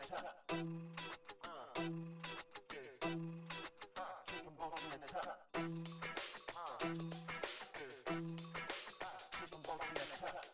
top. Keep 'em both in the top. Keep 'em both in the top.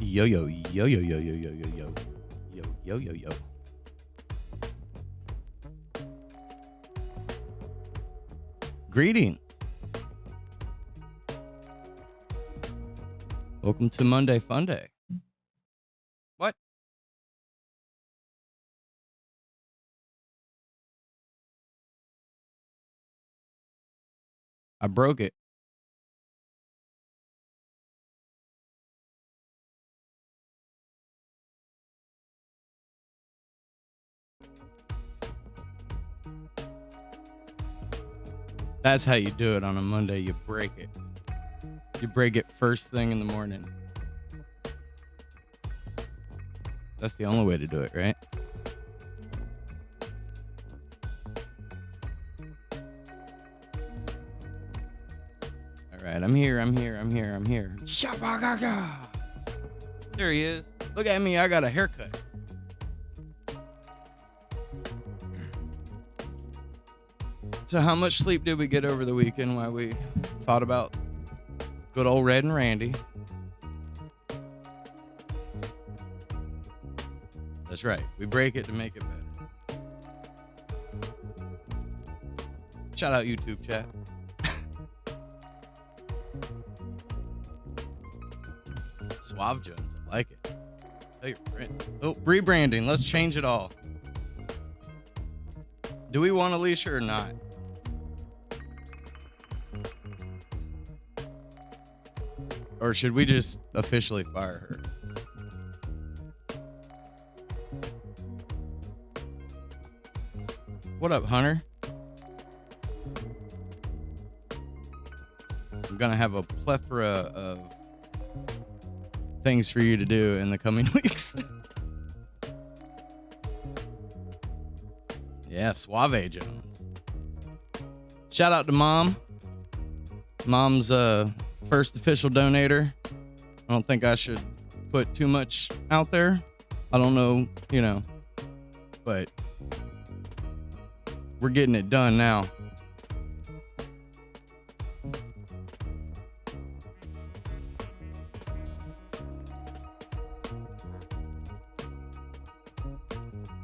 Yo, yo, yo, yo, yo, yo, yo, yo, yo. Yo, yo, yo, yo. Greetings. Welcome to Monday Fun Day. What? I broke it. That's how you do it on a Monday. You break it. You break it first thing in the morning. That's the only way to do it, right? All right, I'm here. Shabagaga. There he is. Look at me. I got a haircut. So how much sleep did we get over the weekend while we thought about good old Red and Randy? That's right. We break it to make it better. Shout out YouTube chat. Suave Jones, I like it. Tell your friend. Oh, rebranding. Let's change it all. Do we want Alicia or not? Or should we just officially fire her? What up, Hunter? I'm gonna have a plethora of things for you to do in the coming weeks. Yeah, Suave Jones. Shout out to Mom. Mom's first official donator. I don't think I should put too much out there. I don't know, but we're getting it done now.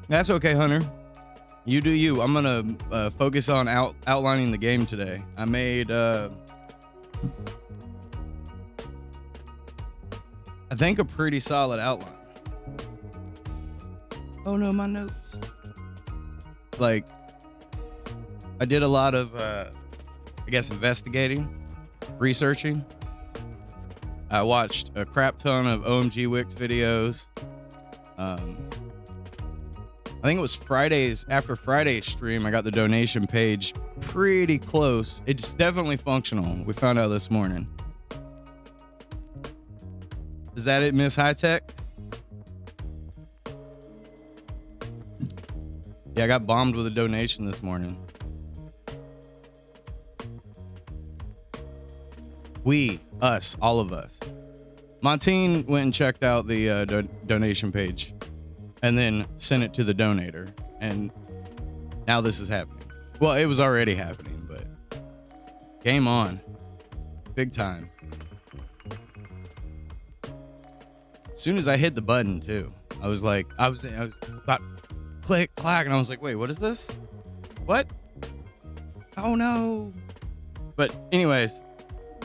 That's okay, Hunter. You do you. I'm gonna focus on outlining the game today. I made I think a pretty solid outline. Oh no, my notes. Like, I did a lot of investigating, researching. I watched a crap ton of OMG Wix videos. I think it was after Friday's stream, I got the donation page pretty close. It's definitely functional. We found out this morning. Is that it, Miss High Tech? Yeah, I got bombed with a donation this morning. Us, all of us. Montine went and checked out the donation page and then sent it to the donator. And now this is happening. Well, it was already happening, but game on. Big time. As soon as I hit the button too, I was about click, clack, and I was like, wait, what is this? What? Oh no. But anyways,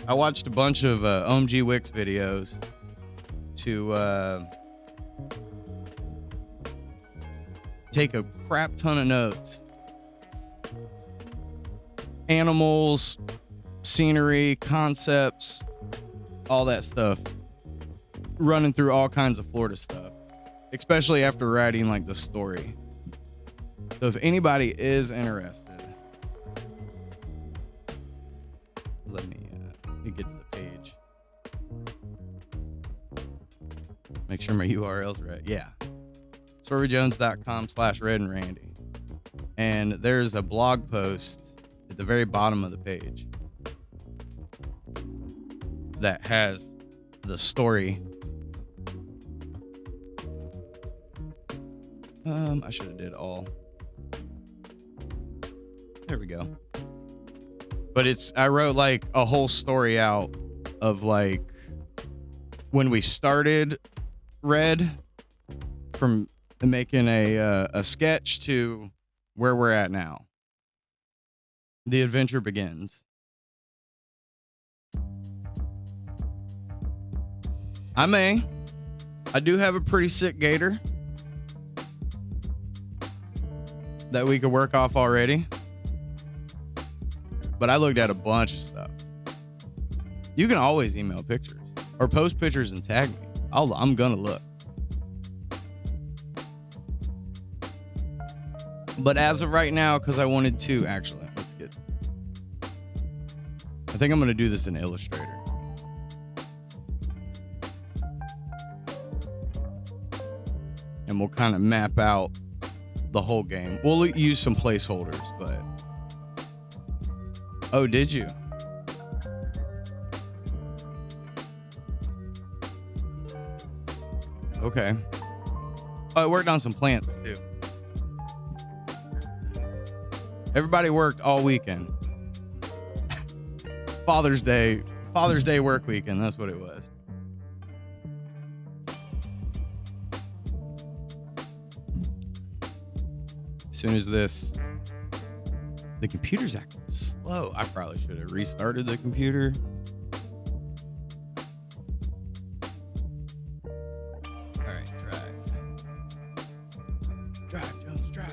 I watched a bunch of OMG Wix videos to take a crap ton of notes. Animals, scenery, concepts, all that stuff. Running through all kinds of Florida stuff, especially after writing like the story. So if anybody is interested, let me get to the page. Make sure my URL's right. Yeah. StorvyJones.com/RedandRandy. And there's a blog post at the very bottom of the page that has the story. I should have did all. There we go. But I wrote like a whole story out of like when we started read from making a sketch to where we're at now. The adventure begins. I do have a pretty sick gator that we could work off already. But I looked at a bunch of stuff. You can always email pictures or post pictures and tag me. I'm gonna look. But as of right now, because I wanted to, actually, I think I'm gonna do this in Illustrator. And we'll kind of map out the whole game. We'll use some placeholders, but... Oh, did you? Okay. Oh, I worked on some plants, too. Everybody worked all weekend. Father's Day work weekend, that's what it was. As soon as the computer's acting slow. I probably should have restarted the computer. All right, drive, Jones, drive.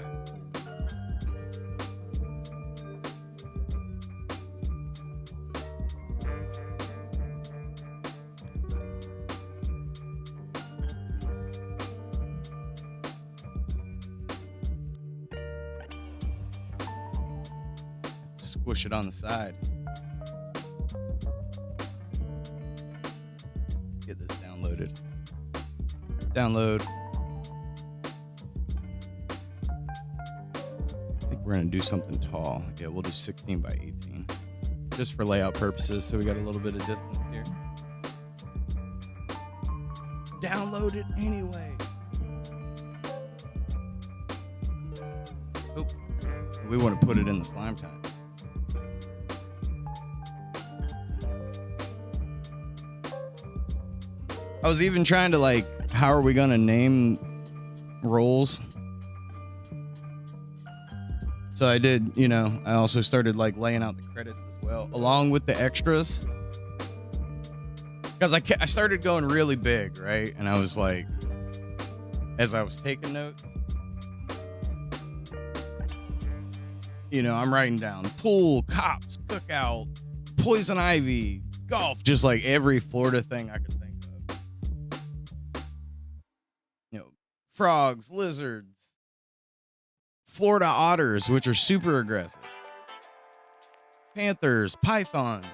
Squish it on the side. Let's get this downloaded. Download. I think we're gonna do something tall. Yeah, we'll do 16 by 18. Just for layout purposes, so we got a little bit of distance here. Download it anyway. Oh, we want to put it in the slime time. I was even trying to like, how are we gonna name roles? So I did, I also started like laying out the credits as well, along with the extras. Because I started going really big, right? And I was like, as I was taking notes, I'm writing down pool, cops, cookout, poison ivy, golf, just like every Florida thing I could think of. Frogs, lizards, Florida otters, which are super aggressive, panthers, pythons,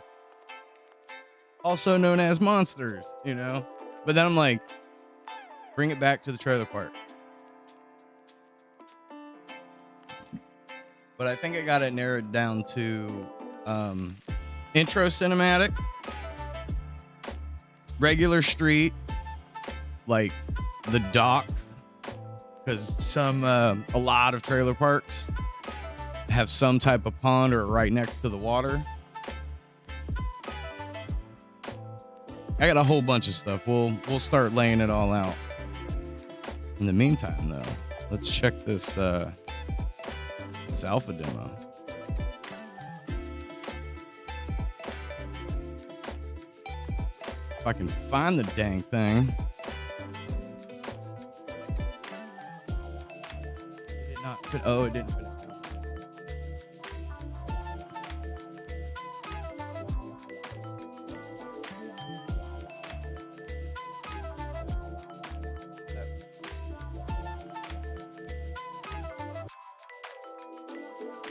also known as monsters, But then I'm like, bring it back to the trailer park. But I think I got it narrowed down to intro cinematic, regular street, like the dock. Because a lot of trailer parks have some type of pond or right next to the water. I got a whole bunch of stuff. We'll start laying it all out. In the meantime, though, let's check this alpha demo. If I can find the dang thing. Oh, it didn't finish.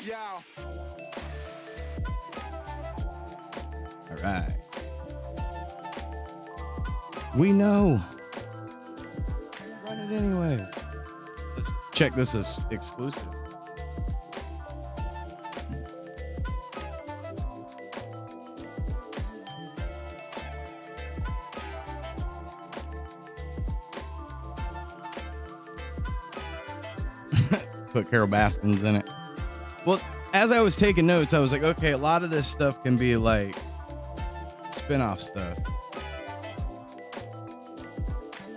Yeah. All right. We know. Run it anyway. Let's check this as exclusive. Put Carol Baskins in it. Well, as I was taking notes, I was like, okay, a lot of this stuff can be like spin-off stuff.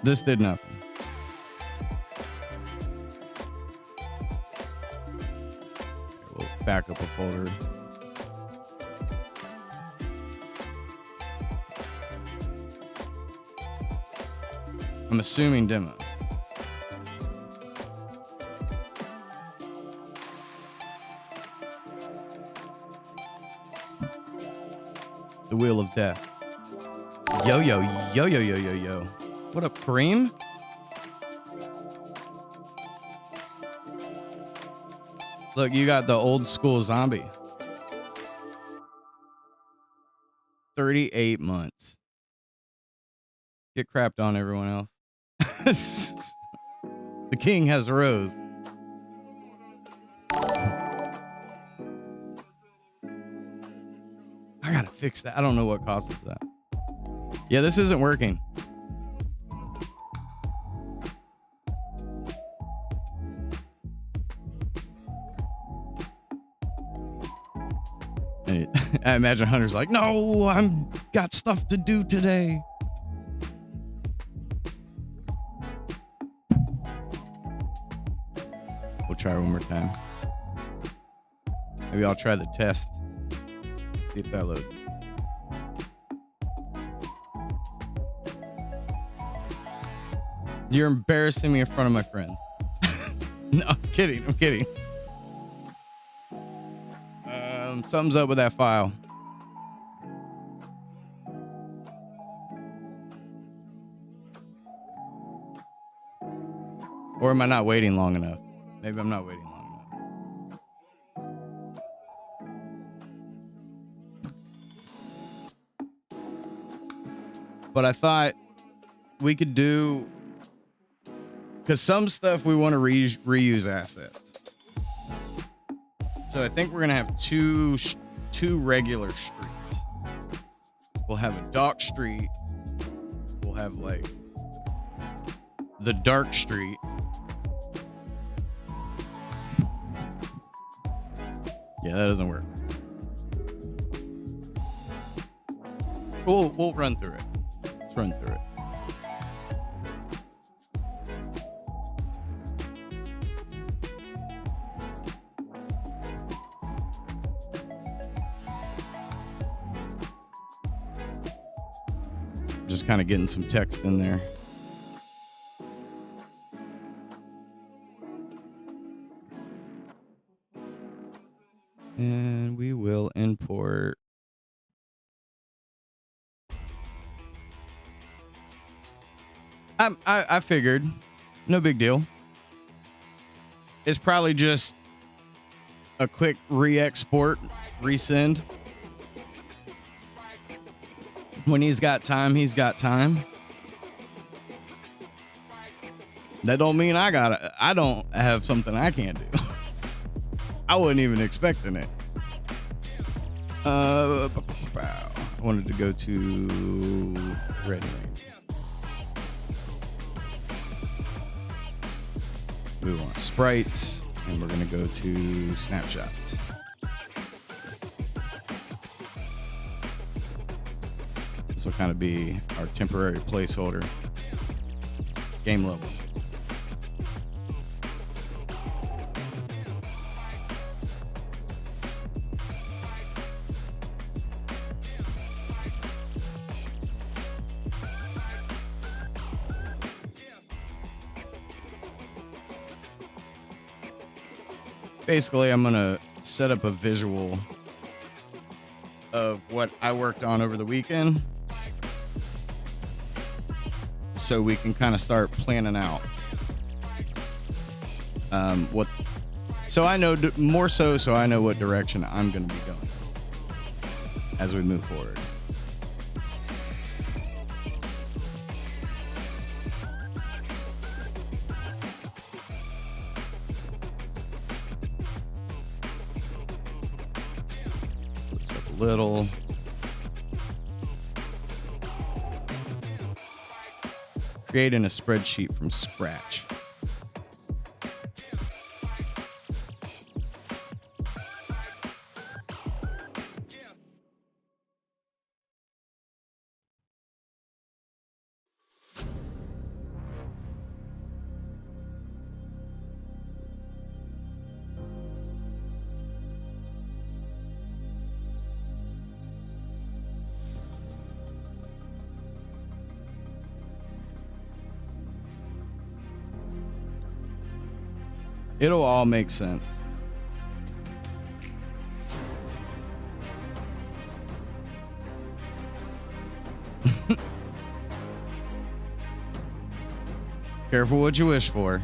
This did nothing. back up a folder. I'm assuming demo. The Wheel of Death. Yo, yo, yo, yo, yo, yo, yo. What up, Kareem? Look, you got the old school zombie. 38 months. Get crapped on, everyone else. The king has rose. I gotta fix that. I don't know what causes that. Yeah, this isn't working. And I imagine Hunter's like, no, I'm got stuff to do today. We'll try one more time. Maybe I'll try the test. See if that loads. You're embarrassing me in front of my friends. No, I'm kidding. I'm kidding. Something's up with that file. Or am I not waiting long enough? Maybe I'm not waiting long enough. But I thought we could do, because some stuff we want to reuse assets. So I think we're gonna have two regular streets. We'll have a dock street. We'll have like the dark street. Yeah, that doesn't work. We'll run through it. Let's run through it. Just kind of getting some text in there. And we will import. I figured, no big deal. It's probably just a quick re-export, resend. When he's got time, he's got time. That don't mean I don't have something I can't do. I wasn't even expecting it. I wanted to go to Ready. We want sprites, and we're gonna go to snapshots. This will kind of be our temporary placeholder. Game level. Basically, I'm gonna set up a visual of what I worked on over the weekend, so we can kind of start planning out what. So I know more so I know what direction I'm going to be going as we move forward. Looks up a little. Creating a spreadsheet from scratch. It'll all make sense. Careful what you wish for.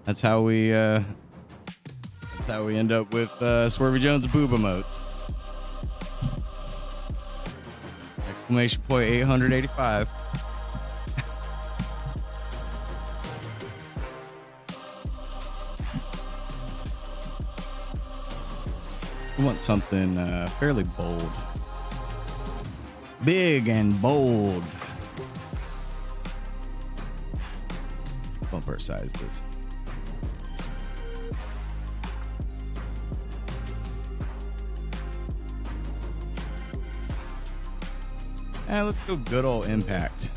That's how we end up with Swervy Jones boob emotes. Exclamation point 885. We want something fairly bold. Big and bold. Bumper size this. Let's go good old impact.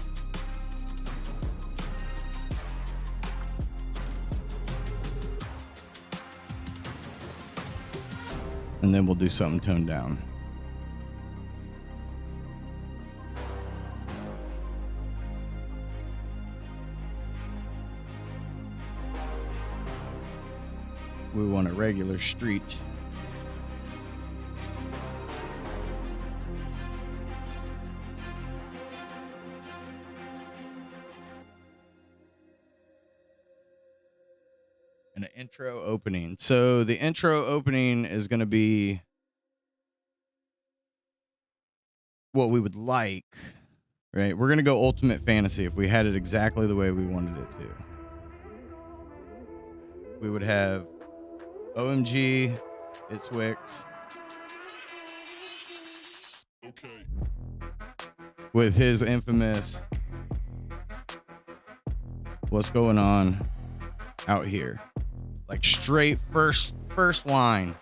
And then we'll do something toned down. We want a regular street. And an intro opening. So the intro opening is going to be what we would like, right? We're going to go Ultimate Fantasy if we had it exactly the way we wanted it to. We would have OMG, It's Wix. Okay. With his infamous "What's going on out here?" Like straight first line.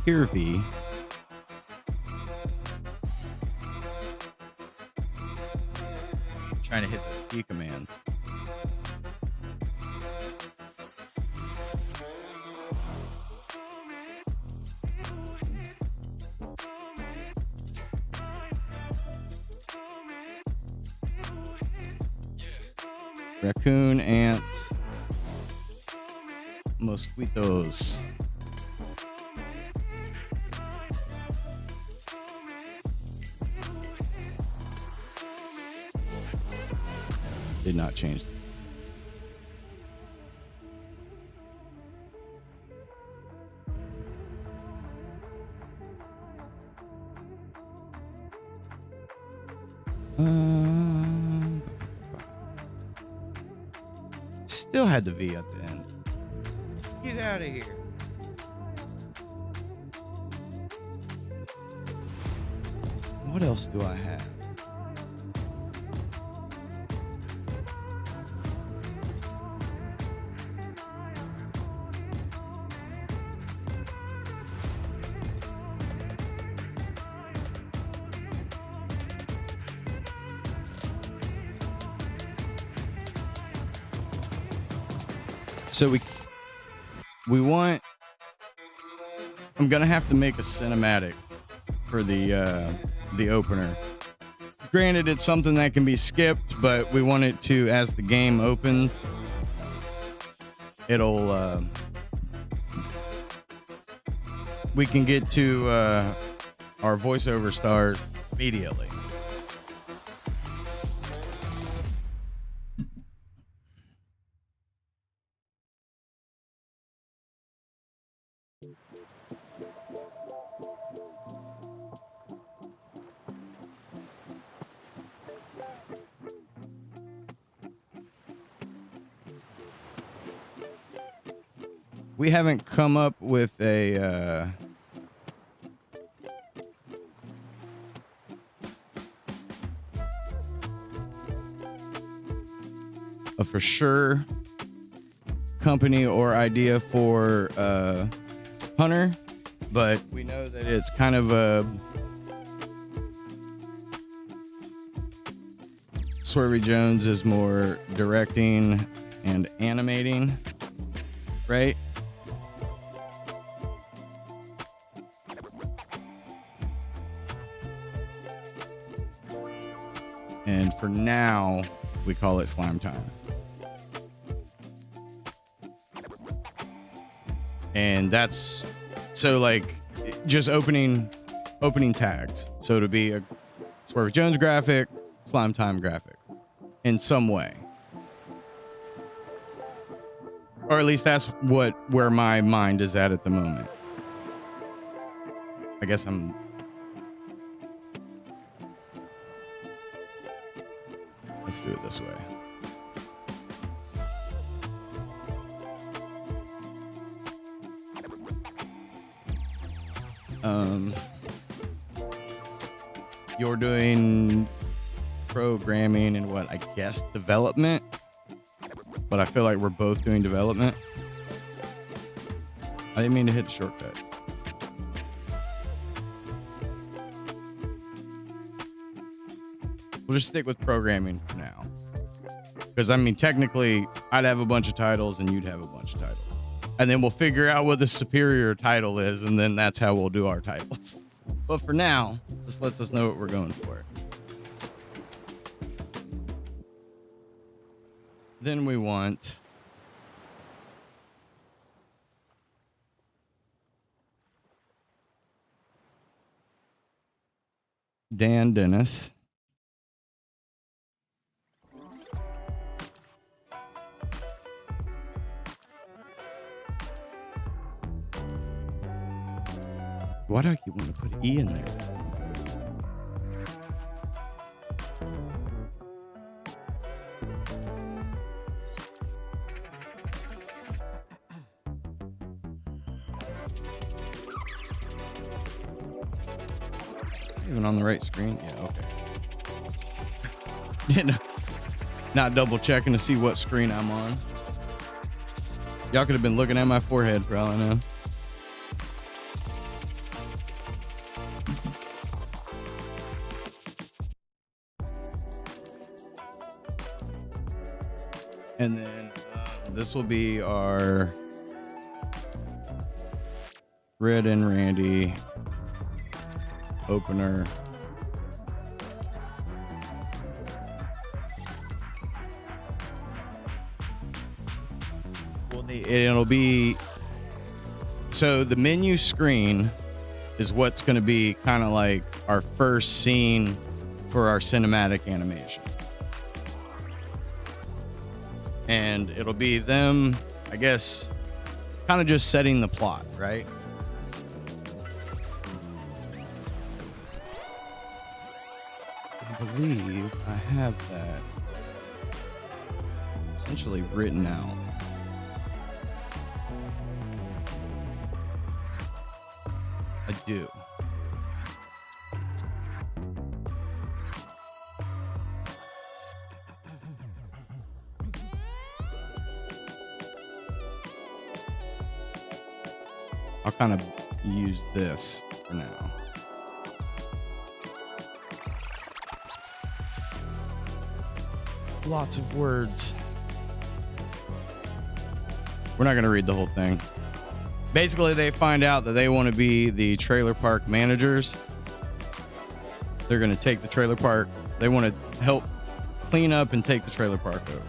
Kirby. Trying to hit the key commands. Raccoon, ants, mosquitoes. Did not change. Still had the V at the end. Get out of here. What else do I have? So we want. I'm gonna have to make a cinematic for the opener. Granted, it's something that can be skipped, but we want it to, as the game opens, it'll we can get to our voiceover stars immediately. We haven't come up with a for sure company or idea for Hunter, but we know that it's kind of Swervy Jones is more directing and animating, right? And for now, we call it Slime Time. And that's so like just opening tags. So to be a Swervy Jones graphic, Slime Time graphic in some way. Or at least that's where my mind is at the moment. I guess let's do it this way. You're doing programming and what, I guess development, but I feel like we're both doing development. I didn't mean to hit a shortcut. We'll just stick with programming for now. Because, I mean, technically, I'd have a bunch of titles and you'd have a bunch of titles. And then we'll figure out what the superior title is, and then that's how we'll do our titles. But for now, this lets us know what we're going for. Then we want... Dan Dennis. Why do I keep wanting to put E in there? Even on the right screen? Yeah, okay. Not double checking to see what screen I'm on. Y'all could have been looking at my forehead for all I know. And then this will be our Red and Randy opener. Well, it'll be, so the menu screen is what's going to be kind of like our first scene for our cinematic animation. And it'll be them, I guess, kind of just setting the plot, right? I believe I have that essentially written out. I do. I'll kind of use this for now. Lots of words. We're not going to read the whole thing. Basically, they find out that they want to be the trailer park managers. They're going to take the trailer park. They want to help clean up and take the trailer park over.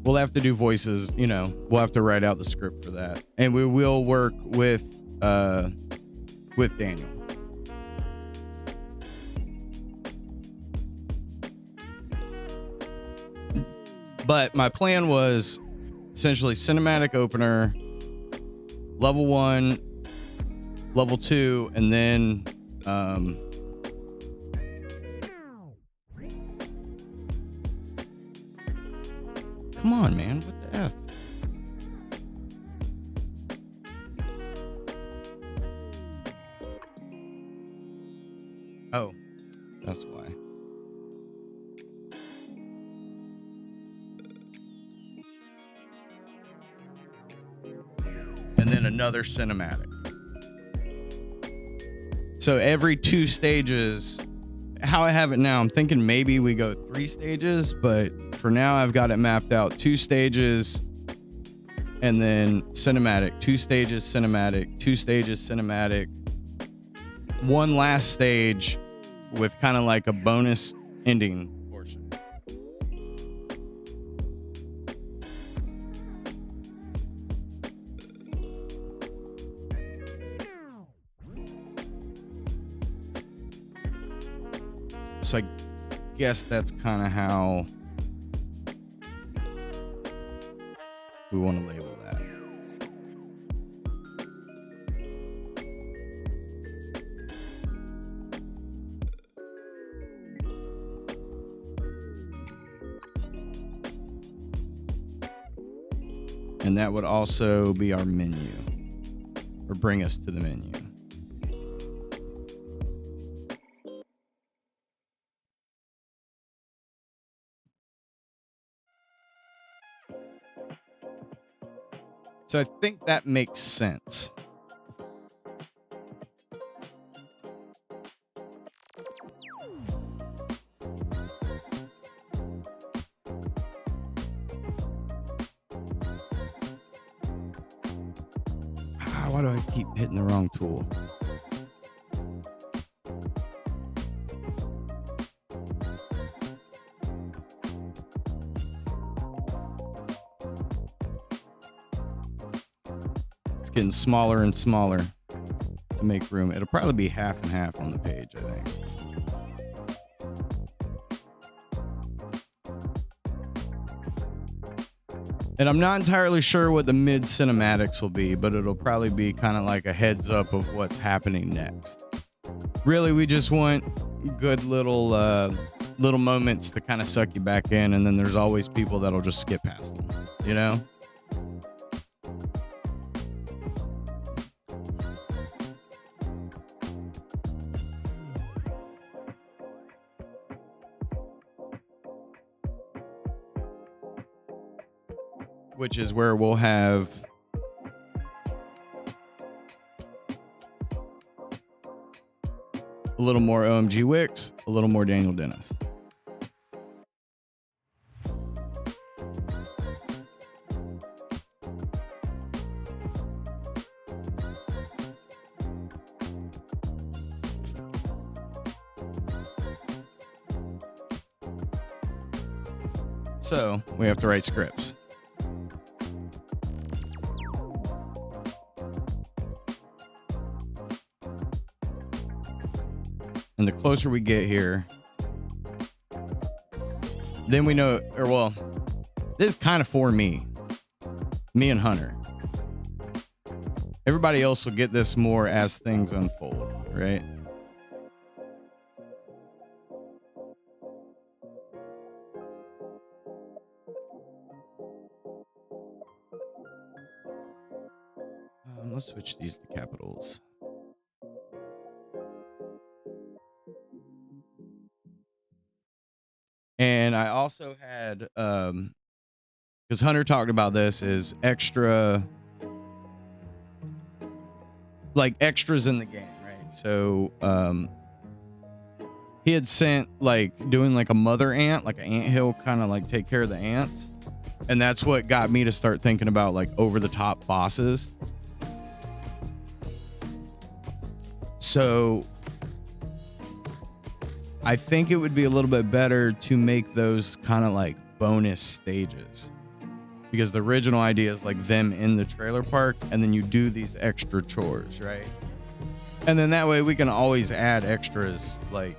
We'll have to do voices, you know, we'll have to write out the script for that. And we will work with with Daniel. But my plan was essentially cinematic opener, level 1, level 2, and then come on, man, what the F? Oh, that's why. And then another cinematic. So every 2 stages, how I have it now, I'm thinking maybe we go 3 stages, but for now I've got it mapped out 2 stages and then cinematic, 2 stages cinematic, 2 stages cinematic, 1 last stage with kind of like a bonus ending portion. So I guess that's kind of how we want to label that. And that would also be our menu, or bring us to the menu. So I think that makes sense. Why do I keep hitting the wrong tool? It's getting smaller and smaller to make room. It'll probably be half and half on the page, I think. And I'm not entirely sure what the mid cinematics will be, but it'll probably be kind of like a heads up of what's happening next. Really, we just want good little moments to kind of suck you back in, and then there's always people that'll just skip past them, you know? Which is where we'll have a little more OMG Wicks, a little more Daniel Dennis. So we have to write scripts. And the closer we get here, then we know, or well, this is kind of for me and Hunter. Everybody else will get this more as things unfold, right? Let's switch these to capitals. And I also had, because Hunter talked about this, is extra, like extras in the game, right? So he had sent like doing like a mother ant, like an anthill, kind of like take care of the ants. And that's what got me to start thinking about like over the top bosses. So I think it would be a little bit better to make those kind of like bonus stages, because the original idea is like them in the trailer park and then you do these extra chores, right? And then that way we can always add extras like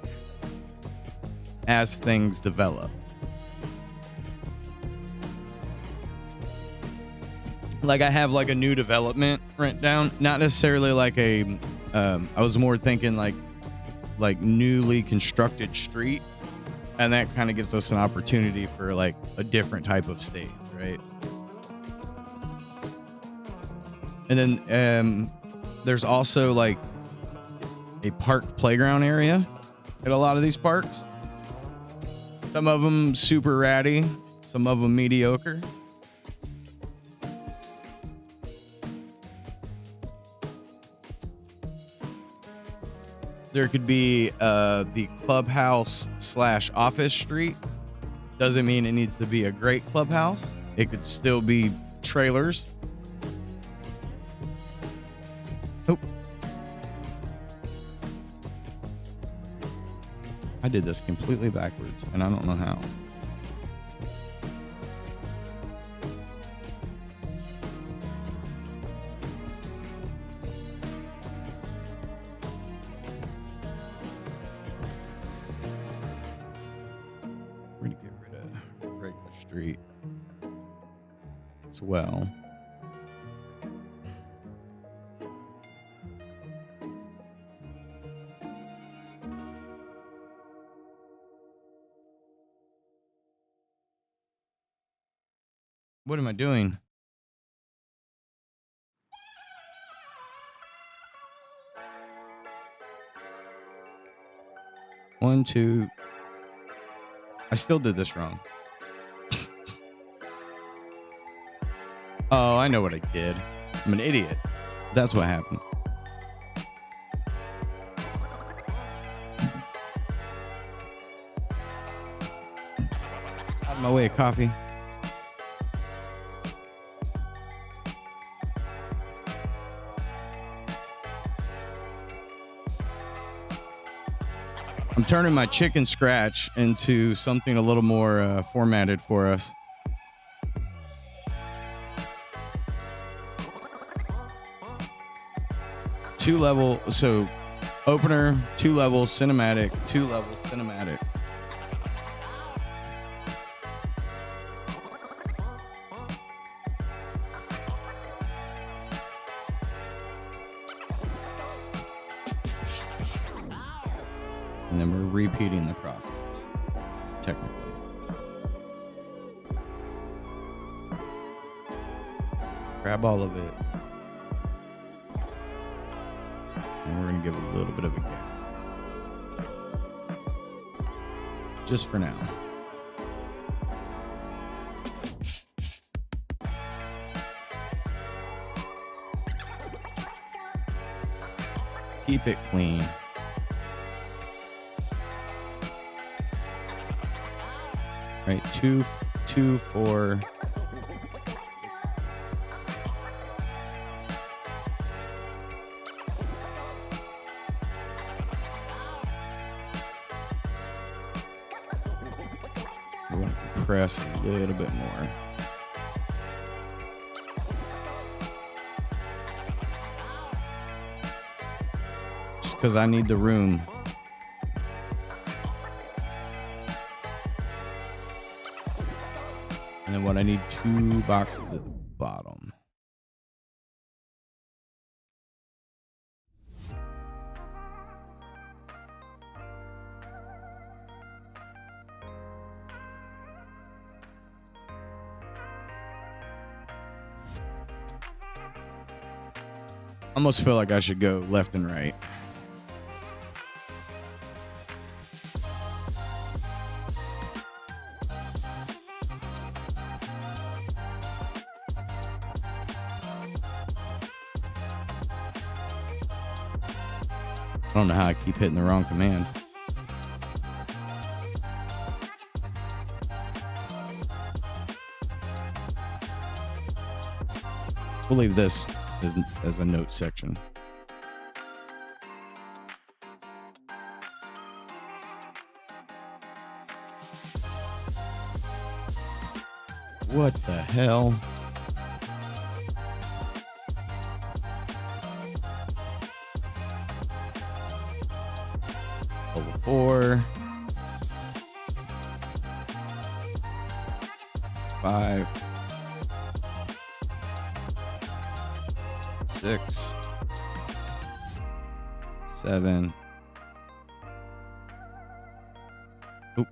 as things develop. Like I have like a new development written down, not necessarily like a I was more thinking like newly constructed street, and that kind of gives us an opportunity for like a different type of stage, right? And then there's also like a park playground area at a lot of these parks. Some of them super ratty, some of them mediocre. There could be the clubhouse / office street. Doesn't mean it needs to be a great clubhouse. It could still be trailers. Oh. I did this completely backwards, and I don't know how. We're gonna get rid of regular street as well. What am I doing? One, two. I still did this wrong. Oh, I know what I did. I'm an idiot. That's what happened. Out of my way, coffee. I'm turning my chicken scratch into something a little more formatted for us. Two level, so opener, 2 levels, cinematic, 2 levels, cinematic. And then we're repeating the process, technically. Grab all of it. And we're going to give it a little bit of a gap. Just for now. Keep it clean. Right, 2, 4. We're going to compress a little bit more. Just because I need the room. And then what I need 2 boxes at the bottom. I almost feel like I should go left and right. I don't know how I keep hitting the wrong command. We'll leave this as a note section. What the hell? 4, 5, 6, 7. Oop.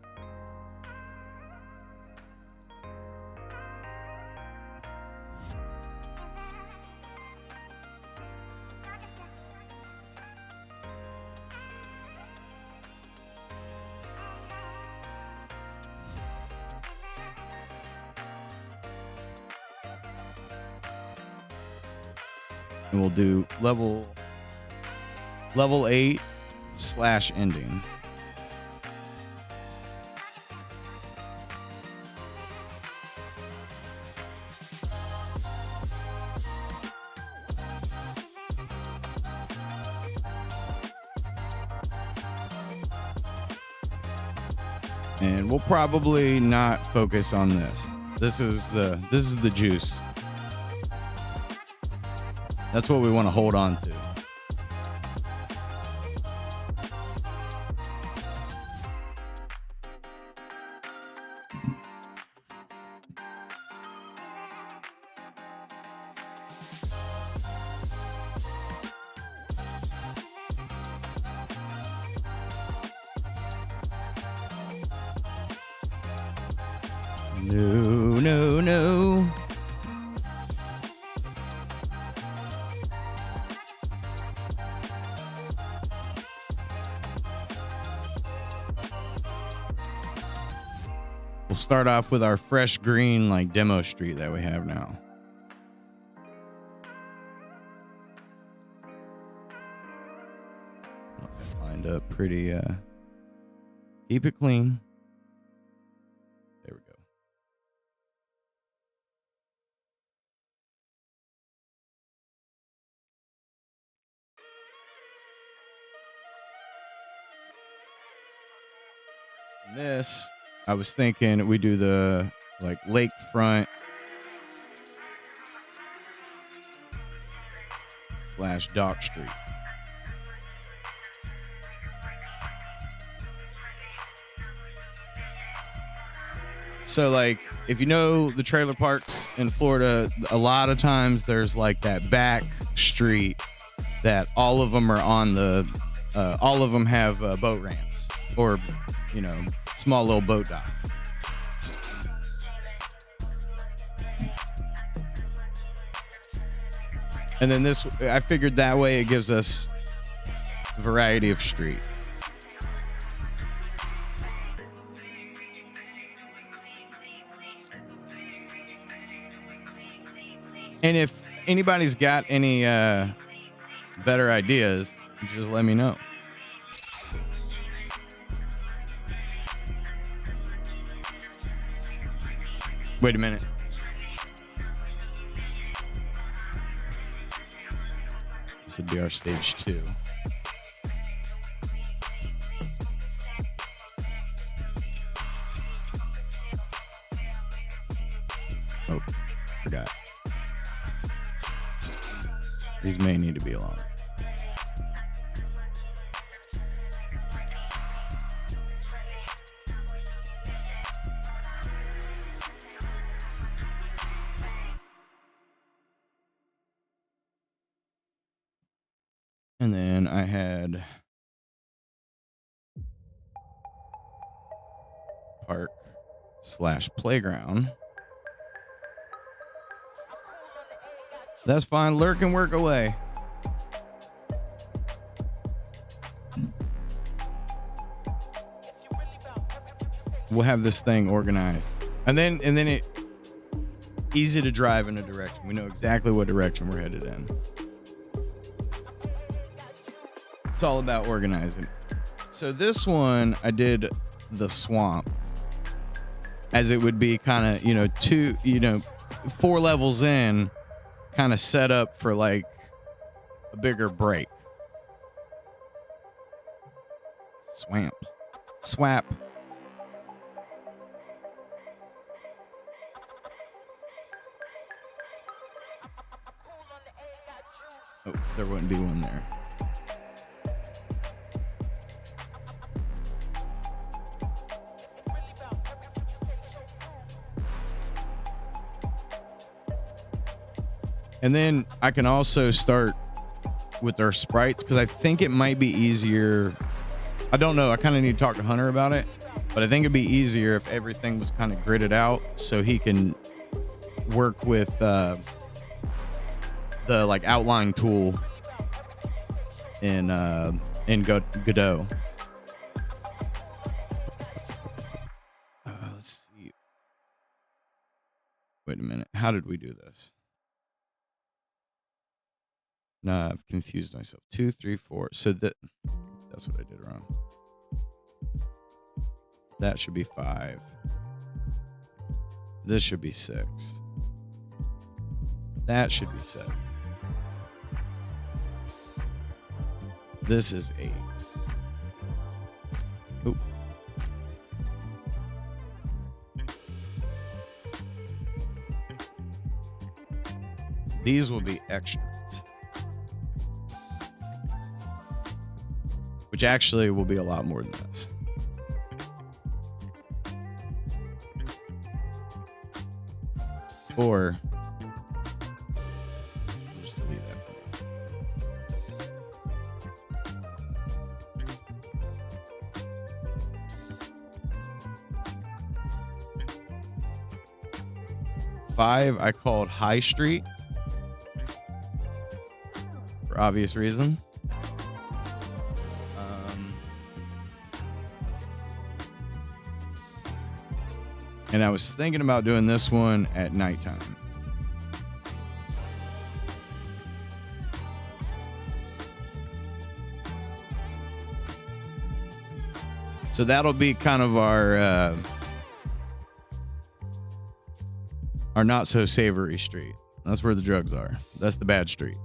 And we'll do level 8/ending. And we'll probably not focus on this. This is the juice. That's what we want to hold on to. No. We'll start off with our fresh green, like, demo street that we have now. Lined up pretty, keep it clean. There we go. And this, I was thinking we do the, like, lakefront / dock street. So, like, if you know the trailer parks in Florida, a lot of times there's, like, that back street that all of them are on the, all of them have boat ramps or, you know, small little boat dock. And then this, I figured that way it gives us variety of street. And if anybody's got any better ideas, just let me know. Wait a minute. This would be our stage 2. Oh, forgot. These may need to be long. And then I had park / playground. That's fine. Lurk and work away. We'll have this thing organized. And then it easy to drive in a direction. We know exactly what direction we're headed in. It's all about organizing. So this one, I did the swamp as it would be kind of, 4 levels in, kind of set up for like a bigger break. Swap. Oh, there wouldn't be one there. And then I can also start with our sprites because I think it might be easier. I don't know. I kind of need to talk to Hunter about it, but I think it'd be easier if everything was kind of gridded out so he can work with the like outline tool in Godot. Let's see. Wait a minute. How did we do this? No, I've confused myself. 2, 3, 4. So that's what I did wrong. That should be 5. This should be 6. That should be 7. This is 8. Oop. These will be extras. Which actually will be a lot more than this. Or we'll just delete that. 5 I called High Street for obvious reasons. And I was thinking about doing this one at nighttime. So that'll be kind of our not so savory street. That's where the drugs are. That's the bad street.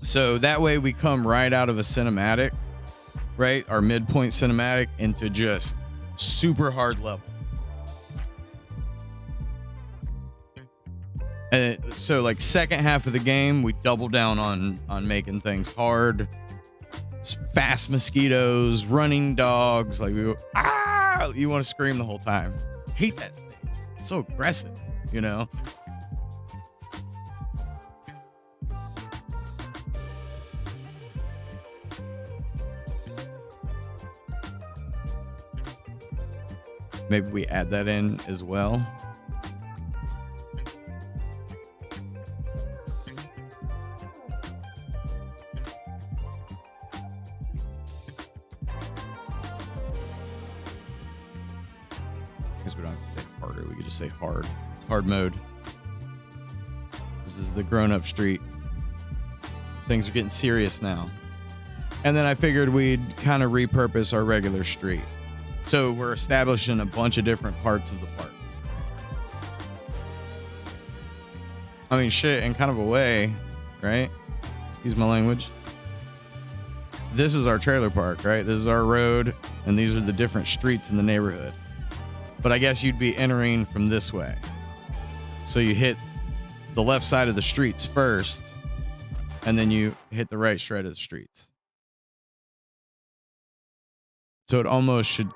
So that way we come right out of a cinematic, right? Our midpoint cinematic into just super hard level. And so like second half of the game, we double down on making things hard. Fast mosquitoes, running dogs, like you want to scream the whole time. Hate that stage. It's so aggressive, you know? Maybe we add that in as well. Because we don't have to say harder. We could just say hard. It's hard mode. This is the grown-up street. Things are getting serious now. And then I figured we'd kind of repurpose our regular street. So we're establishing a bunch of different parts of the park. I mean, shit, in kind of a way, right? Excuse my language. This is our trailer park, right? This is our road, and these are the different streets in the neighborhood. But I guess you'd be entering from this way. So you hit the left side of the streets first, and then you hit the right side of the streets. So it almost should,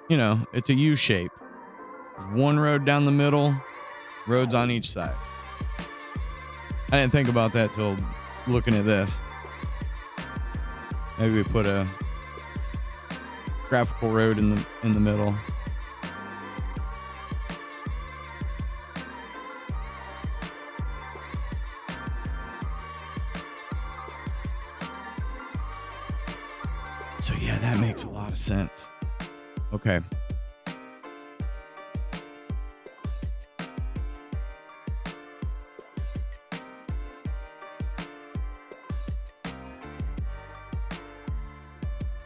you know, it's a U shape. There's one road down the middle, roads on each side. I didn't think about that till looking at this. Maybe we put a graphical road in the middle. So yeah, that makes a lot of sense. Okay.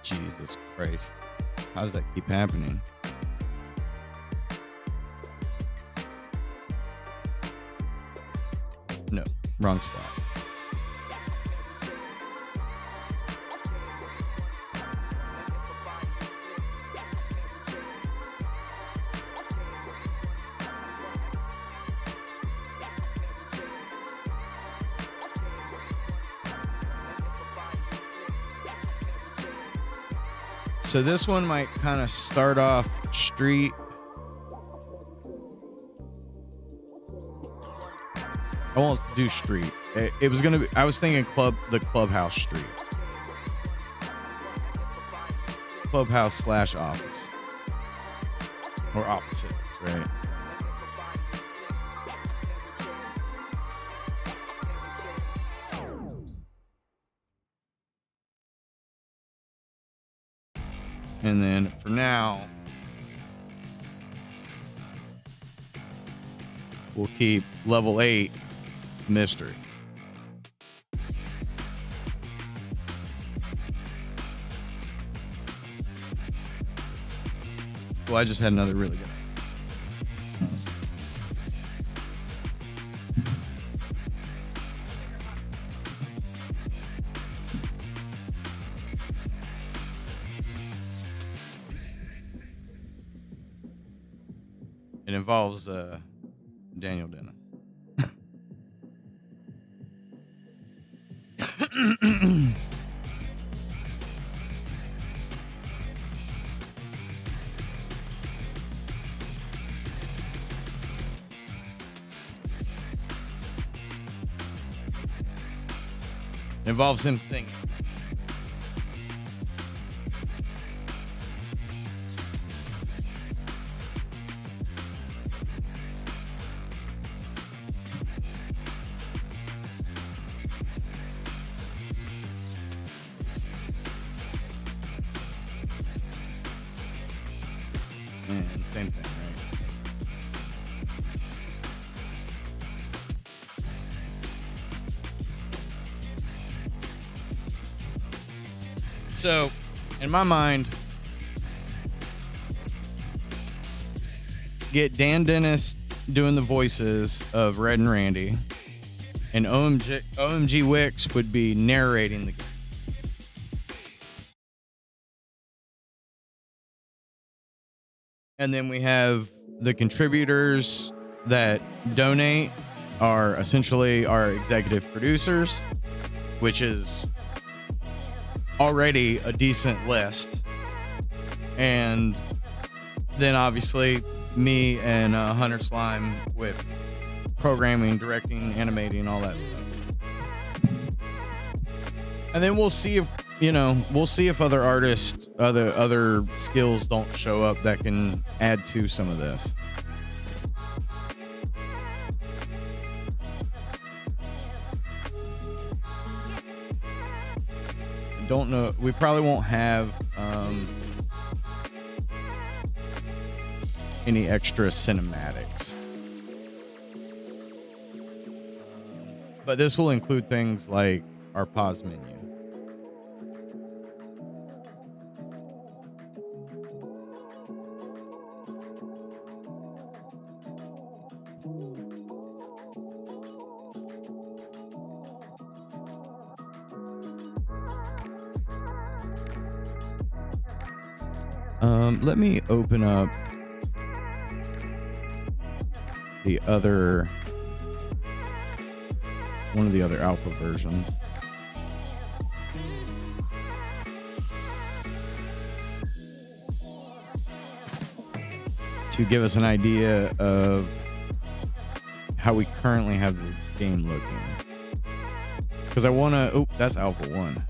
Jesus Christ. How does that keep happening? No, wrong spot. So this one might kind of start off street. I won't do street. It was gonna be. I was thinking the clubhouse street, clubhouse / office, or opposites, right? And then for now, we'll keep level 8 mystery. Well, I just had another really good. It involves Daniel Dennis. It involves him singing. And same thing, right? So, in my mind, get Dan Dennis doing the voices of Red and Randy, and OMG Wicks would be narrating the game. And then we have the contributors that donate are essentially our executive producers, which is already a decent list. And then obviously me and Hunter Slime with programming, directing, animating, all that stuff. And then we'll see if other artists, other skills don't show up that can add to some of this. I don't know. We probably won't have any extra cinematics, but this will include things like our pause menu. Let me open up one of the other alpha versions. To give us an idea of how we currently have the game looking. Because I want to... Oh, that's Alpha 1.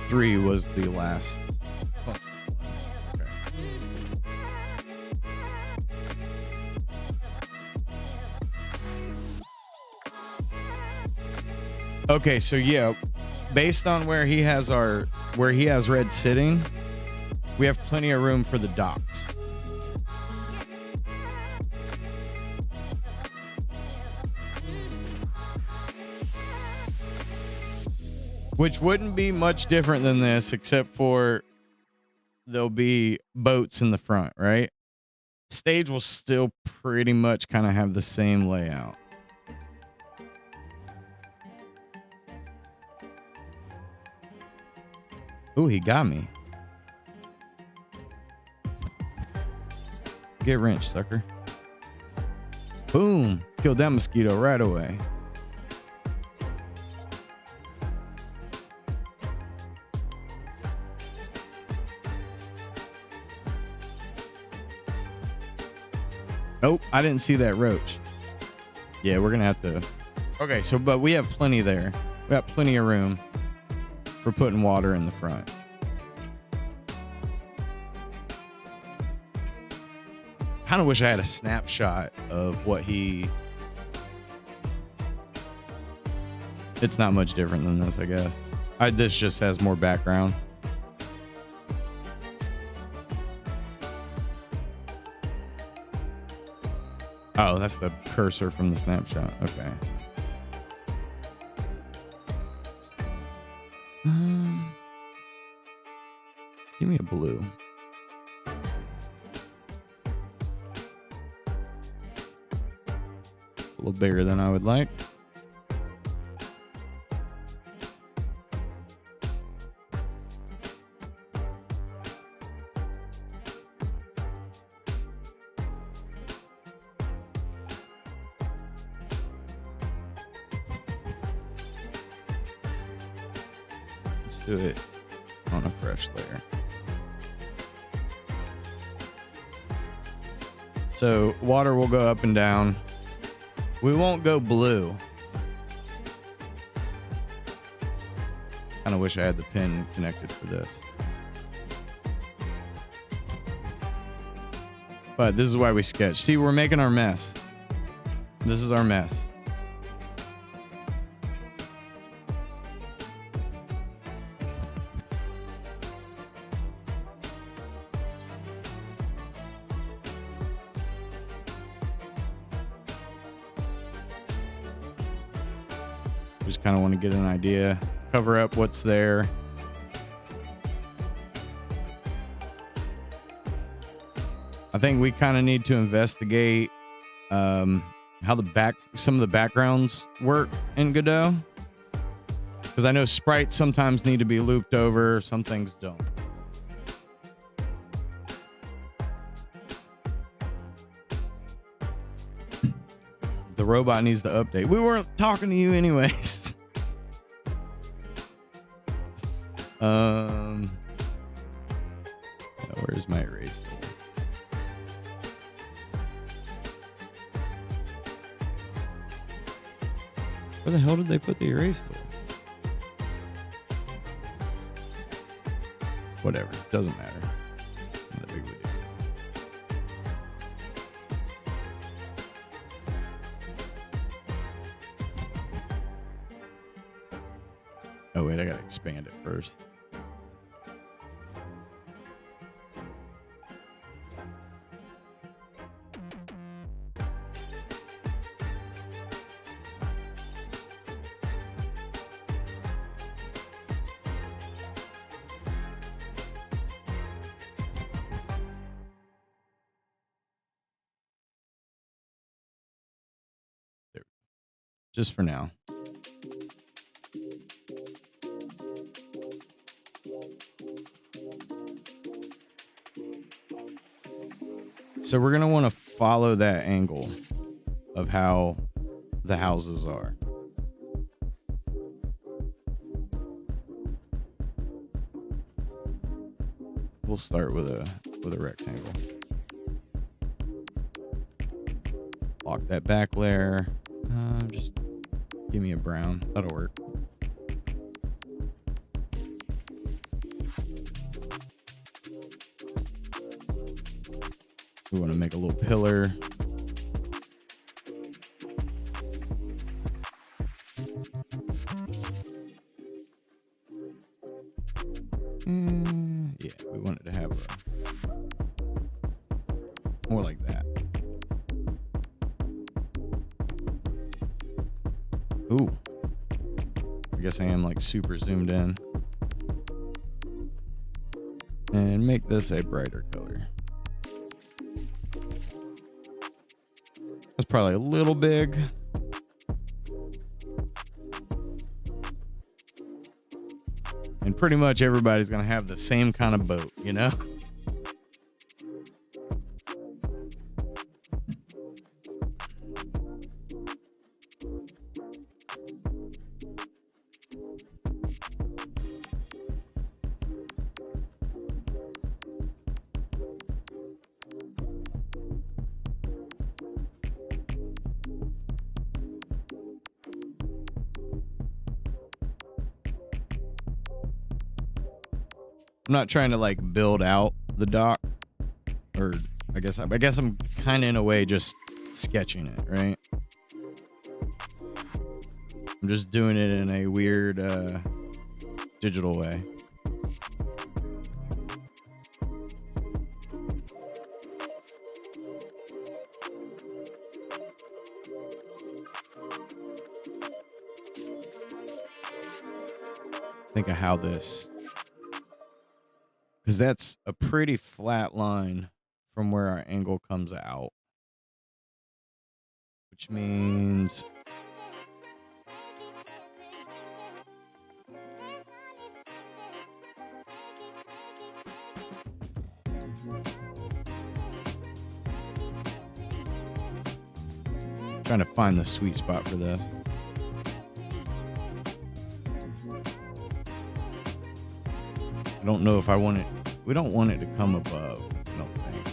3 was the last... Oh, okay. Okay, so yeah, based on where he has Red sitting, we have plenty of room for the docks. Which wouldn't be much different than this, except for there'll be boats in the front, right? Stage will still pretty much kind of have the same layout. Ooh, he got me. Get wrenched, sucker. Boom. Killed that mosquito right away. Nope, I didn't see that roach. Yeah, we're gonna have to. Okay, so but we have plenty there. We got plenty of room for putting water in the front. Kind of wish I had a snapshot of what he. It's not much different than this, I guess. This just has more background. Oh, that's the cursor from the snapshot. Okay. Give me a blue. It's a little bigger than I would like. Do it on a fresh layer. So water will go up and down. We won't go blue. Kind of wish I had the pin connected for this. But this is why we sketch. See, we're making our mess. This is our mess. Just kind of want to get an idea, cover up what's there. I think we kind of need to investigate how some of the backgrounds work in Godot, because I know sprites sometimes need to be looped over, some things don't. The robot needs to update. We weren't talking to you anyways. Where's my erase tool? Where the hell did they put the erase tool? Whatever, doesn't matter. Not that big of a deal. Oh wait, I gotta expand it first. There. Just for now. So we're going to want to follow that angle of how the houses are. We'll start with a rectangle. Lock that back layer. Just give me a brown. That'll work. We want to make a little pillar. Yeah, we wanted to have more like that. Ooh. I guess I am like super zoomed in. And make this a brighter color. That's probably a little big. And pretty much everybody's going to have the same kind of boat, you know? I'm not trying to like build out the dock, or I guess I'm kind of in a way just sketching it, right? I'm just doing it in a weird digital way. Think of how this, because that's a pretty flat line from where our angle comes out, which means trying to find the sweet spot for this. I don't know if I want it. We don't want it to come above, I don't think.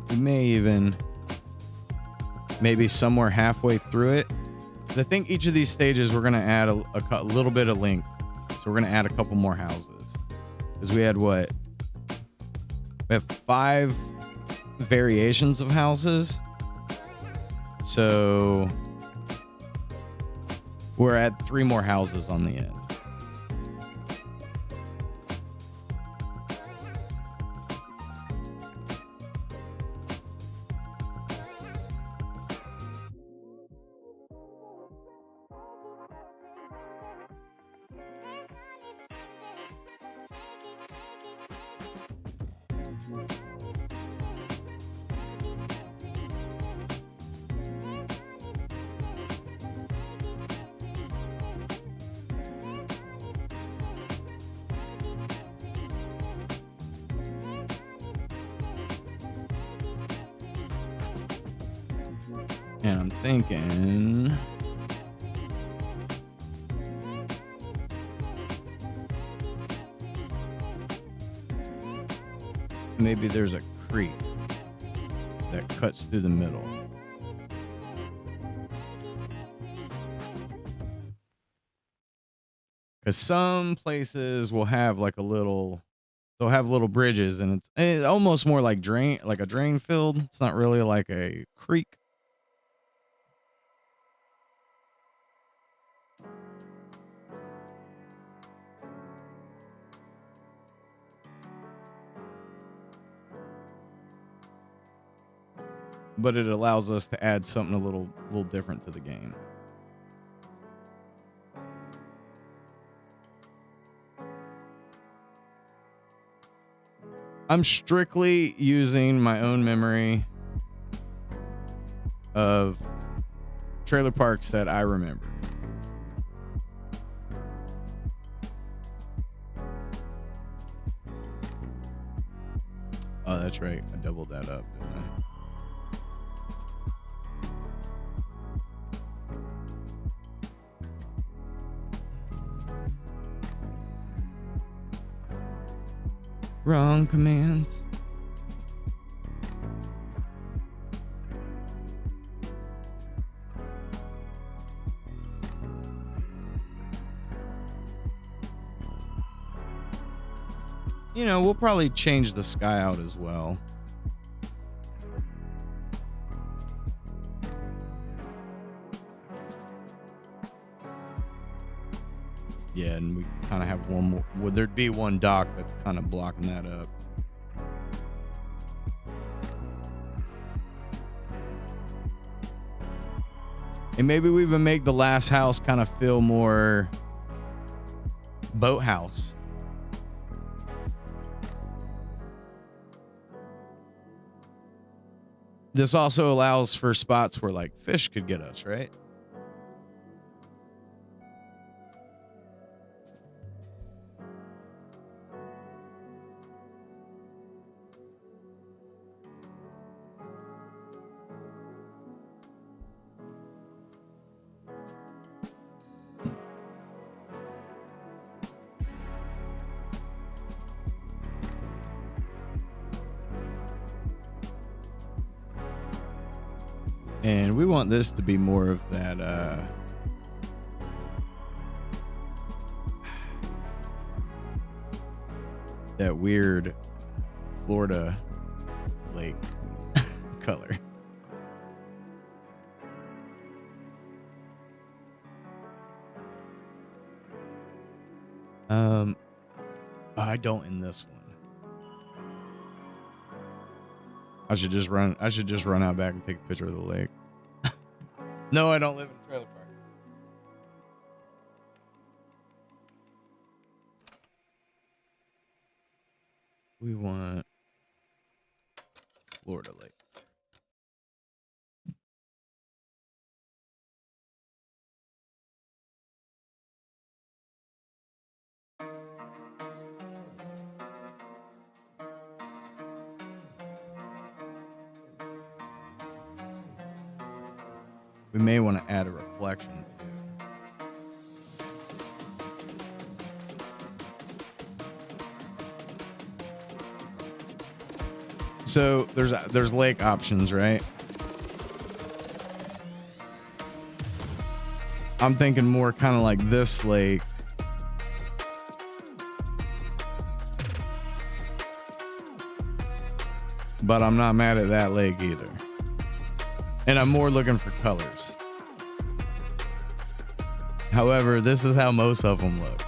We may even, maybe somewhere halfway through it. I think each of these stages we're going to add a little bit of length. So we're going to add a couple more houses. Because we had what? We have 5 variations of houses. So we're at 3 more houses on the end. And I'm thinking maybe there's a creek that cuts through the middle. Because some places will have like they'll have little bridges, and it's almost more like a drain field. It's not really like a creek. But it allows us to add something a little different to the game. I'm strictly using my own memory of trailer parks that I remember. Oh, that's right. I doubled that up, didn't I? Wrong commands. You know, we'll probably change the sky out as well. Yeah, and we kind of have one more. Would there'd be one dock that's kind of blocking that up? And maybe we even make the last house kind of feel more boathouse. This also allows for spots where like fish could get us, right? And we want this to be more of that that weird Florida lake color. I don't in this one. I should just run out back and take a picture of the lake. No, I don't live in a trailer park. We want Florida lake. We may want to add a reflection too. So there's lake options, right? I'm thinking more kind of like this lake. But I'm not mad at that lake either. And I'm more looking for colors. However, this is how most of them look.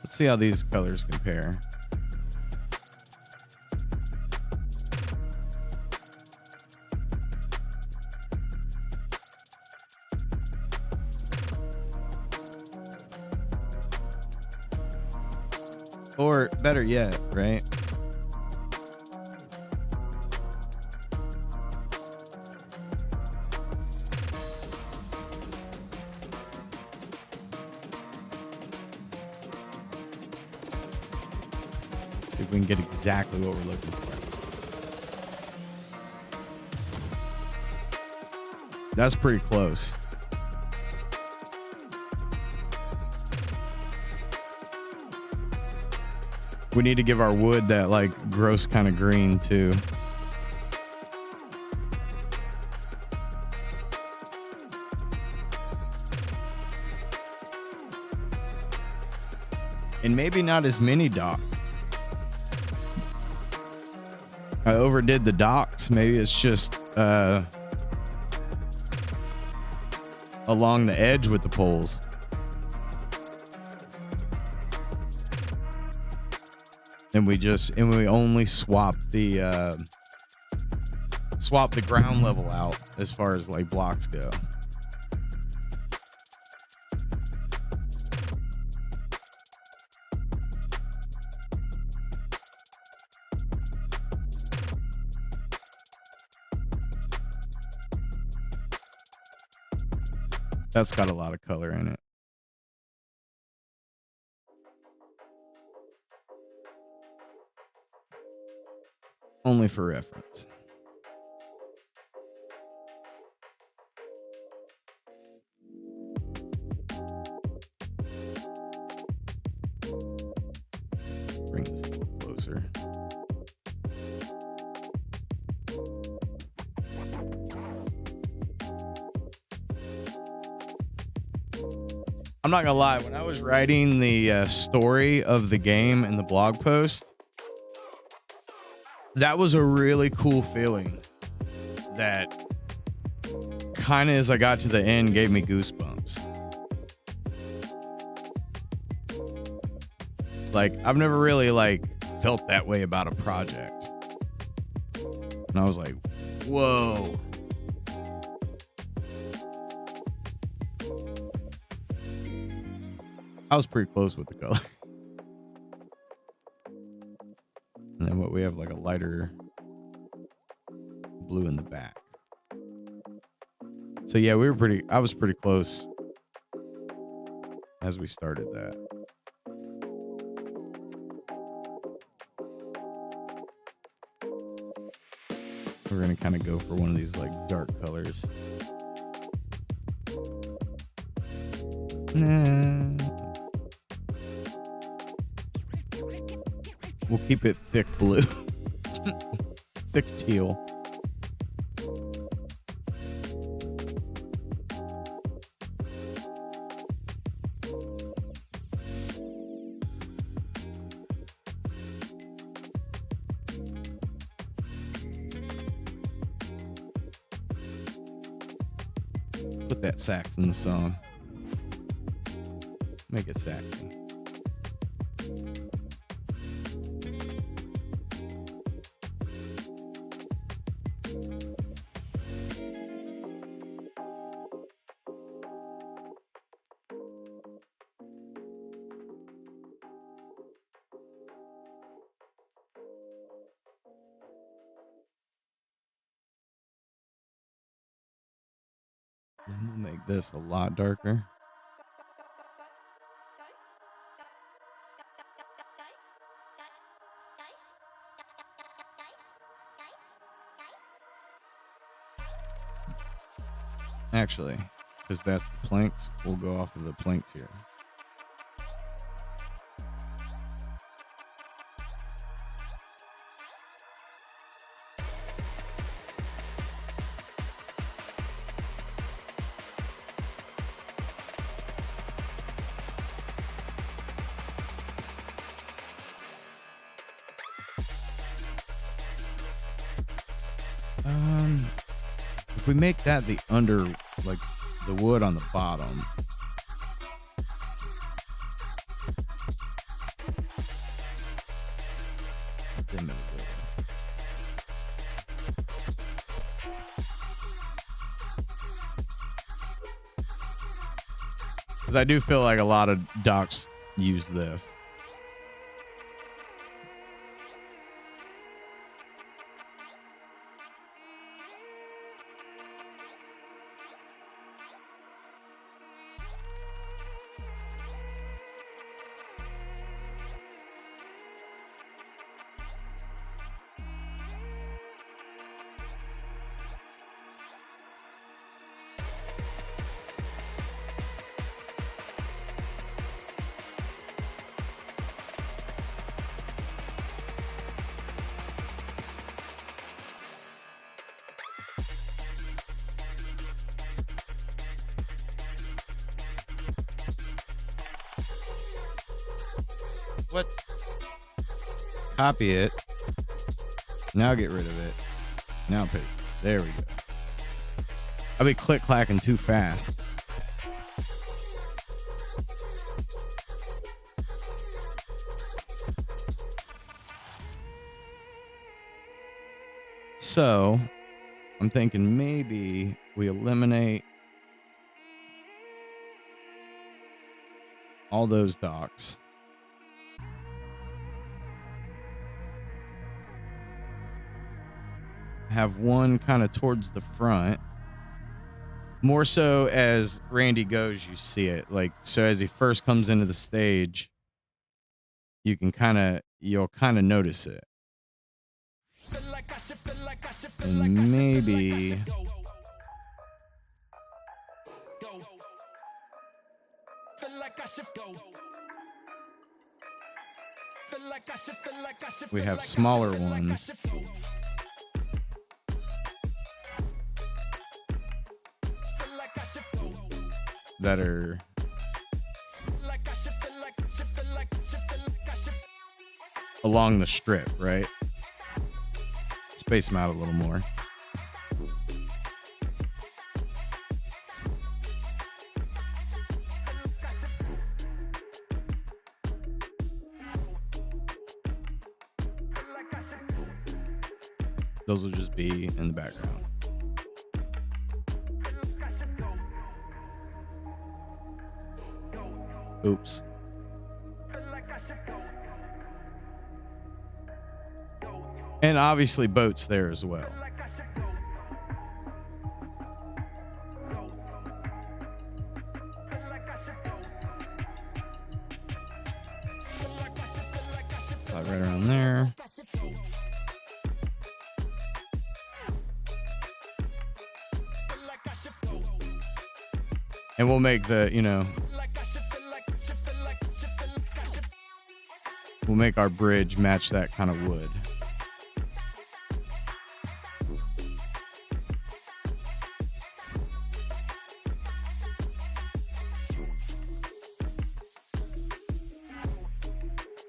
Let's see how these colors compare. Or better yet, right? See if we can get exactly what we're looking for. That's pretty close. We need to give our wood that like gross kind of green too. And maybe not as many docks. I overdid the docks. Maybe it's just along the edge with the poles. And we only swap the ground level out as far as like blocks go. That's got a lot of color in it. Only for reference. Bring this a little closer. I'm not gonna lie, when I was writing the story of the game in the blog post, that was a really cool feeling that kind of, as I got to the end, gave me goosebumps. Like, I've never really like felt that way about a project. And I was like, whoa. I was pretty close with the color. And then what we have, like a lighter blue in the back. So yeah, I was pretty close as we started that. We're going to kind of go for one of these like dark colors. Nah. We'll keep it thick blue. Thick teal. Put that sax in the song. Make it saxy. And we'll make this a lot darker. Actually, because that's the planks, we'll go off of the planks here. If we make that the under, like the wood on the bottom. Dim it a little. Because I do feel like a lot of docks use this. What? Copy it. Now get rid of it. Now paste. There we go. I'll be click clacking too fast. So, I'm thinking maybe we eliminate all those docks. Have one kind of towards the front. More so as Randy goes, you see it. Like, so as he first comes into the stage, you'll kind of notice it. And maybe we have smaller ones that are along the strip, right? Space them out a little more. Those will just be in the background. Oops. And obviously boats there as well. Right around there. And we'll make the, we'll make our bridge match that kind of wood.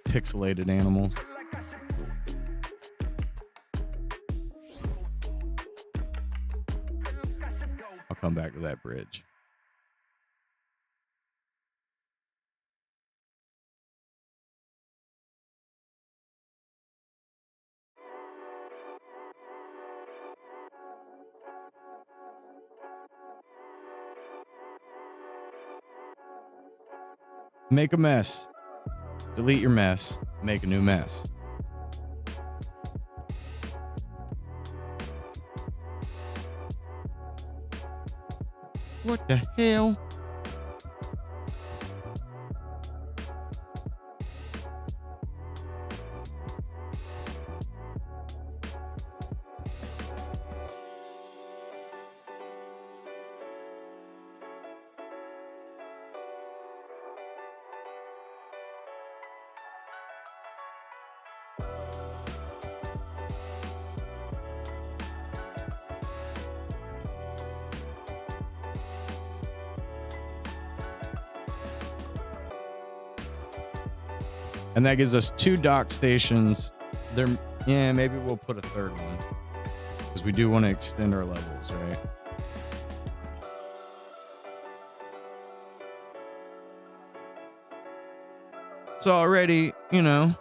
Pixelated animals. I'll come back to that bridge. Make a mess. Delete your mess. Make a new mess. What the hell? And that gives us 2 dock stations. There, yeah, maybe we'll put a third one because we do want to extend our levels, right? So already, you know,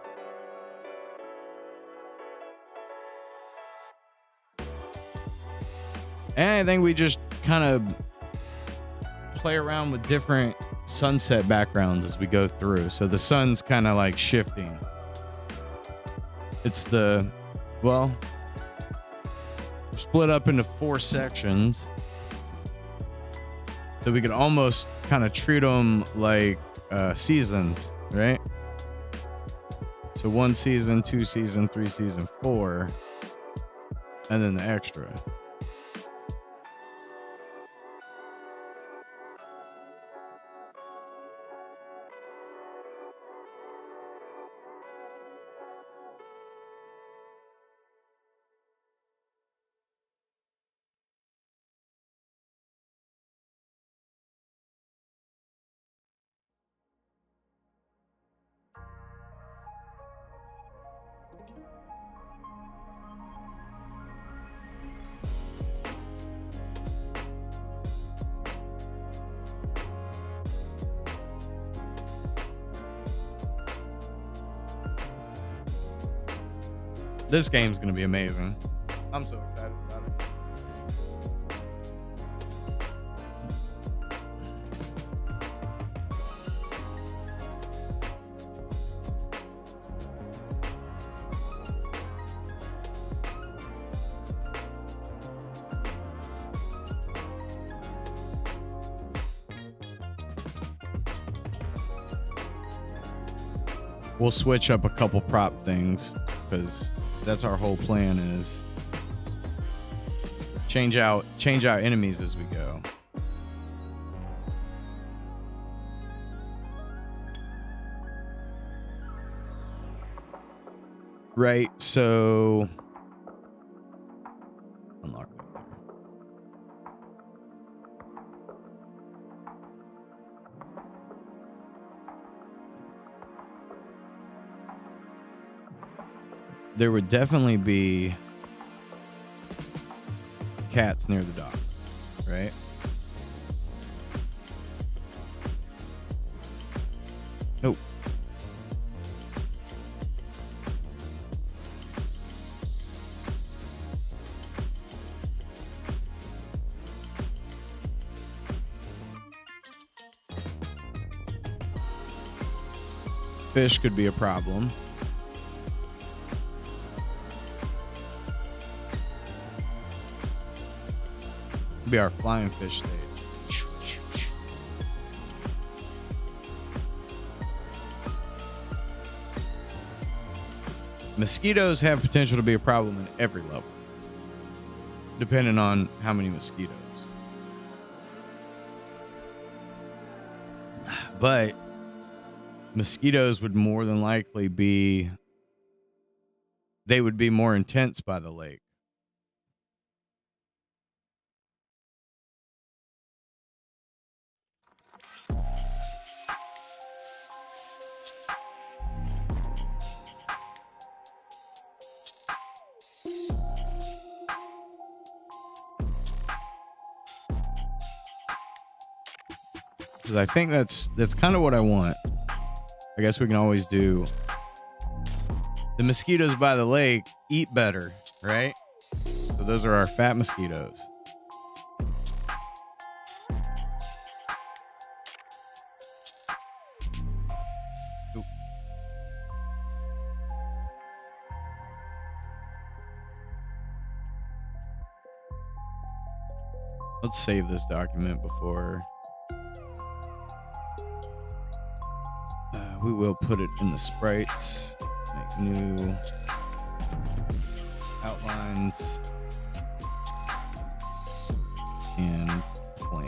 and I think we just kind of play around with different sunset backgrounds as we go through. So the sun's kind of like shifting. It's the, well, we're split up into 4 sections. So we could almost kind of treat them like seasons, right? So 1 season, 2 season, 3 season, 4, and then the extra. This game's gonna be amazing. I'm so excited about it. We'll switch up a couple prop things because that's our whole plan, is change out enemies as we go. Right, so unlock that there. There would definitely be cats near the dock, right? Nope. Fish could be a problem. Be our flying fish stage. Mosquitoes have potential to be a problem in every level, depending on how many mosquitoes. But mosquitoes would more than likely be, they would be more intense by the lake. Because I think that's kind of what I want. I guess we can always do the mosquitoes by the lake eat better, right? So those are our fat mosquitoes. Oop. Let's save this document before we will put it in the sprites. Make new outlines and plan.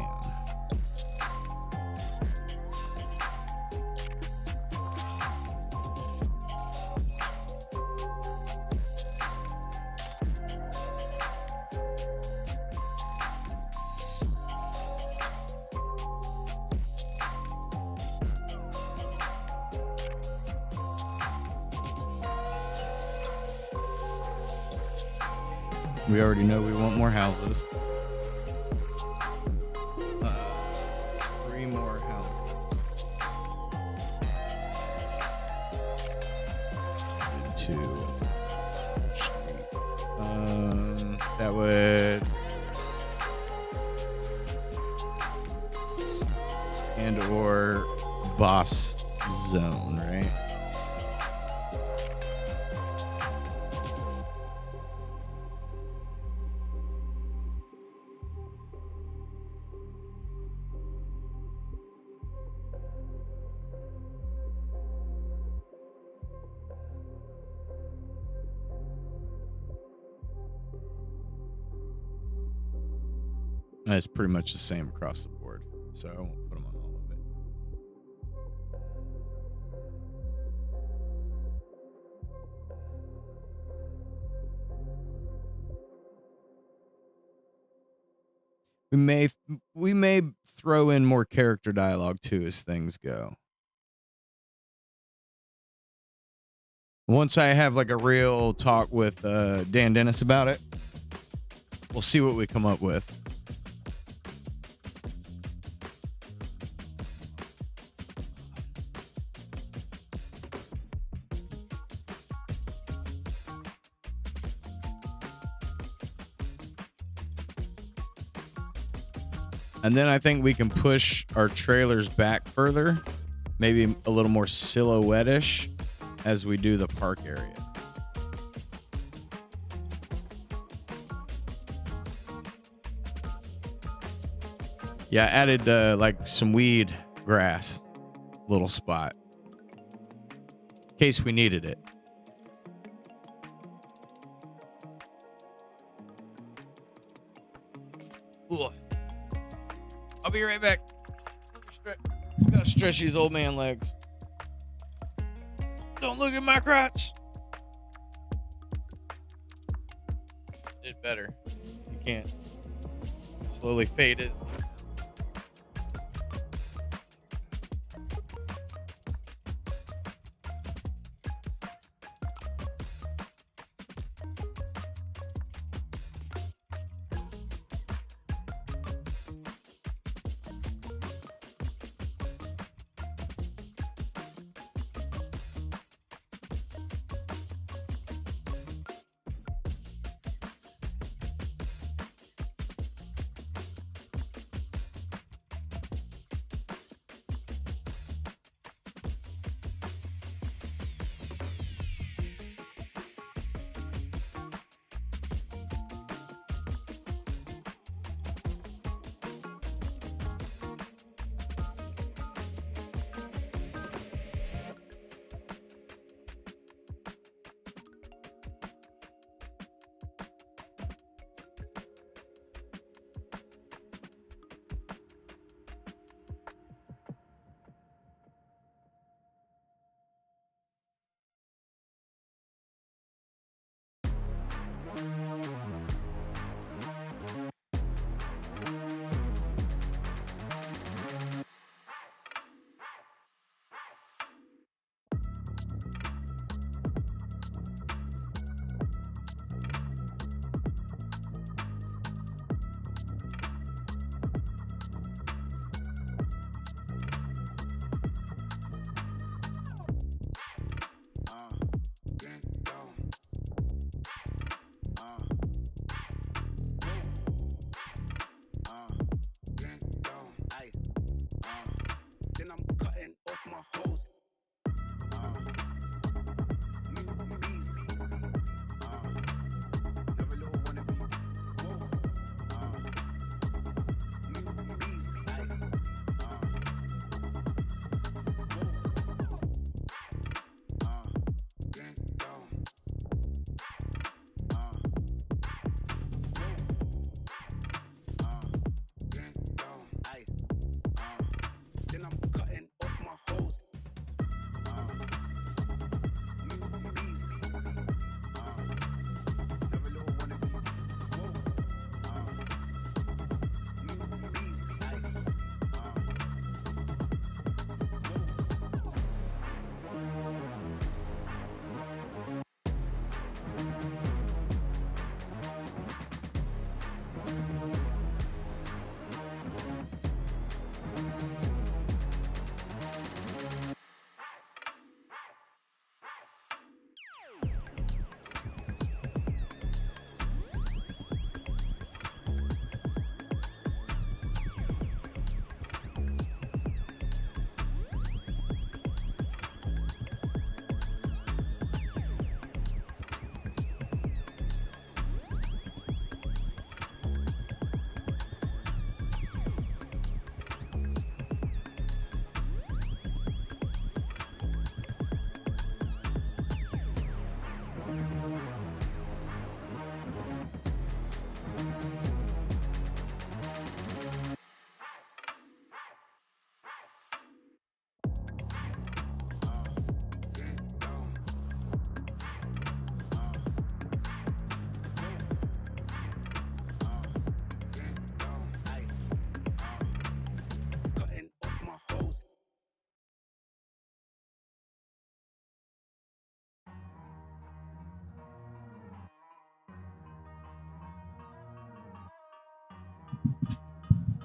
We already know we want more houses. 3 more houses. 2. That would, and or boss zone, right? And it's pretty much the same across the board, so I won't put them on all of it. We may throw in more character dialogue too as things go. Once I have like a real talk with Dan Dennis about it, we'll see what we come up with. And then I think we can push our trailers back further, maybe a little more silhouette-ish as we do the park area. Yeah, I added like some weed grass, little spot, in case we needed it. Ooh. I'll be right back. Gotta stretch these old man legs. Don't look at my crotch. Did better. You can't. Slowly faded.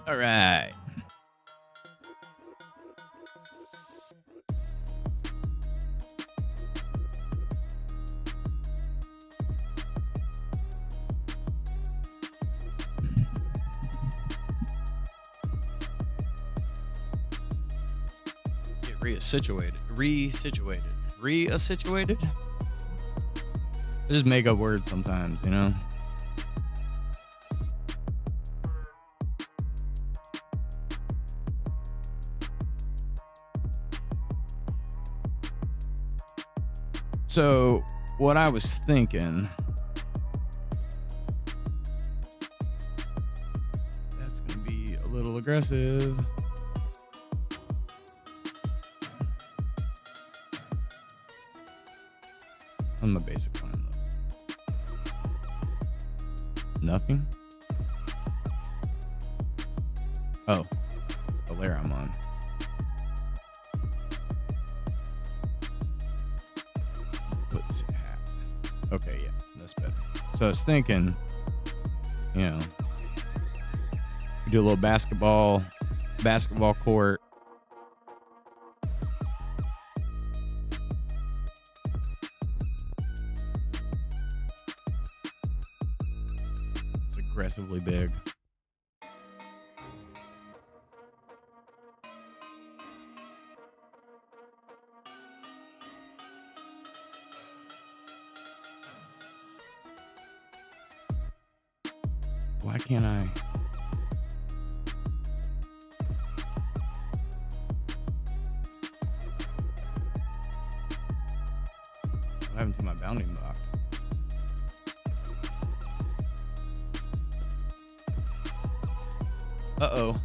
All right. Get Resituated. I just make up words sometimes, you know? So, what I was thinking, that's going to be a little aggressive. On my basic plan, though. Nothing? Oh, it's the layer I'm on. Put this in half. Okay, yeah, that's better. So I was thinking, you know, we do a little basketball court. It's aggressively big. Why can't I? What happened to my bounding box? Uh-oh.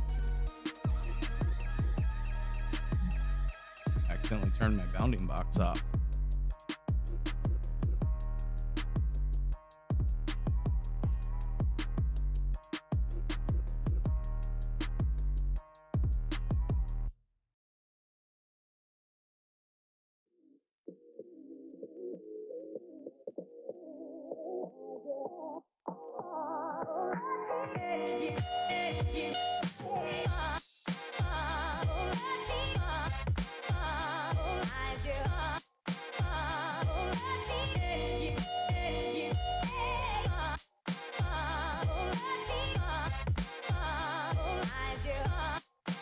Accidentally turned my bounding box off.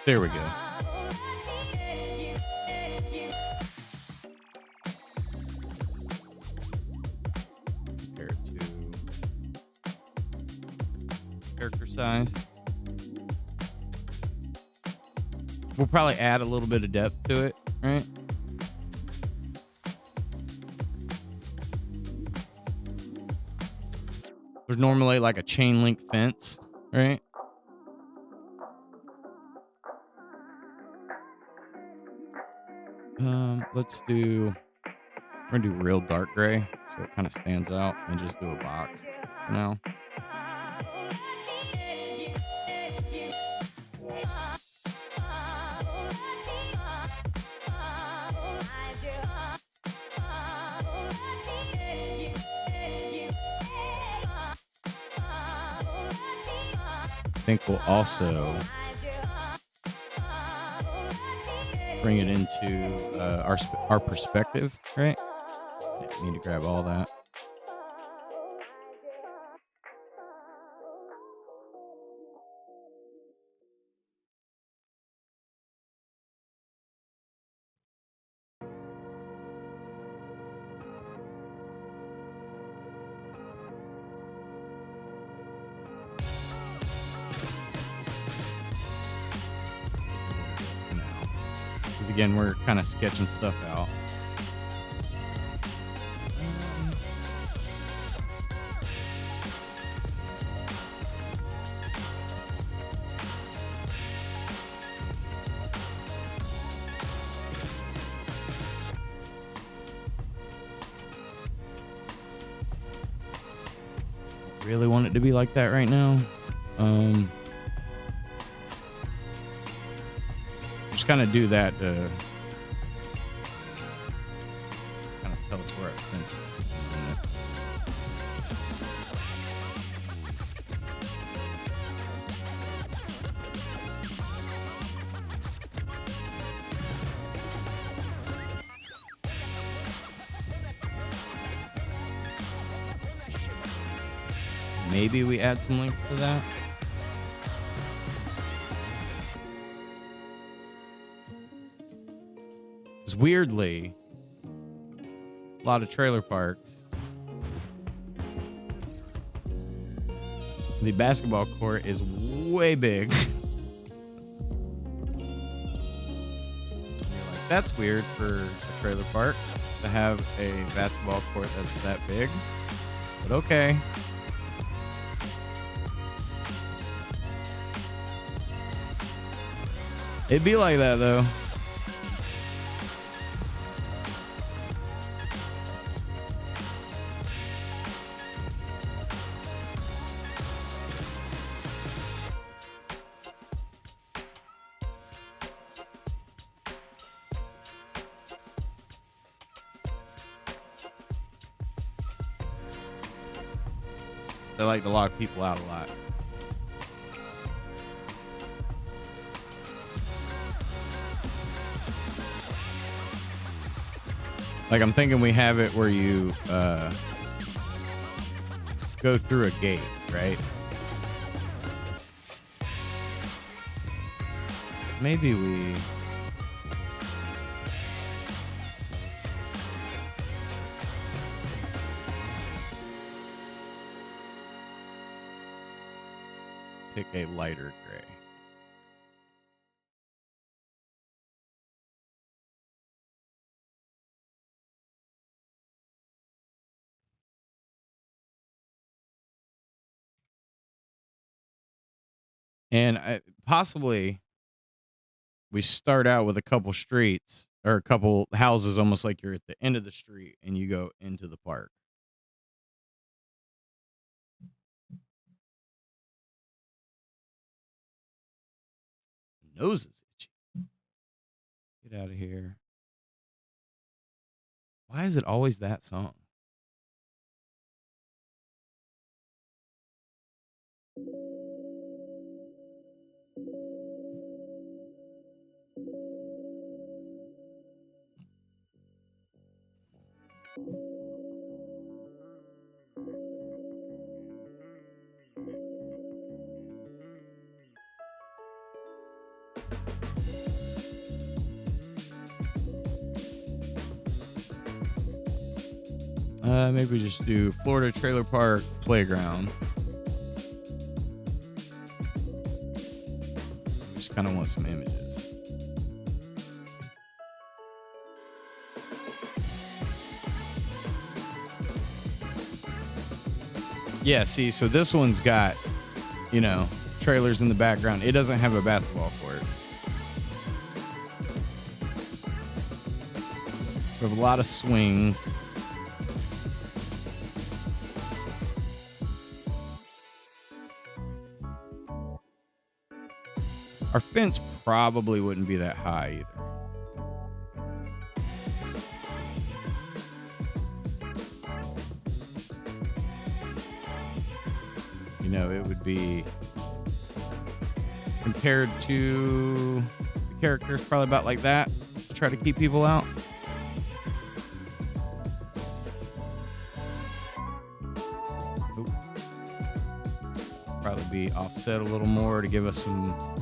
There we go. Compare it to character size. We'll probably add a little bit of depth to it, right? There's normally like a chain link fence, right? Let's do, we're gonna do real dark gray so it kind of stands out, and just do a box for now. I think we'll also bring it into our perspective, right? Yeah, need to grab all that. Again, we're kind of sketching stuff out. Really want it to be like that right now. Just kind of do that to kind of tell us where it's been. maybe we add some links to that. Because weirdly, a lot of trailer parks, the basketball court is way big. That's weird for a trailer park to have a basketball court that's that big. But okay. It'd be like that though. They like to lock people out a lot. Like, I'm thinking we have it where you go through a gate, right? Maybe we... pick a lighter gray. And possibly we start out with a couple streets or a couple houses, almost like you're at the end of the street and you go into the park. Nose is itchy. Get out of here. Why is it always that song? Maybe we just do Florida Trailer Park Playground. Just kind of want some images. Yeah, see, so this one's got, you know, trailers in the background. It doesn't have a basketball court. We have a lot of swings. Our fence probably wouldn't be that high either. You know, it would be compared to the characters, probably about like that to try to keep people out. Probably be offset a little more to give us some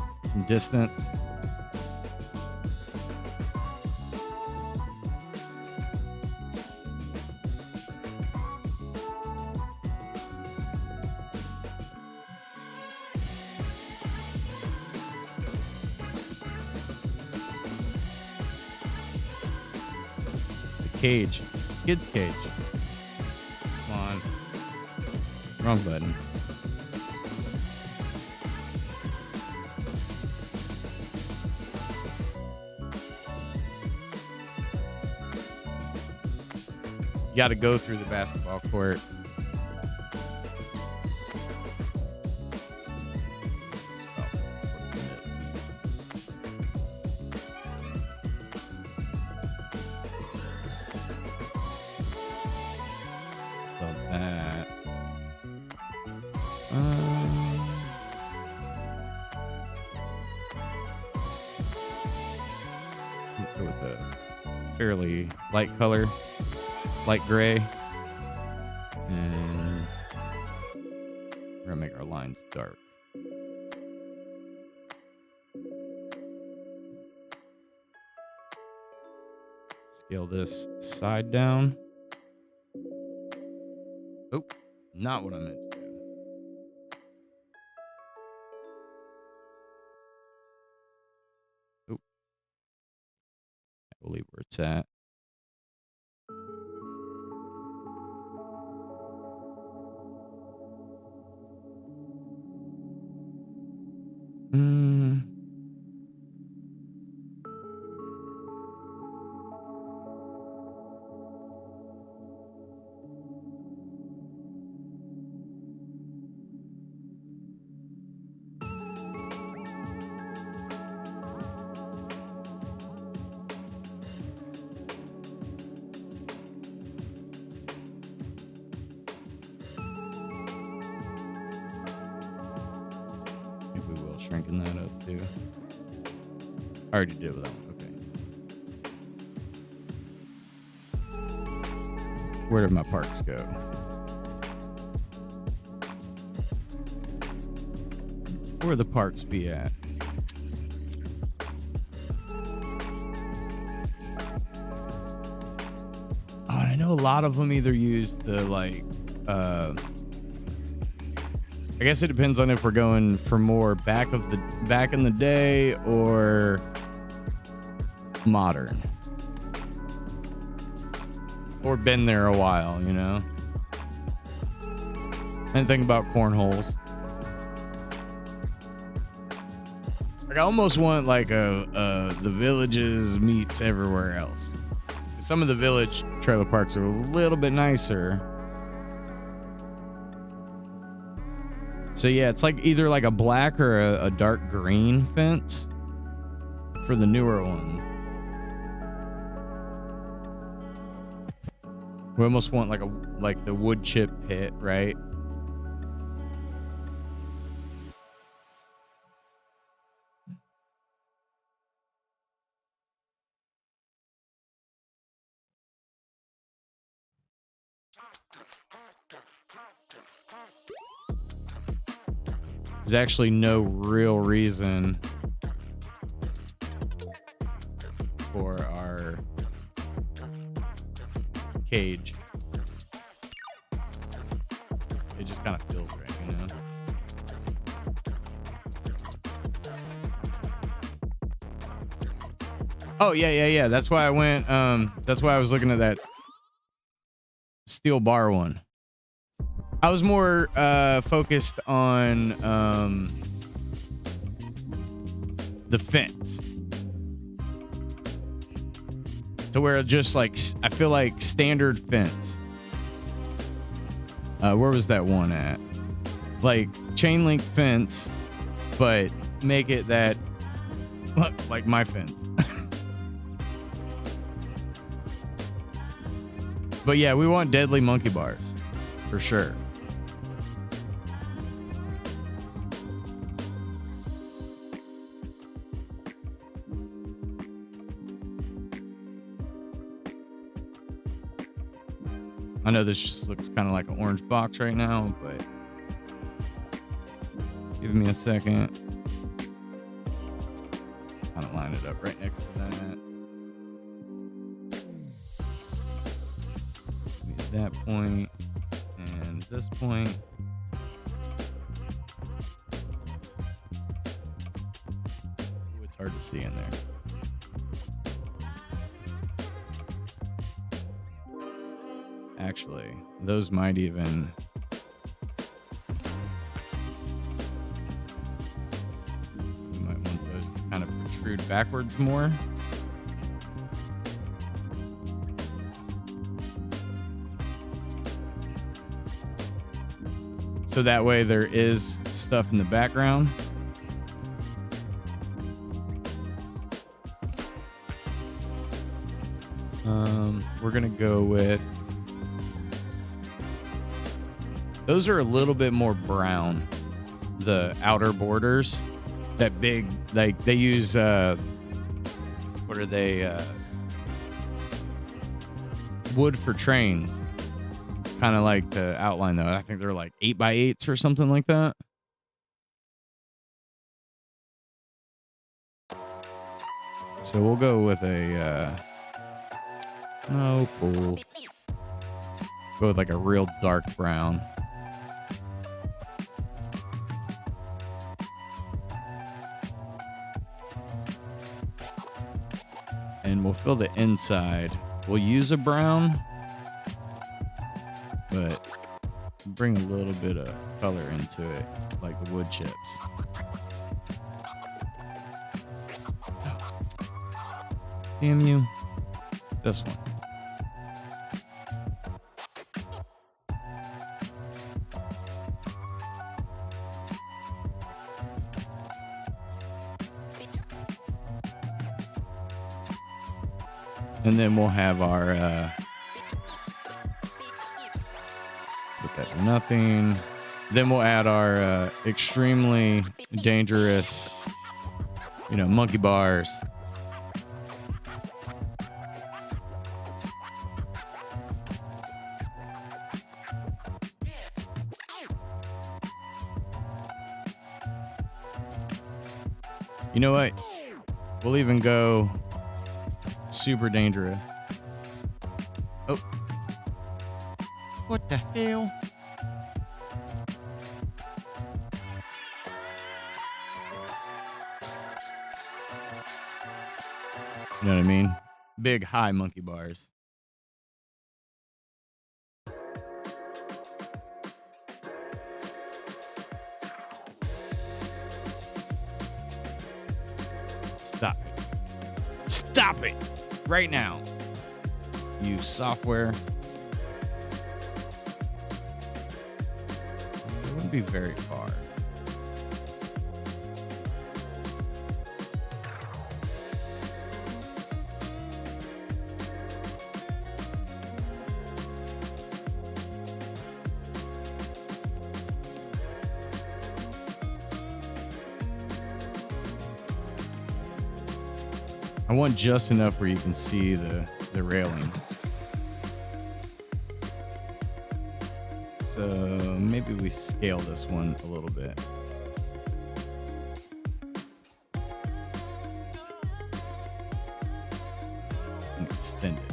distance. The cage. Kid's cage. Come on. Wrong button. You got to go through the basketball court. So that. Go with a fairly light color. Light gray, and We're gonna make our lines dark. Scale this side down. Oh, not what I meant to do. Oh, I believe where it's at. Shrinking that up too. I already did with that one. Okay. Where did my parks go? Where the parks be at? Oh, I know a lot of them either use the I guess it depends on if we're going for more back in the day or modern. Or been there a while, you know? And think about cornholes. Like I almost want like the Villages meets everywhere else. Some of the Village trailer parks are a little bit nicer. So yeah, it's like either like a black or a dark green fence for the newer ones. We almost want like the wood chip pit, right? There's actually no real reason for our cage. It just kind of feels right, you know? Oh, yeah. That's why I went, that's why I was looking at that steel bar one. I was more focused on the fence. To where just like, I feel like standard fence. Where was that one at? Like chain link fence, but make it that, like my fence. But yeah, we want deadly monkey bars for sure. I know this just looks kind of like an orange box right now, but give me a second. Kind of line it up right next to that. That point and this point. Ooh, it's hard to see in there. Actually, those might even you might want those to kind of protrude backwards more. So that way there is stuff in the background. We're gonna go with, those are a little bit more brown, the outer borders. That big, like they use what are they, wood for trains. kind of like to outline though. I think they're like 8x8s or something like that. So we'll go with a no fool. Go with like a real dark brown. And we'll fill the inside. We'll use a brown, but bring a little bit of color into it, like the wood chips. Damn you. This one. And then we'll have our put that to nothing. Then we'll add our extremely dangerous, monkey bars. You know what? We'll even go super dangerous. Oh. What the hell? You know what I mean? Big high monkey bars. Stop it. Stop it right now. Use software. It wouldn't be very far. I want just enough where you can see the railing. So maybe we scale this one a little bit. And extend it.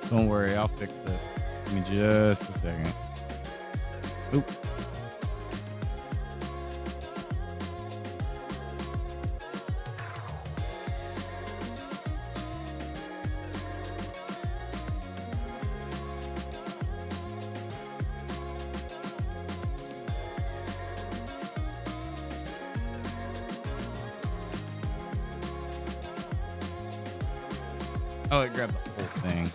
Don't worry, I'll fix this. Give me just a second. Oop. Oh, it grabbed the whole thing.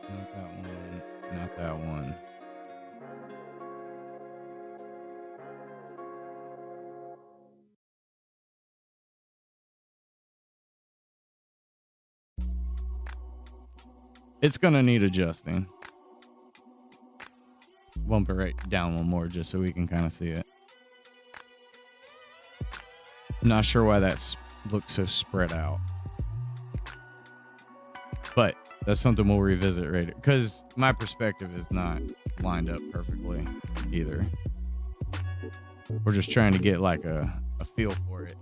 Not that one. Not that one. It's gonna need adjusting. Bump it right down one more just so we can kind of see it. I'm not sure why that looks so spread out. But that's something we'll revisit later, because my perspective is not lined up perfectly either. We're just trying to get like a feel for it.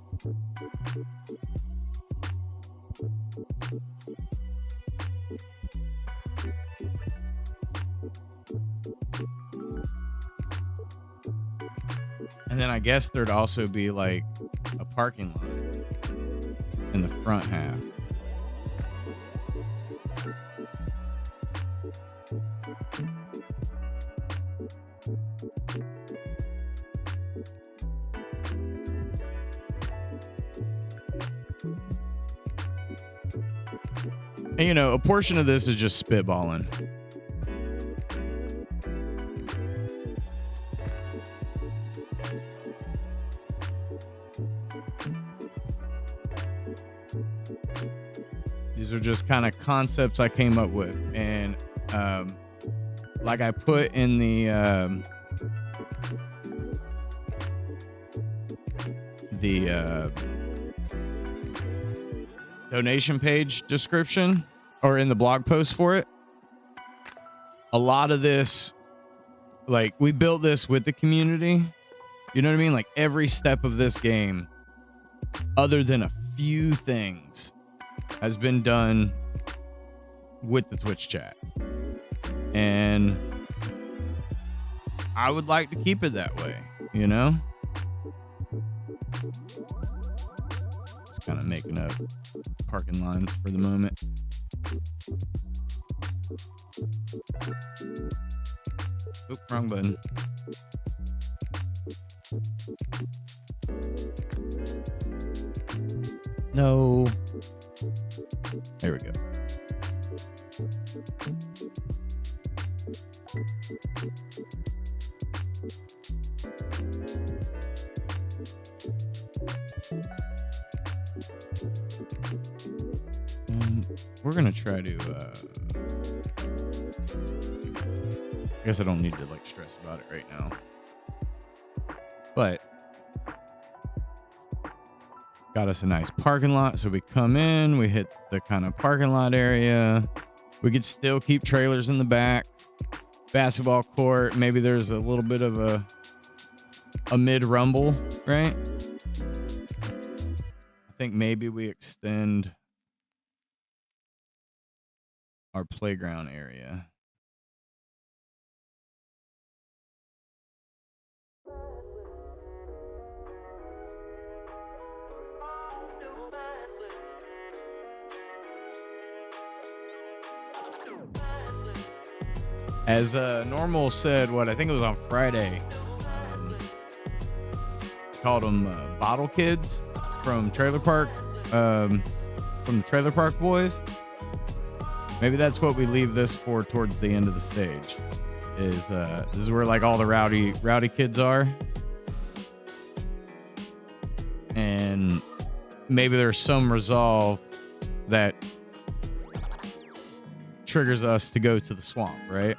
And then I guess there'd also be like a parking lot in the front half. And, a portion of this is just spitballing. These are just kind of concepts I came up with, and like I put in the donation page description, or in the blog post for it. A lot of this, like, we built this with the community. You know what I mean? Like, every step of this game, other than a few things, has been done with the Twitch chat. And I would like to keep it that way, you know? Just kind of making up parking lines for the moment. Oop, wrong button. No. There we go. We're gonna try to I guess I don't need to like stress about it right now, but got us a nice parking lot. So we come in, we hit the kind of parking lot area. We could still keep trailers in the back, basketball court. Maybe there's a little bit of a mid rumble, right? I think maybe we extend our playground area. As Normal said, what I think it was on Friday, called them Bottle Kids from Trailer Park, from the Trailer Park Boys. Maybe that's what we leave this for towards the end of the stage. Is this is where like all the rowdy kids are, and maybe there's some resolve that triggers us to go to the swamp, right?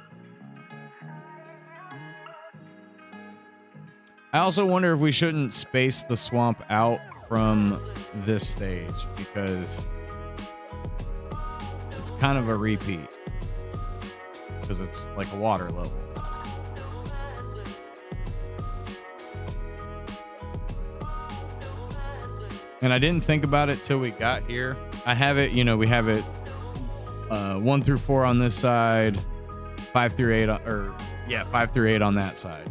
I also wonder if we shouldn't space the swamp out from this stage, because it's kind of a repeat, because it's like a water level. And I didn't think about it till we got here. I have it, we have it 1 through 4 on this side, 5 through 8 5 through 8 on that side.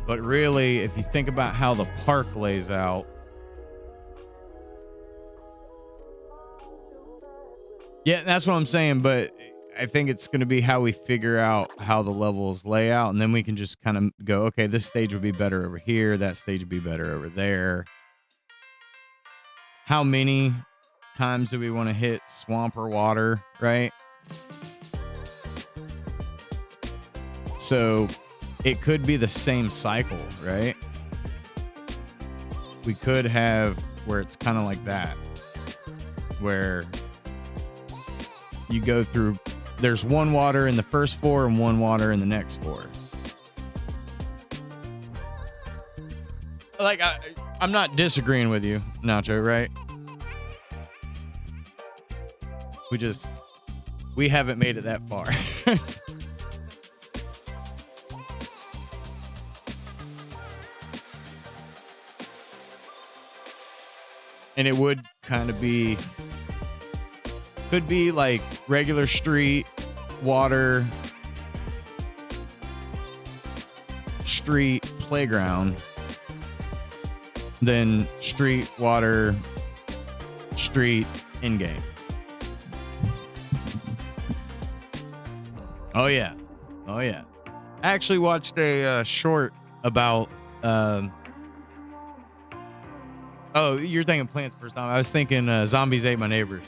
But really, if you think about how the park lays out, yeah, that's what I'm saying. But I think it's going to be how we figure out how the levels lay out. And then we can just kind of go, okay, this stage would be better over here. That stage would be better over there. How many times do we want to hit swamp or water, right? So it could be the same cycle, right? We could have where it's kind of like that, where you go through, there's one water in the first 4 and one water in the next 4. Like, I'm not disagreeing with you, Nacho, right? We haven't made it that far. And it would kind of could be like regular street, water, street, playground, then street, water, street, in-game. Oh yeah. I actually watched a short about oh, you're thinking Plants vs. Zombies. I was thinking Zombies Ate My Neighbors.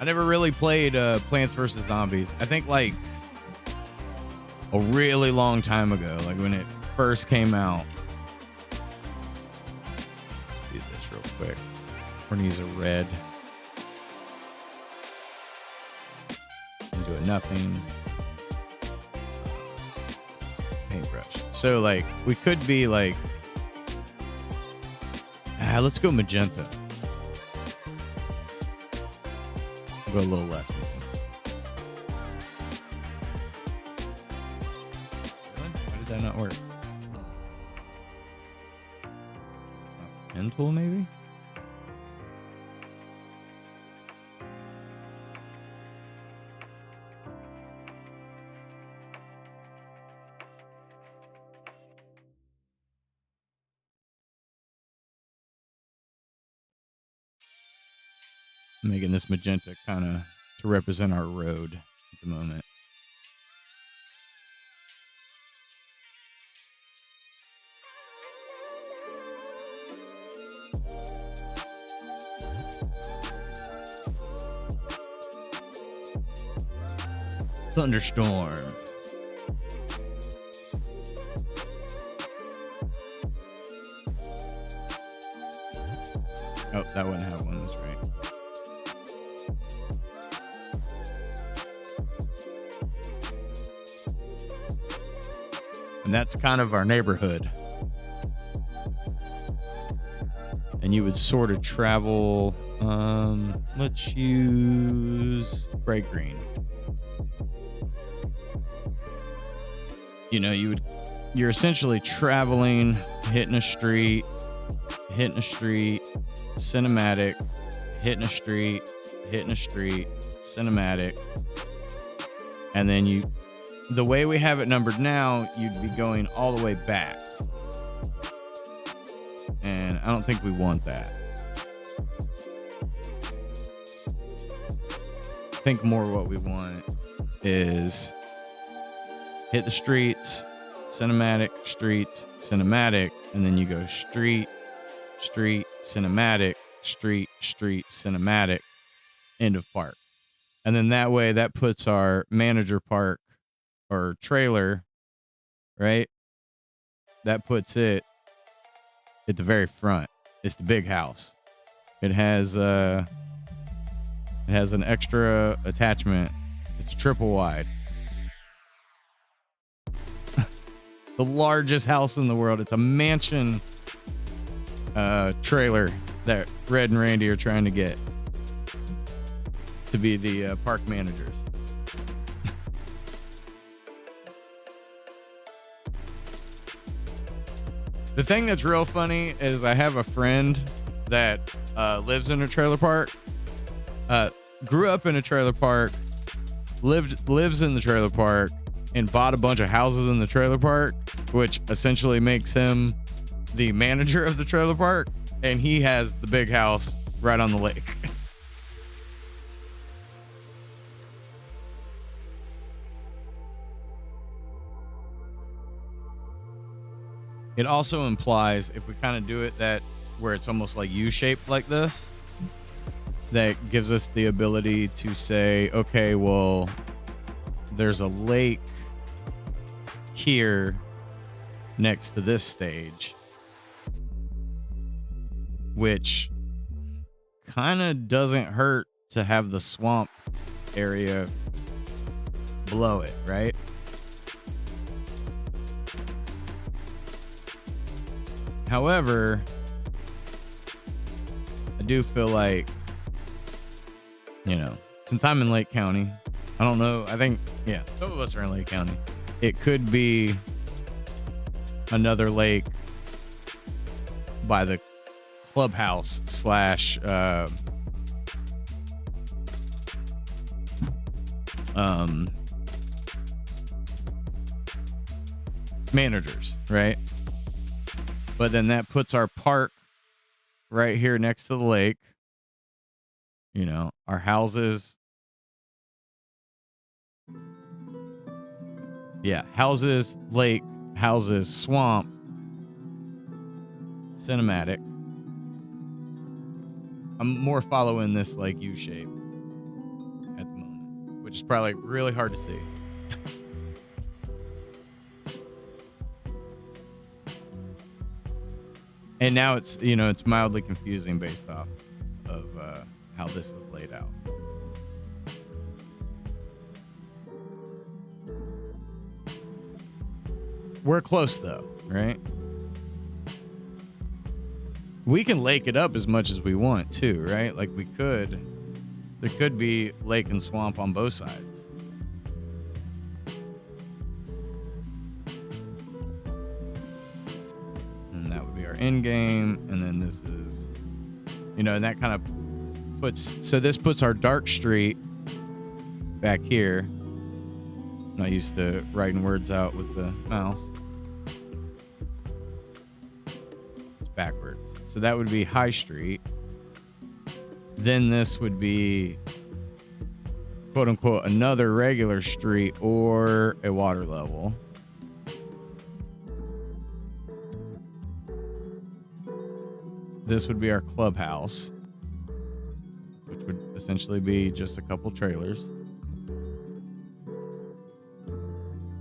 I never really played Plants vs. Zombies. I think like a really long time ago, like when it first came out. Let's do this real quick. We're gonna use a red. And do a nothing. Paintbrush. So like we could be like, let's go magenta. We'll go a little less. Why did that not work? Pen tool, maybe? Making this magenta kind of to represent our road at the moment. Thunderstorm. Oh, that wouldn't have one. That's right. And that's kind of our neighborhood. And you would sort of travel, let's use bright green. You know, you're essentially traveling, hitting a street, cinematic, hitting a street, cinematic. And then the way we have it numbered now, you'd be going all the way back. And I don't think we want that. I think more what we want is hit the streets, cinematic, streets, cinematic, and then you go street, cinematic, street, cinematic, end of park. And then that way that puts our manager park or trailer, right? That puts it at the very front. It's the big house. It has an extra attachment. It's a triple wide. The largest house in the world. It's a mansion trailer that Red and Randy are trying to get to be the park managers. The thing that's real funny is I have a friend that lives in a trailer park, grew up in a trailer park, lives in the trailer park, and bought a bunch of houses in the trailer park, which essentially makes him the manager of the trailer park, and he has the big house right on the lake. It also implies, if we kind of do it that where it's almost like U-shaped like this, that gives us the ability to say, okay, well, there's a lake here next to this stage, which kind of doesn't hurt to have the swamp area below it, right? However, I do feel like, since I'm in Lake County, I don't know. I think, some of us are in Lake County. It could be another lake by the clubhouse slash managers, right? But then that puts our park right here next to the lake. Our houses. Yeah, houses, lake, houses, swamp, cinematic. I'm more following this like U shape. which is probably really hard to see. And now it's, it's mildly confusing based off of how this is laid out. We're close though, right? We can lake it up as much as we want too, right? Like there could be lake and swamp on both sides. And that would be our end game. And then this is, and that kind of this puts our dark street back here. I'm not used to writing words out with the mouse. It's backwards. So that would be High Street. Then this would be, quote unquote, another regular street or a water level. This would be our clubhouse, which would essentially be just a couple trailers.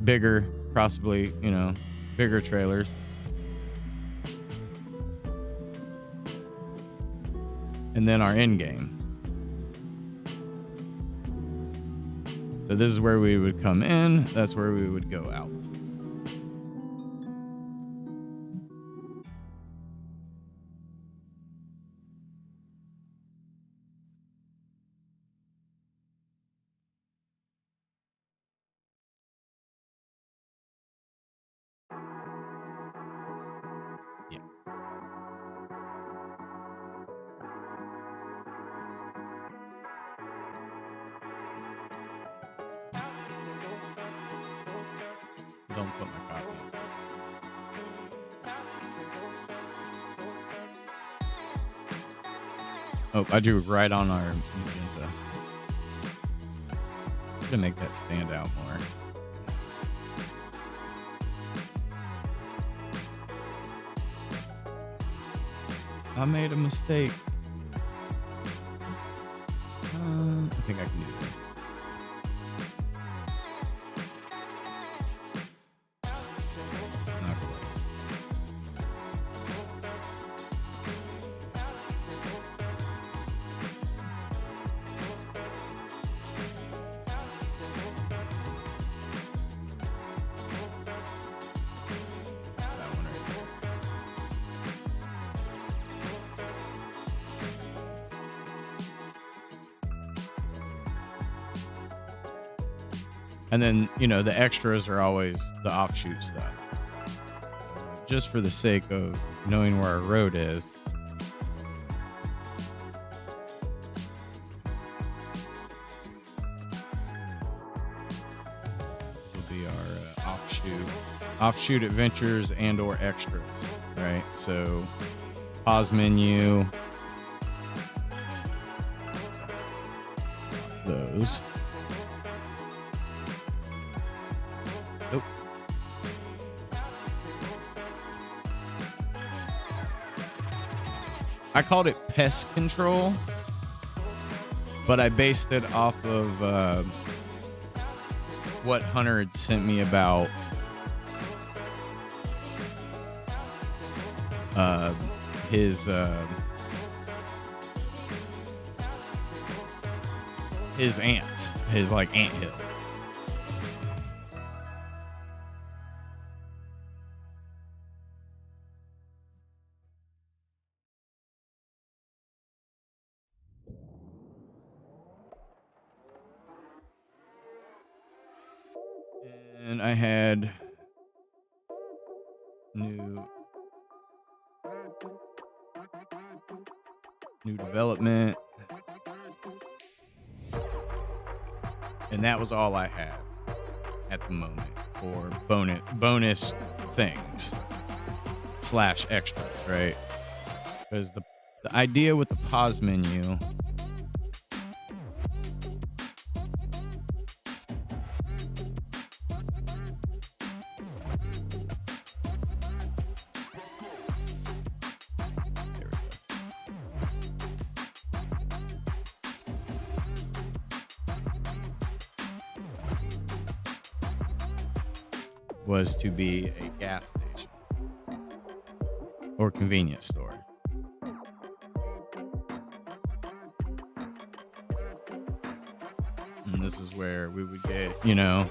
Bigger, possibly, bigger trailers. And then our end game. So this is where we would come in. That's where we would go out. Yeah. Don't put my copy in. Oh, I drew right on our magenta. I'm gonna make that stand out more. I made a mistake. I think I can do this. Not quite. That one right there. And then, the extras are always the offshoot stuff. Just for the sake of knowing where our road is. This will be our offshoot adventures and or extras, right? So pause menu. Those. Nope. I called it pest control, but I based it off of what Hunter had sent me about his ants, his like ant hill. And I had new development. And that was all I had at the moment for bonus things / extras, right? Because the idea with the pause menu was to be a gas station or convenience store. And this is where we would get, this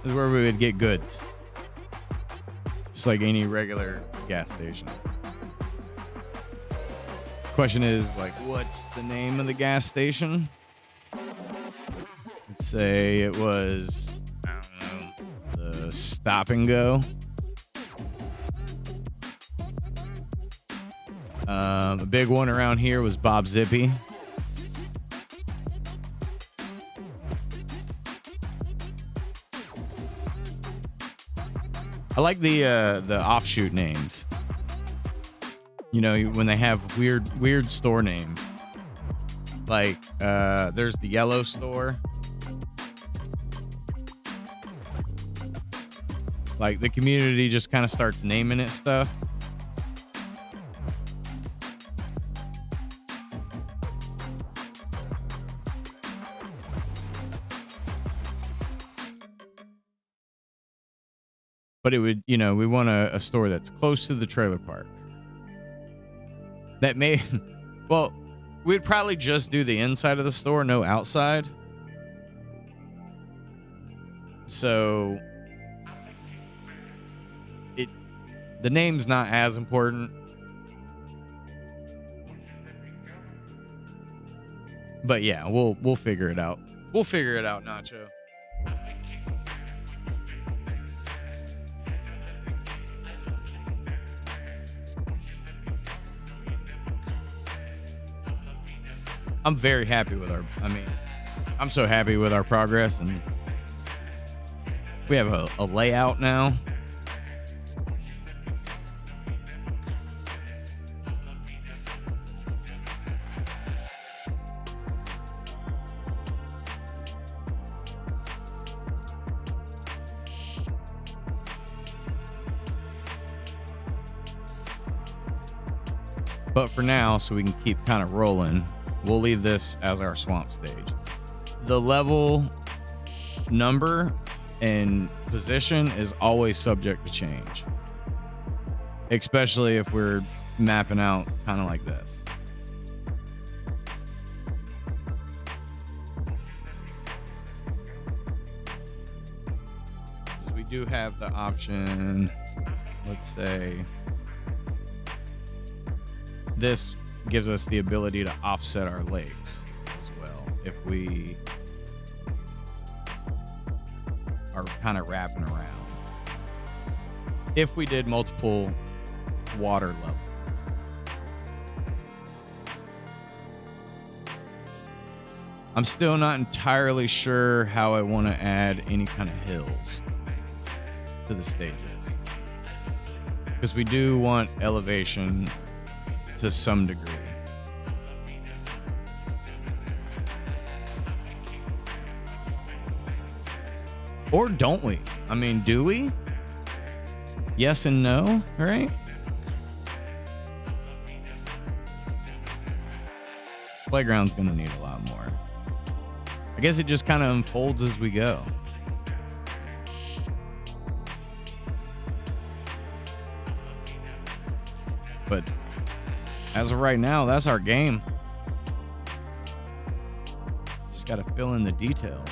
is where we would get goods. Just like any regular gas station. Question is, like, what's the name of the gas station? Let's say it was, I don't know, the Stop and Go. A big one around here was Bob Zippy. I like the offshoot names. When they have weird store names. Like there's the Yellow Store. Like the community just kind of starts naming it stuff. But it would, we want a store that's close to the trailer park. That may, well, we'd probably just do the inside of the store, no outside. So the name's not as important. But yeah, we'll figure it out. We'll figure it out, Nacho. I'm very happy with I'm so happy with our progress, and we have a layout now. But for now, so we can keep kind of rolling, we'll leave this as our swamp stage. The level number and position is always subject to change, especially if we're mapping out kind of like this. So we do have the option, let's say, this gives us the ability to offset our legs as well if we are kind of wrapping around. If we did multiple water levels. I'm still not entirely sure how I want to add any kind of hills to the stages, because we do want elevation to some degree. Or don't we? I mean, do we? Yes and no, right? Playground's gonna need a lot more. I guess it just kind of unfolds as we go. But as of right now, that's our game. Just got to fill in the details.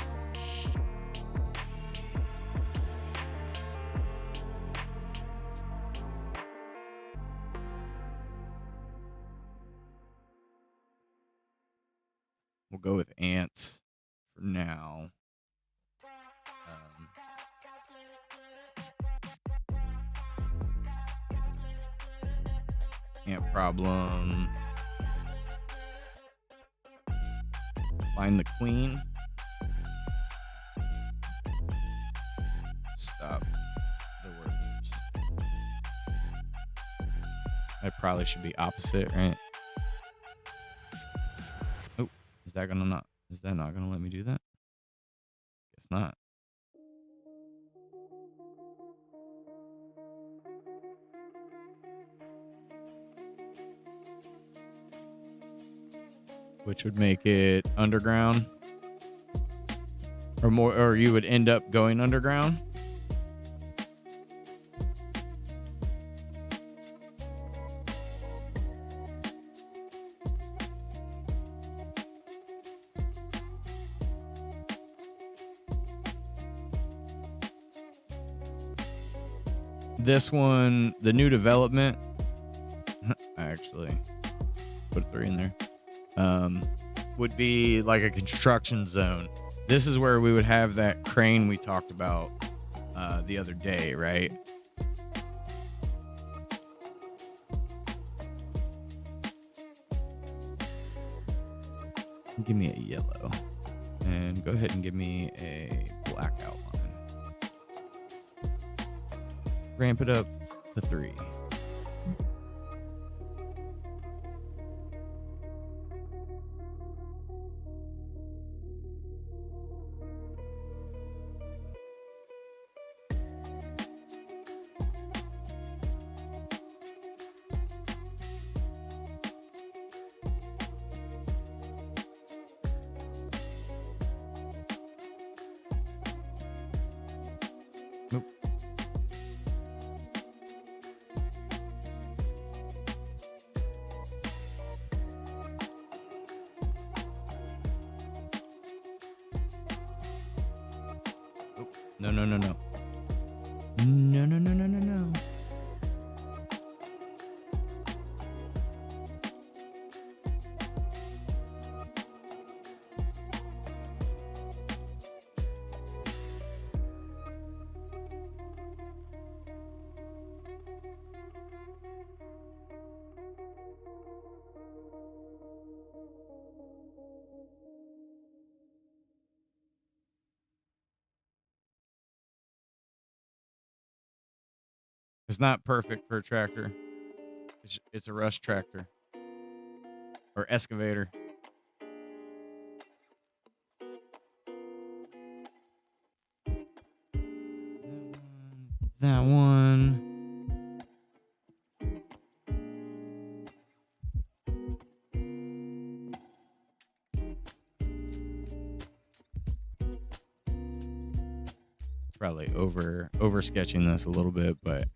We'll go with ants for now. Ant problem. Find the queen. Stop the workers. That probably should be opposite, right? Oh, is that not gonna let me do that? Guess not. Which would make it underground, or more, or you would end up going underground. This one, the new development, I actually put a 3 in there, would be like a construction zone. This is where we would have that crane we talked about the other day, right? Give me a yellow. And go ahead and give me a black outline. Ramp it up to 3. Nope. No, no, no, no. No, no, no, no, no, no. It's not perfect for a tractor. It's a rush tractor or excavator. That one. Probably over sketching this a little bit, but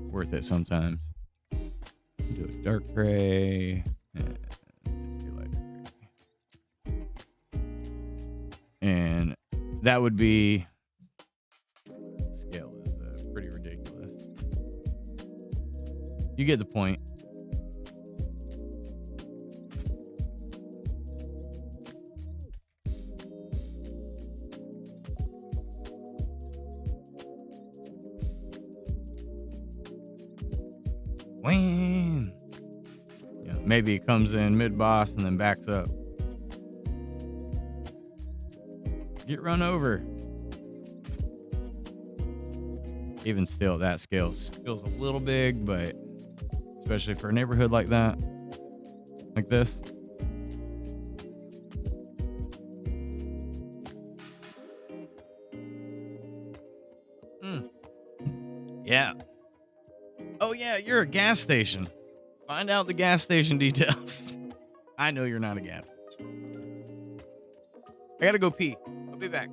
worth it sometimes. Do a dark gray and a light gray. And that would be, scale is pretty ridiculous. You get the point. Wham! Yeah, maybe it comes in mid-boss and then backs up. Get run over. Even still, that scale feels a little big, but especially for a neighborhood like that, like this. Yeah. Oh, yeah, you're a gas station. Find out the gas station details. I know you're not a gas station. I gotta go pee. I'll be back.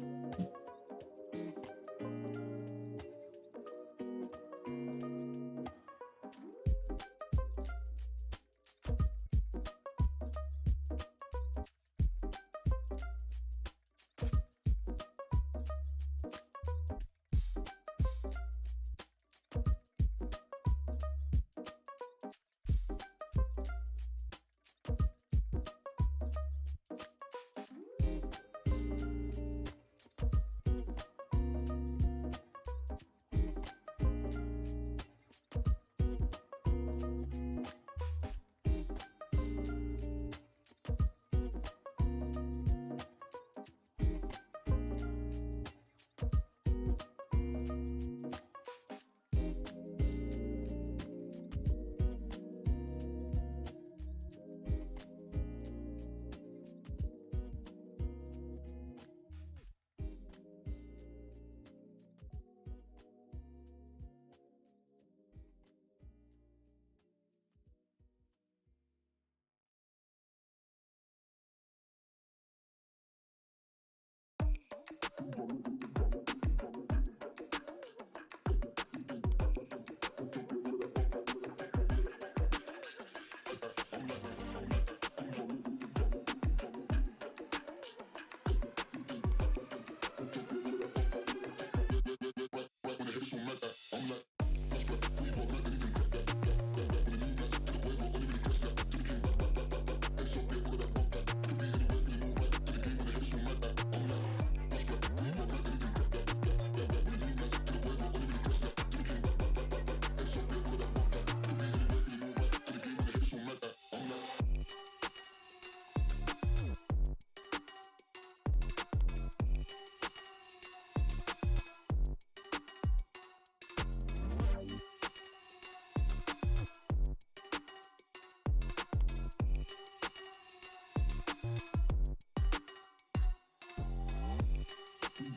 Okay.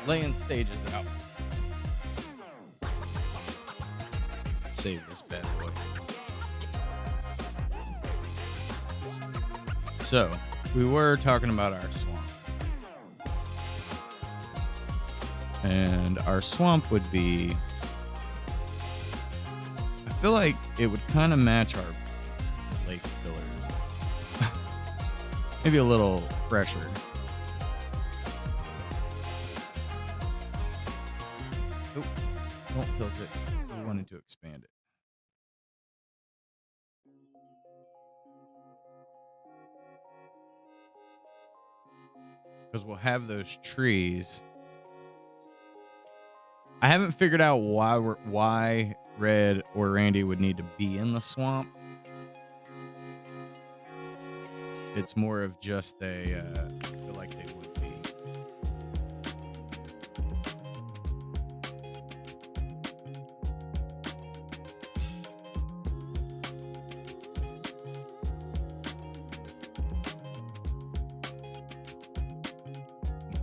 Laying stages out. Save this bad boy. So, we were talking about our swamp. And our swamp would be... I feel like it would kind of match our lake pillars. Maybe a little fresher. Oh, don't tilt it. We wanted to expand it. Because we'll have those trees. I haven't figured out why Red or Randy would need to be in the swamp. It's more of just I feel like they would be.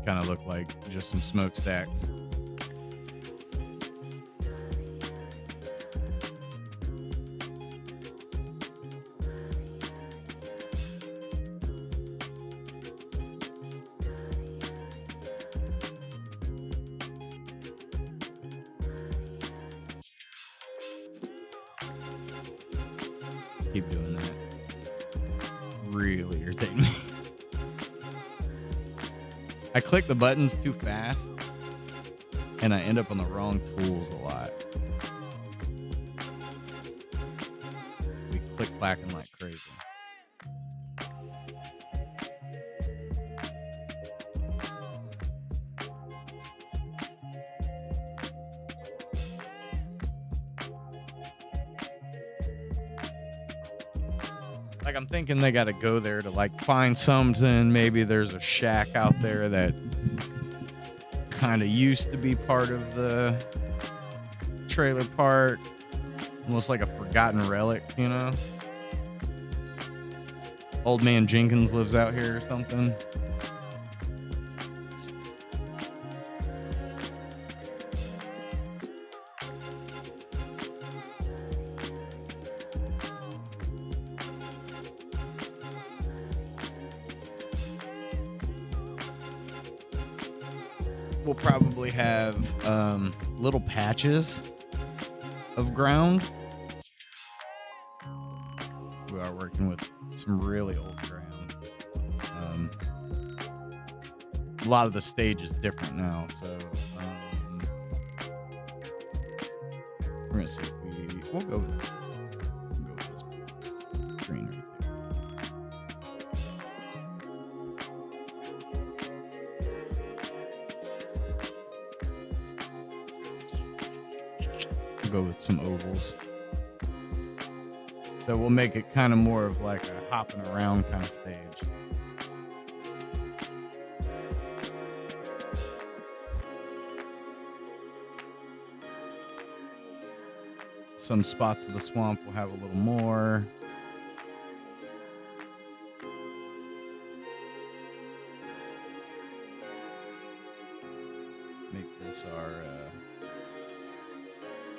Kind of look like just some smokestacks. Keep doing that. Really irritating me. I click the buttons too fast, and I end up on the wrong tools a lot. We click clacking like crazy. Like, I'm thinking they got to go there to like find something. Maybe there's a shack out there that kind of used to be part of the trailer park, almost like a forgotten relic, you know? Old man Jenkins lives out here or something. We'll probably have little patches of ground. We are working with some really old ground. A lot of the stage is different now, so we're gonna see if we'll go with this green right there. We'll go with some ovals. So we'll make it kind of more of like a hopping around kind of stage. Some spots of the swamp will have a little more. Make this our...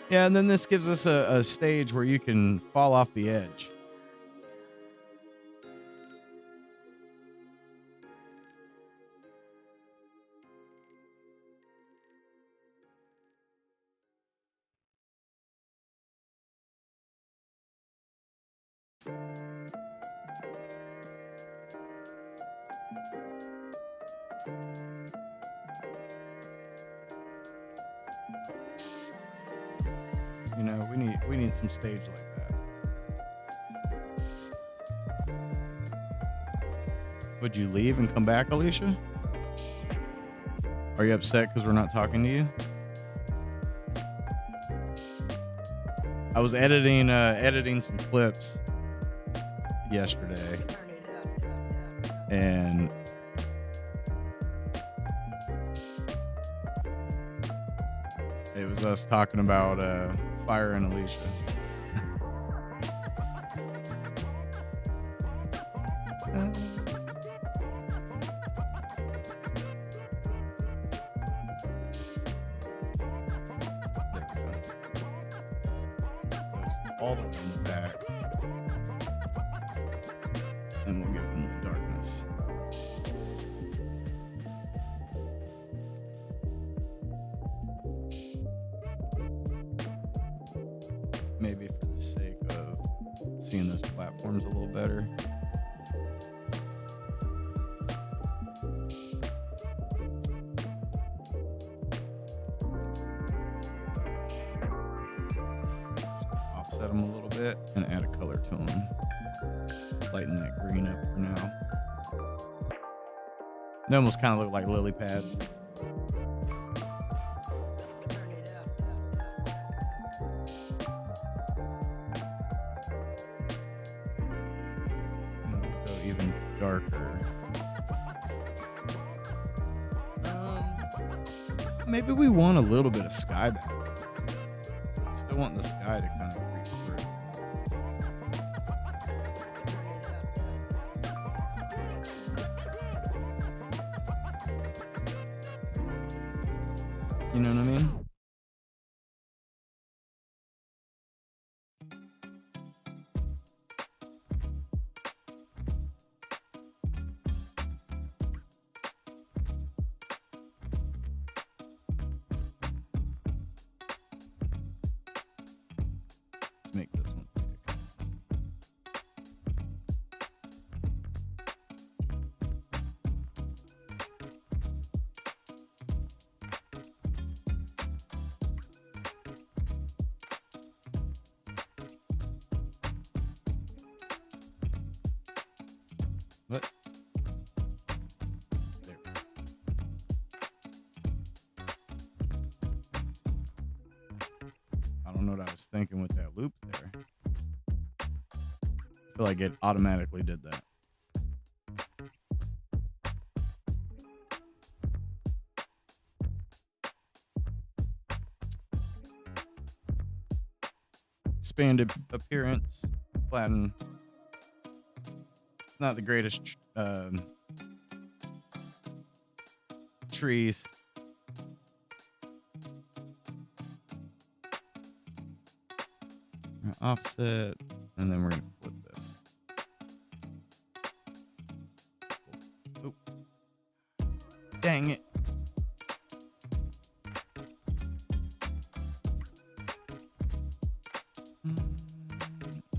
Yeah, and then this gives us a stage where you can fall off the edge. You know, we need some stage like that. Would you leave and come back, Alicia? Are you upset because we're not talking to you? I was editing some clips yesterday, and it was us talking about Fire and Alicia. All the way in the back, and we'll give them the darkness. Maybe for the sake of seeing those platforms a little better. Offset them a little bit and add a color to them. Lighten that green up for now. They almost kind of look like lily pads. And we'll go even darker. Maybe we want a little bit of sky back. Still want the sky to kind of reach through. You know what I mean? Let's make this one big. What? There. I don't know what I was thinking with that loop there. feel like it automatically did that. Expanded appearance, flatten. Not the greatest trees. Offset, and then we're gonna flip this. Oh. Dang it.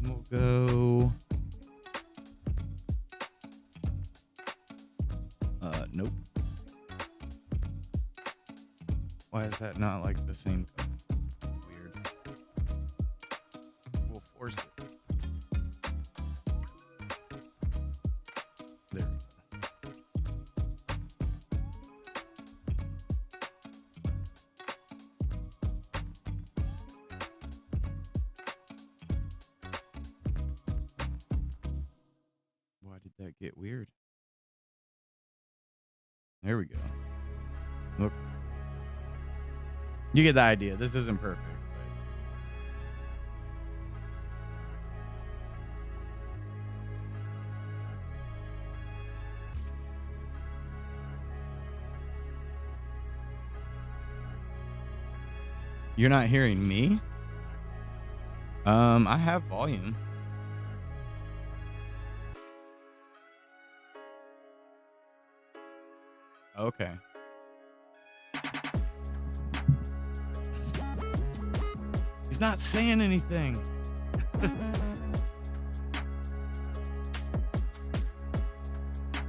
We'll go. Nope. Why is that not like the same color? Weird. We'll force it. There we go. Why did that get weird? There we go. Look. You get the idea. This isn't perfect. You're not hearing me? I have volume. Okay. He's not saying anything.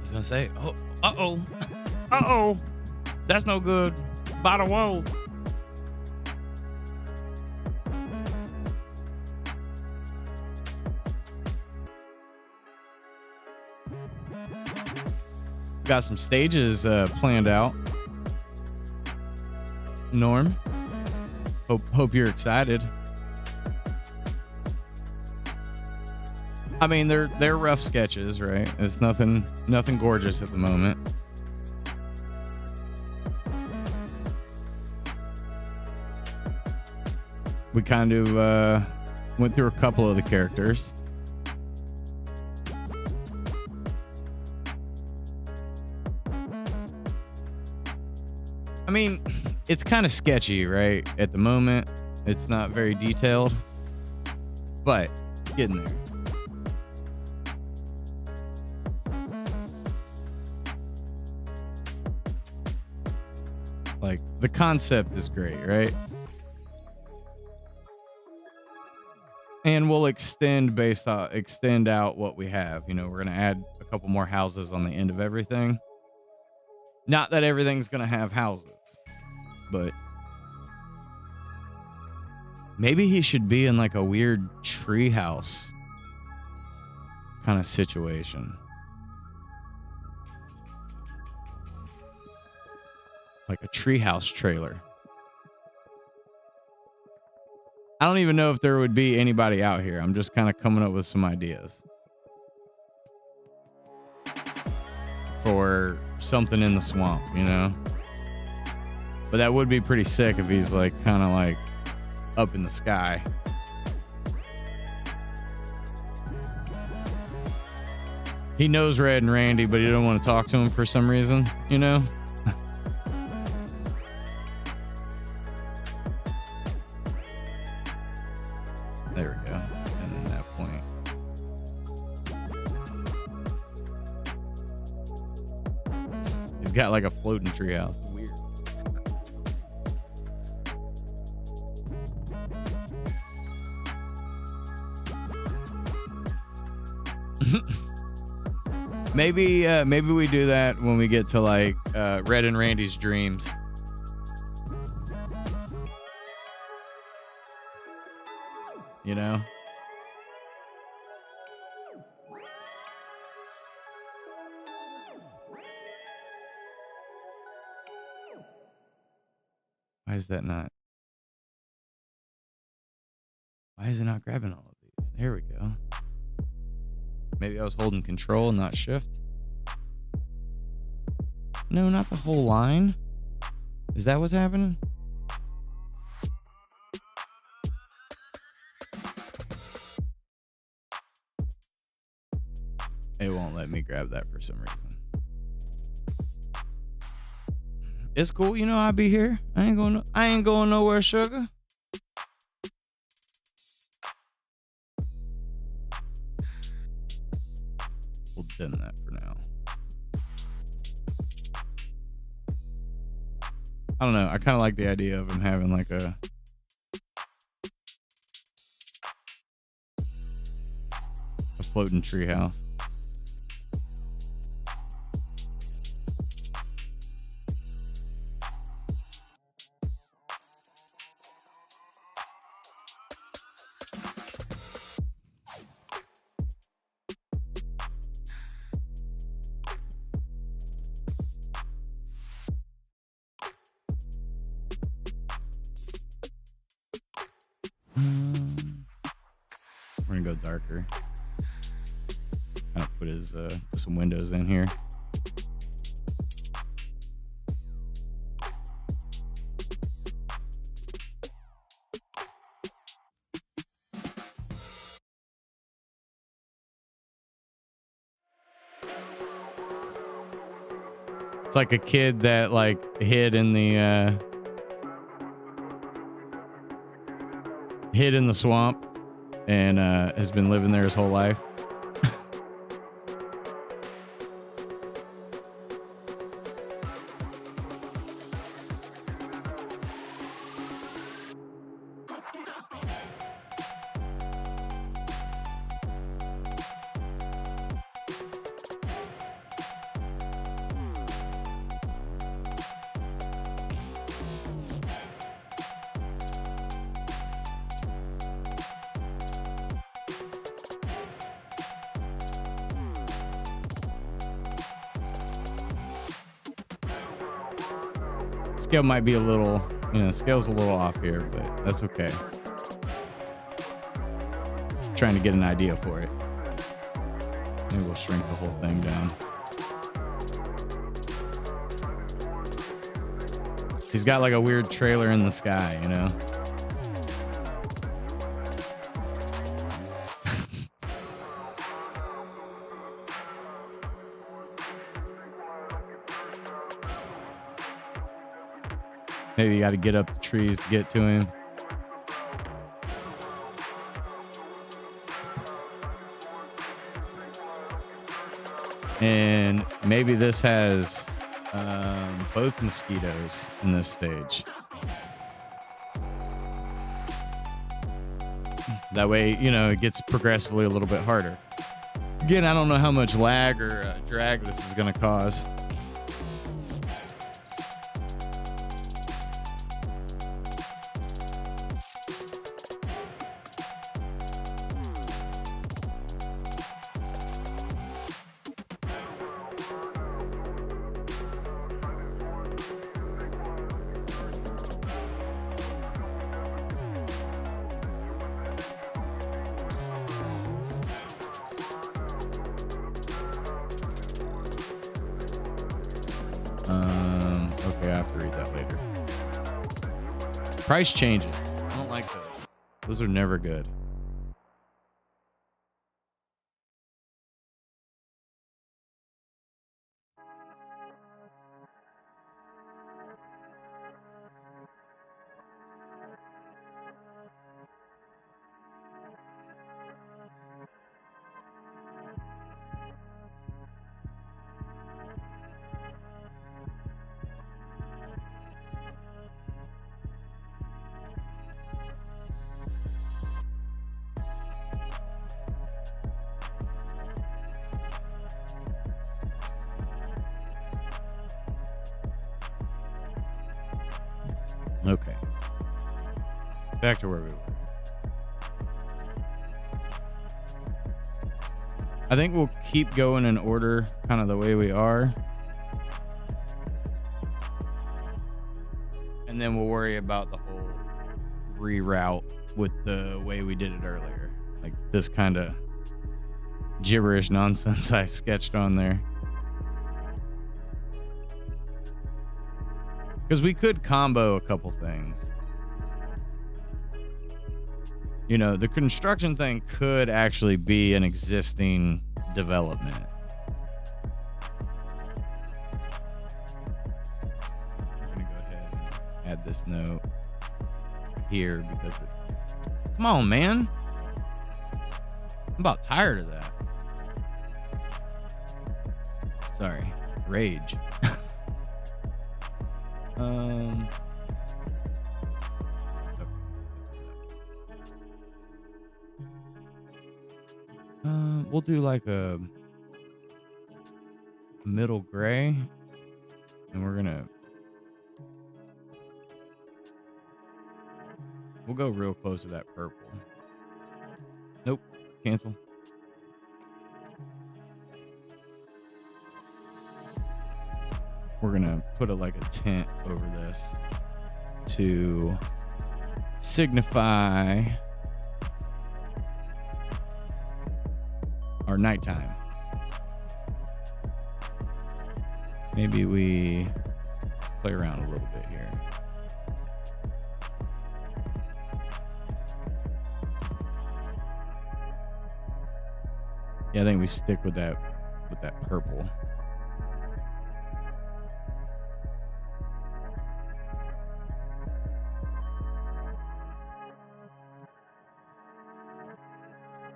He's gonna say, "Oh, uh-oh, that's no good. By the wall." Got some stages planned out. Norm, hope you're excited. I mean, they're rough sketches, right? It's nothing gorgeous at the moment. We kind of went through a couple of the characters. I mean, it's kind of sketchy, right? At the moment, it's not very detailed, but it's getting there. Like, the concept is great, right? And we'll extend out what we have. You know, we're going to add a couple more houses on the end of everything. Not that everything's going to have houses, but maybe he should be in like a weird treehouse kind of situation. Like a treehouse trailer. I don't even know if there would be anybody out here. I'm just kind of coming up with some ideas for something in the swamp, you know? But that would be pretty sick if he's like kind of like up in the sky. He knows Red and Randy, but he don't want to talk to him for some reason, you know? There we go. And then that point. He's got like a floating treehouse. It's weird. Maybe we do that when we get to like Red and Randy's dreams. You know? Why is that not? Why is it not grabbing all of these? There we go. Maybe I was holding control and not shift. No, not the whole line. Is that what's happening? It won't let me grab that for some reason. It's cool, you know, I'll be here. I ain't going nowhere, sugar. We'll dim that for now. I don't know. I kind of like the idea of him having like a floating treehouse. We're gonna go darker. Kind of put some windows in here. It's like a kid that like hid in the swamp and has been living there his whole life. Scale might be a little, scale's a little off here, but that's okay. Just trying to get an idea for it. Maybe we'll shrink the whole thing down. He's got like a weird trailer in the sky, you know? Maybe you got to get up the trees to get to him. And maybe this has both mosquitoes in this stage. That way, it gets progressively a little bit harder. Again, I don't know how much lag or drag this is going to cause. Okay, I have to read that later. Price changes. I don't like those. Those are never good. Okay. Back to where we were. I think we'll keep going in order, kind of the way we are. And then we'll worry about the whole reroute with the way we did it earlier. Like this kind of gibberish nonsense I sketched on there. Because we could combo a couple things. You know, the construction thing could actually be an existing development. I'm gonna go ahead and add this note here because come on, man. I'm about tired of that. Sorry, rage. We'll do like a middle gray, and we'll go real close to that purple. Nope, cancel. We're gonna put like a tint over this to signify our nighttime. Maybe we play around a little bit here. Yeah, I think we stick with that purple.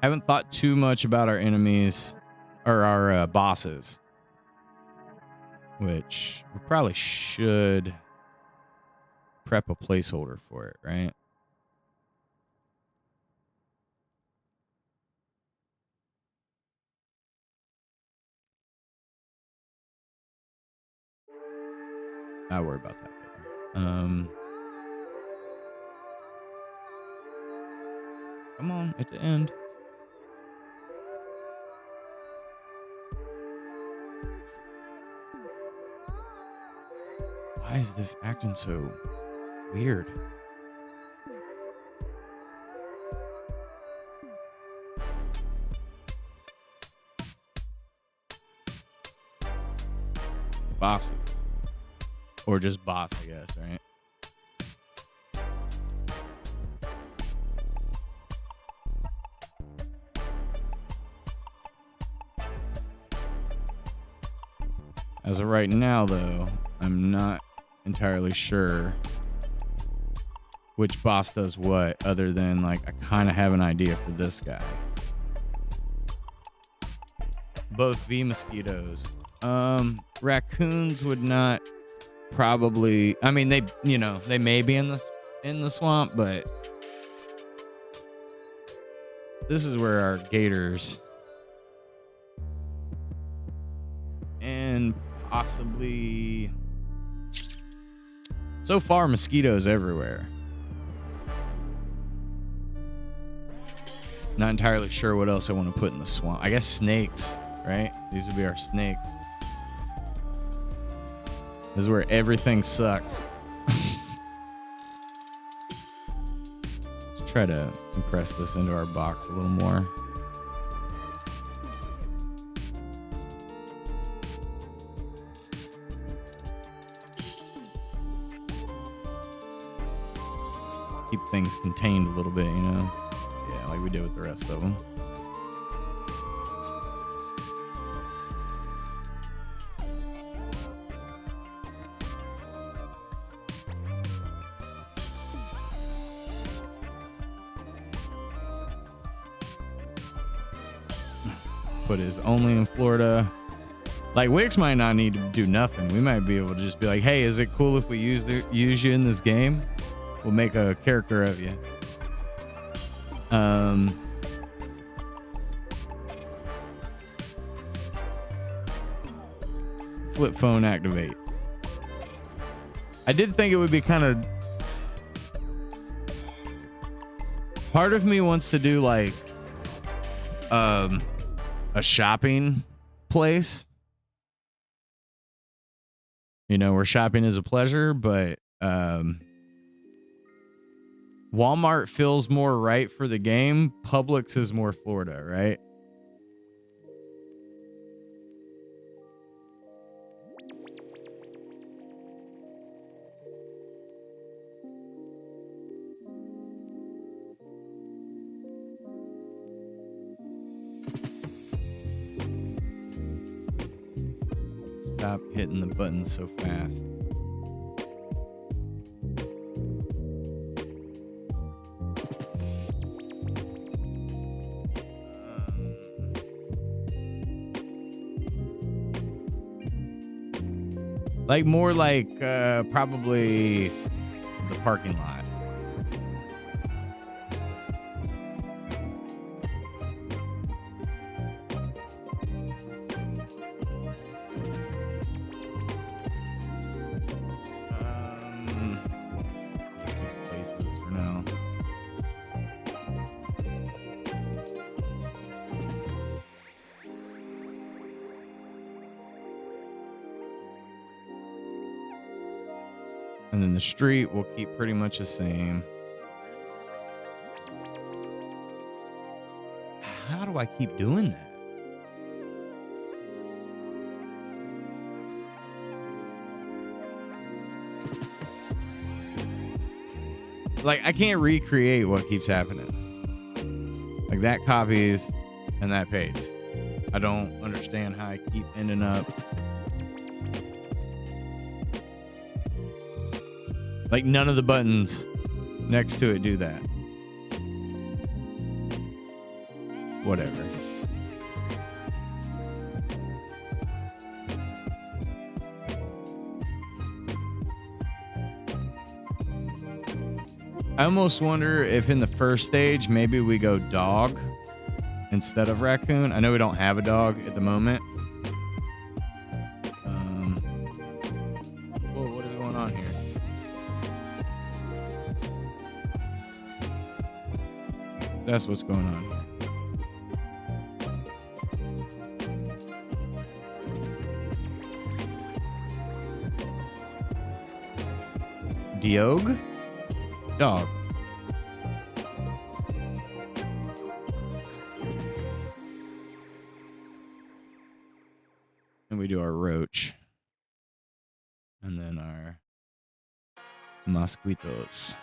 Haven't thought too much about our enemies or our bosses, which we probably should prep a placeholder for it, right? I'll worry about that later. Come on, at the end. Why is this acting so weird? Bosses. Or just boss, I guess, right? As of right now, though, I'm not entirely sure which boss does what, other than like I kind of have an idea for this guy. Both V mosquitoes. Raccoons would not probably. I mean, they may be in the swamp, but this is where our gators and possibly so far mosquitoes everywhere. Not entirely sure what else I want to put in the swamp. I guess snakes, right? These would be our snakes. This is where everything sucks. Let's try to compress this into our box a little more. Keep things contained a little bit, you know? Yeah, like we did with the rest of them. But is only in Florida. Like Wix might not need to do nothing. We might be able to just be like, hey, is it cool if we use you in this game? We'll make a character of you. Flip phone activate. I did think it would be kind of. Part of me wants to do like a shopping place. You know, where shopping is a pleasure, but Walmart feels more right for the game. Publix is more Florida, right? Stop hitting the buttons so fast. Like more like probably the parking lot. Places for now. And then the street will keep pretty much the same. How do I keep doing that? Like, I can't recreate what keeps happening. Like, that copies and that pastes. I don't understand how I keep ending up. Like, none of the buttons next to it do that. Whatever. I almost wonder if in the first stage, maybe we go dog instead of raccoon. I know we don't have a dog at the moment. Whoa, what is going on here? That's what's going on here. Diog? Dog. And we do our roach. And then our mosquitos.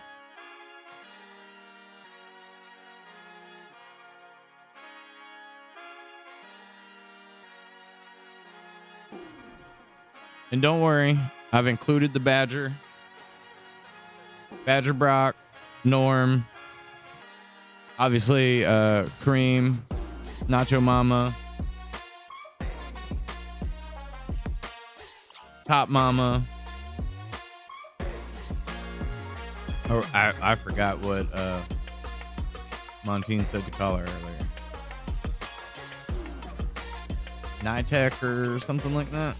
And don't worry, I've included the badger. Badger Brock, Norm, obviously Kareem, Nacho Mama, Top Mama. Oh, I forgot what Montine said to call her earlier. Nitech or something like that.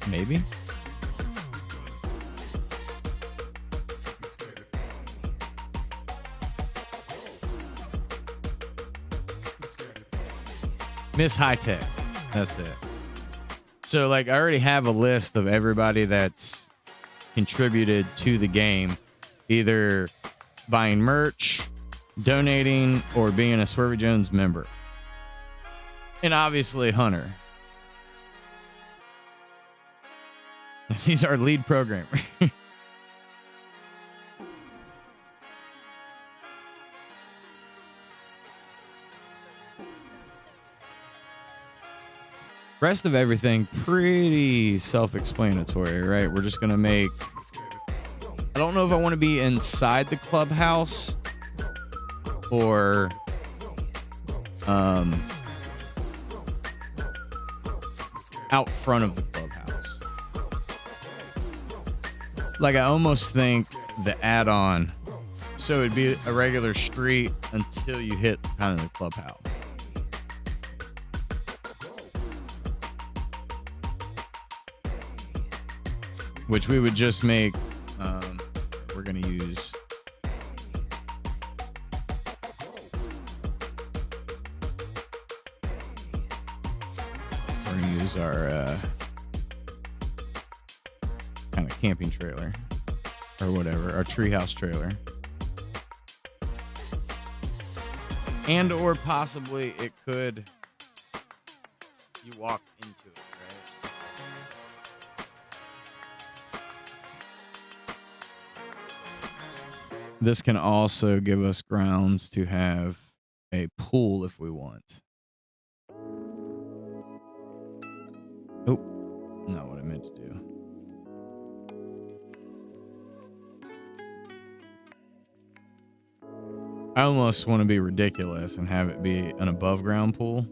Maybe. Miss High Tech. That's it. So, like, I already have a list of everybody that's contributed to the game, either buying merch, donating, or being a Swervy Jones member. And obviously, Hunter. He's our lead programmer. Rest of everything pretty self-explanatory, right? We're just gonna make. I don't know if I want to be inside the clubhouse or out front of the clubhouse. Like, I almost think the add-on, so it'd be a regular street until you hit kind of the clubhouse. Which we would just make, we're going to use our kind of camping trailer or whatever, our treehouse trailer. And or possibly it could, you walk into it, right? This can also give us grounds to have a pool if we want. Oh, not what I meant to do. I almost want to be ridiculous and have it be an above ground pool,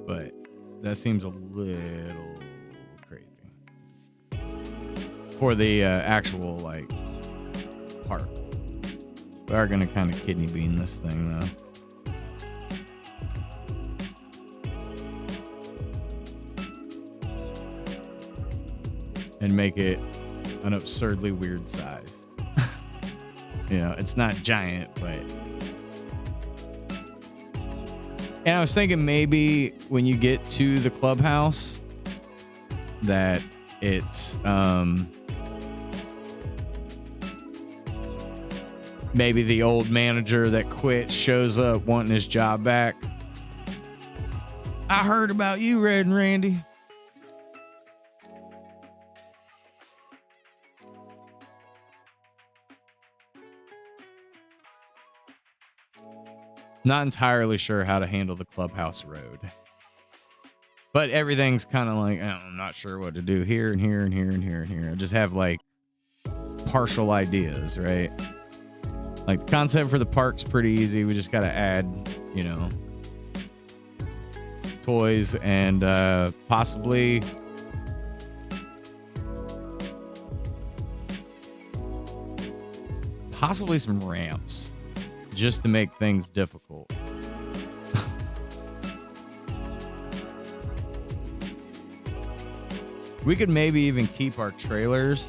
but that seems a little crazy for the actual like park. We are gonna kind of kidney bean this thing though. And make it an absurdly weird size. You know, it's not giant, but... And I was thinking maybe when you get to the clubhouse that it's maybe the old manager that quit shows up wanting his job back. I heard about you, Red and Randy. Not entirely sure how to handle the clubhouse road. But everything's kind of like, I'm not sure what to do here and here and here and here and here. I just have like partial ideas, right? Like the concept for the park's pretty easy. We just got to add, you know, toys and possibly some ramps. Just to make things difficult. We could maybe even keep our trailers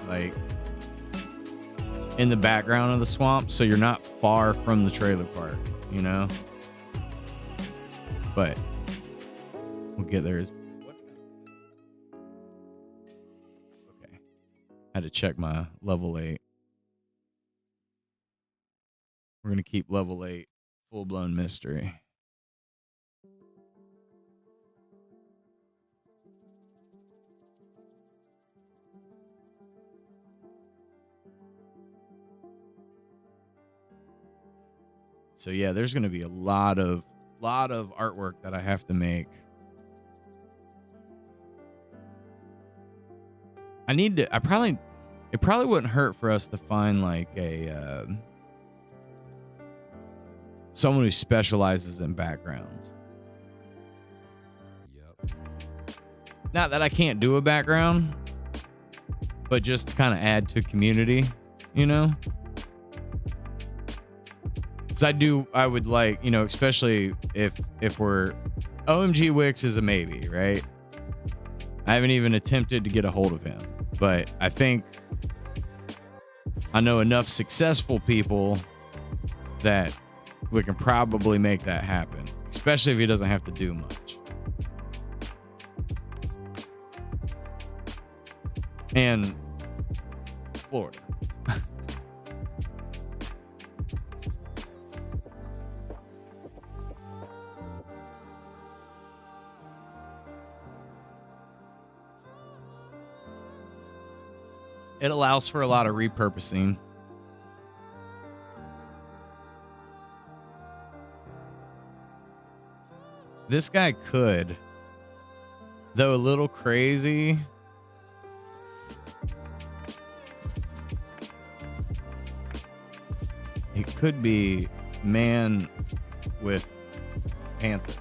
like in the background of the swamp so you're not far from the trailer park, you know? But we'll get there. Okay. I had to check my level 8. We're going to keep level 8 full-blown mystery. So yeah, there's going to be a lot of artwork that I have to make. It probably wouldn't hurt for us to find like a someone who specializes in backgrounds. Yep. Not that I can't do a background, but just to kind of add to community, you know? Because I would like, you know, especially if we're, OMG Wix is a maybe, right? I haven't even attempted to get a hold of him, but I think I know enough successful people that we can probably make that happen, especially if he doesn't have to do much. And Florida. It allows for a lot of repurposing. This guy could, though a little crazy. It could be man with panther.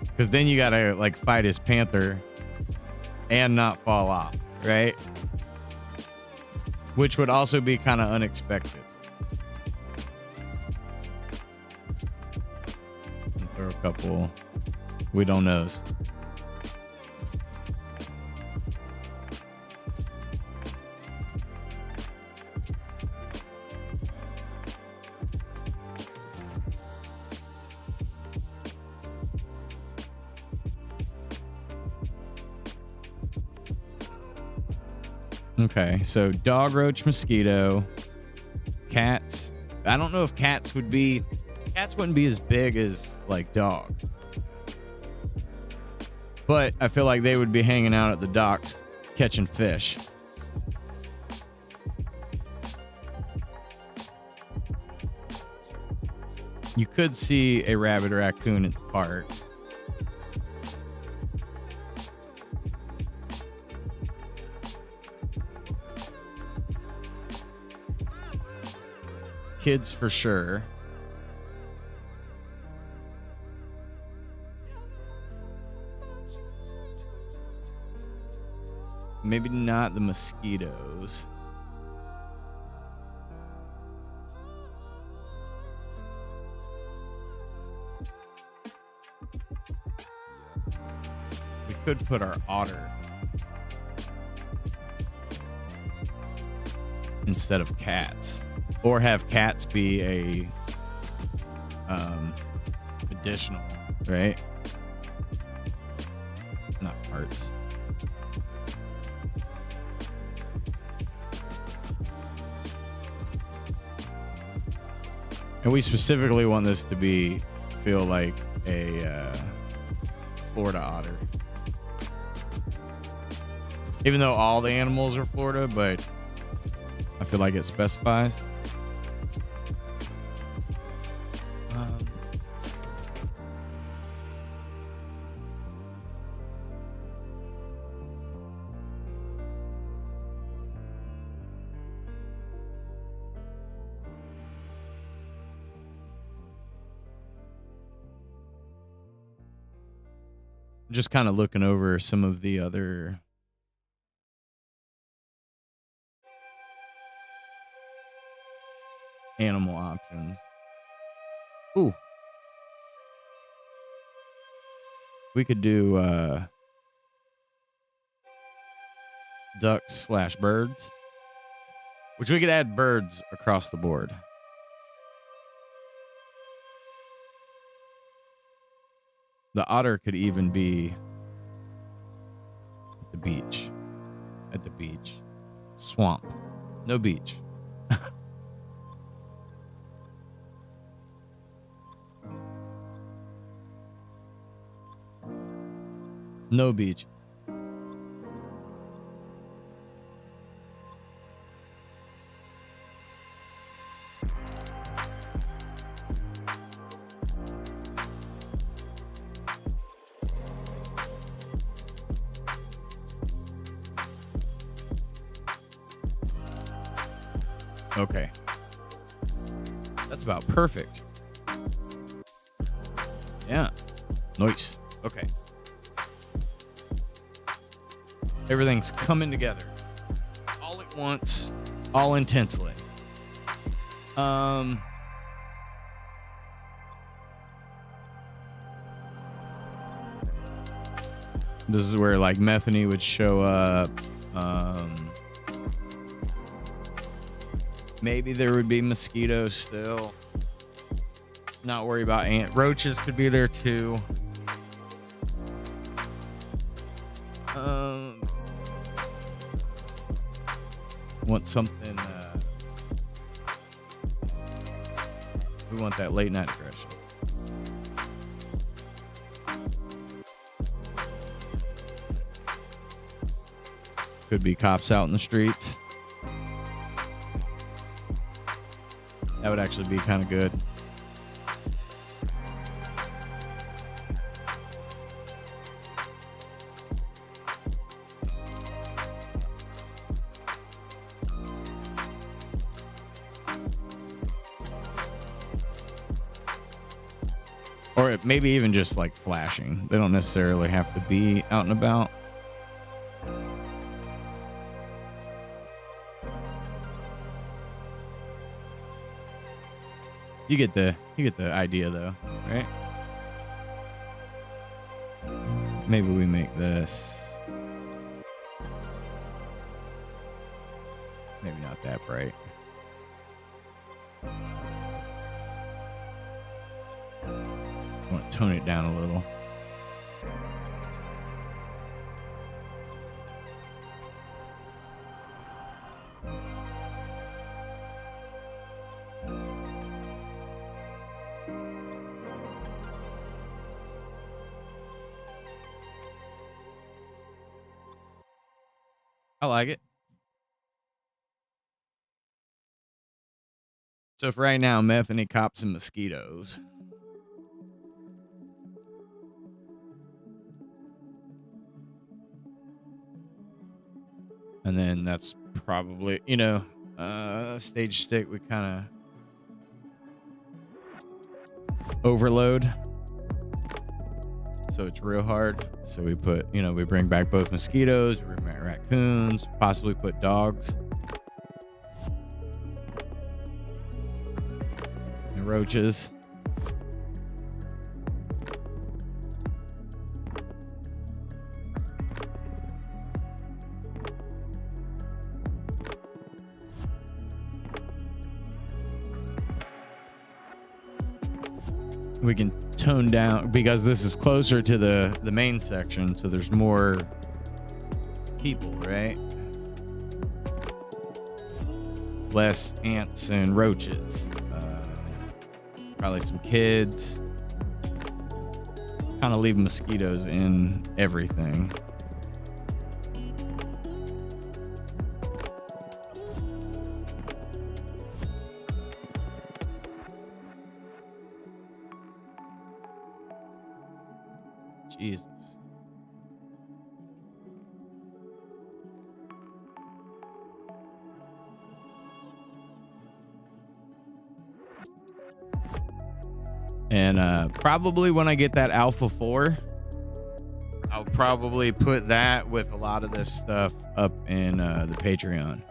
Because then you gotta like fight his panther and not fall off, right? Which would also be kind of unexpected. Throw a couple we don't knows. Okay, so dog, roach, mosquito, cats. I don't know if cats wouldn't be as big as like dog. But I feel like they would be hanging out at the docks catching fish. You could see a rabbit or raccoon at the park. Kids for sure. Maybe not the mosquitoes. We could put our otter instead of cats, or have cats be a additional, right? Not parts. And we specifically want this to feel like a Florida otter. Even though all the animals are Florida, but I feel like it specifies. Just kind of looking over some of the other animal options. Ooh. We could do ducks/birds, which we could add birds across the board. The otter could even be at the beach. At the beach. Swamp. No beach. No beach. Okay. That's about perfect. Yeah. Nice. Okay. Everything's coming together. All at once. All intensely. This is where like Metheny would show up. Maybe there would be mosquitoes still. Not worry about ant. Roaches could be there too. Want something. We want that late night aggression. Could be cops out in the streets. That would actually be kind of good. Or maybe even just like flashing. They don't necessarily have to be out and about. You get the idea though, right? Maybe we make this maybe not that bright. I want to tone it down a little. I like it. So for right now, Methany, cops, and mosquitoes. And then that's probably, stage stick, we kind of overload. So it's real hard. So we put, we bring back both mosquitoes, we bring back raccoons, possibly put dogs. And roaches. We can tone down because this is closer to the main section, so there's more people, right? Less ants and roaches. Probably some kids. Kind of leave mosquitoes in everything. Jesus. And probably when I get that Alpha 4, I'll probably put that with a lot of this stuff up in the Patreon.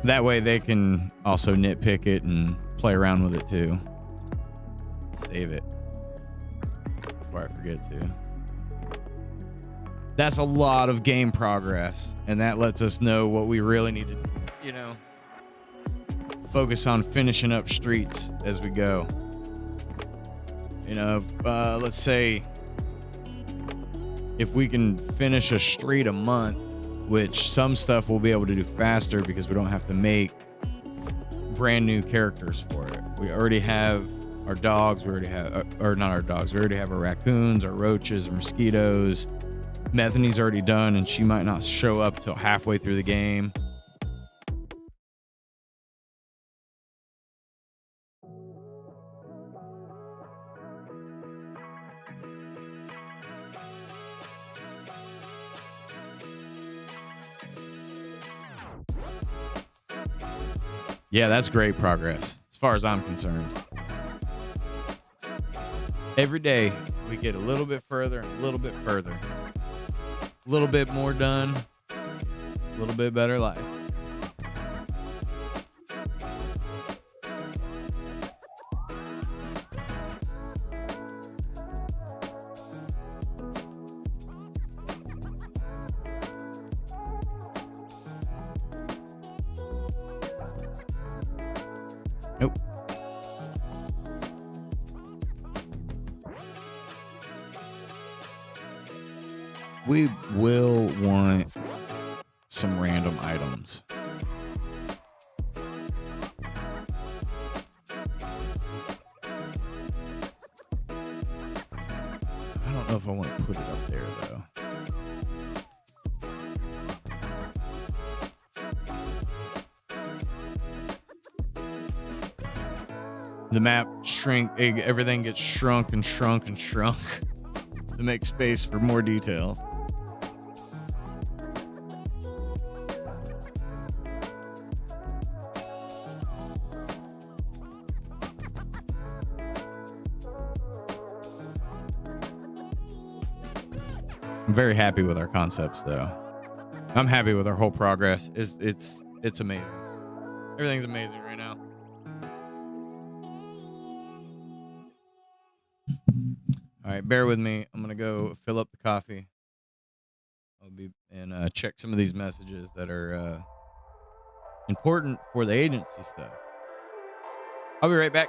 That way they can also nitpick it and play around with it too. Save it before I forget to. That's a lot of game progress, and that lets us know what we really need to, focus on finishing up streets as we go. Let's say if we can finish a street a month, which some stuff we'll be able to do faster because we don't have to make brand new characters for it. We already have our dogs, we already have, or not our dogs, we already have our raccoons, our roaches, our mosquitoes. Methany's already done, and she might not show up till halfway through the game. Yeah, that's great progress, as far as I'm concerned. Every day, we get a little bit further and a little bit further. A little bit more done, a little bit better life. Nope. We will want some random items. I don't know if I want to put it up there, though. The map everything gets shrunk and shrunk and shrunk to make space for more detail. I'm very happy with our concepts, though. I'm happy with our whole progress. It's amazing. Everything's amazing right now. All right, bear with me. I'm gonna go fill up the coffee. I'll be and check some of these messages that are important for the agency stuff. I'll be right back.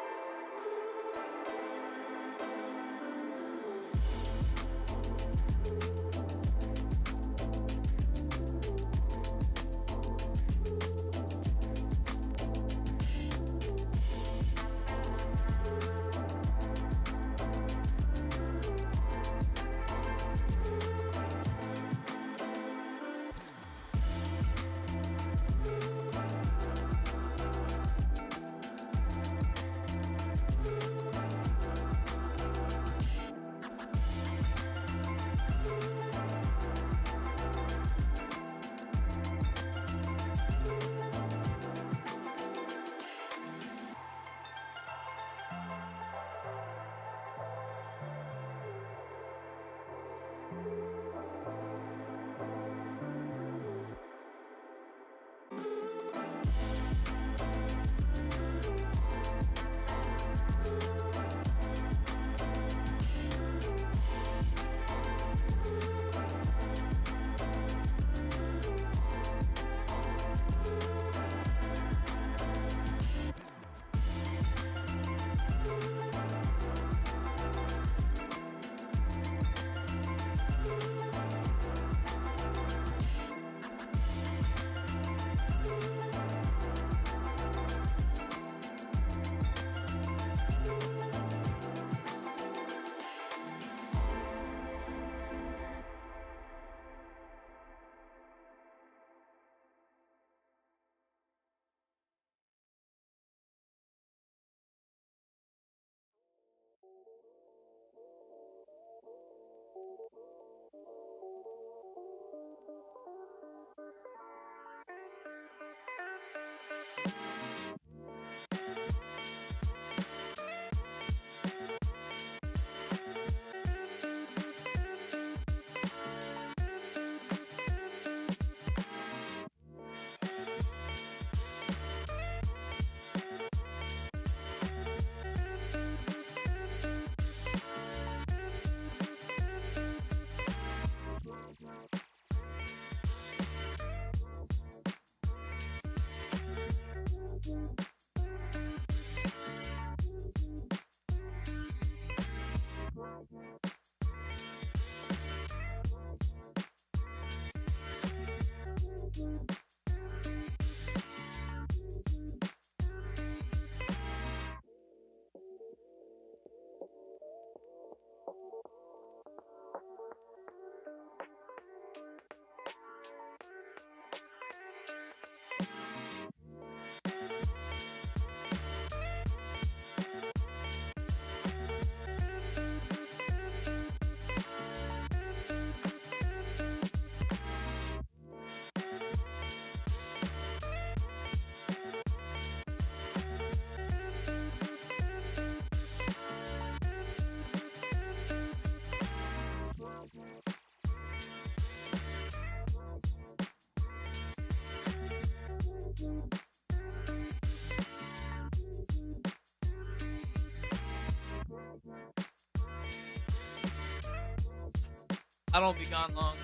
I don't be gone long.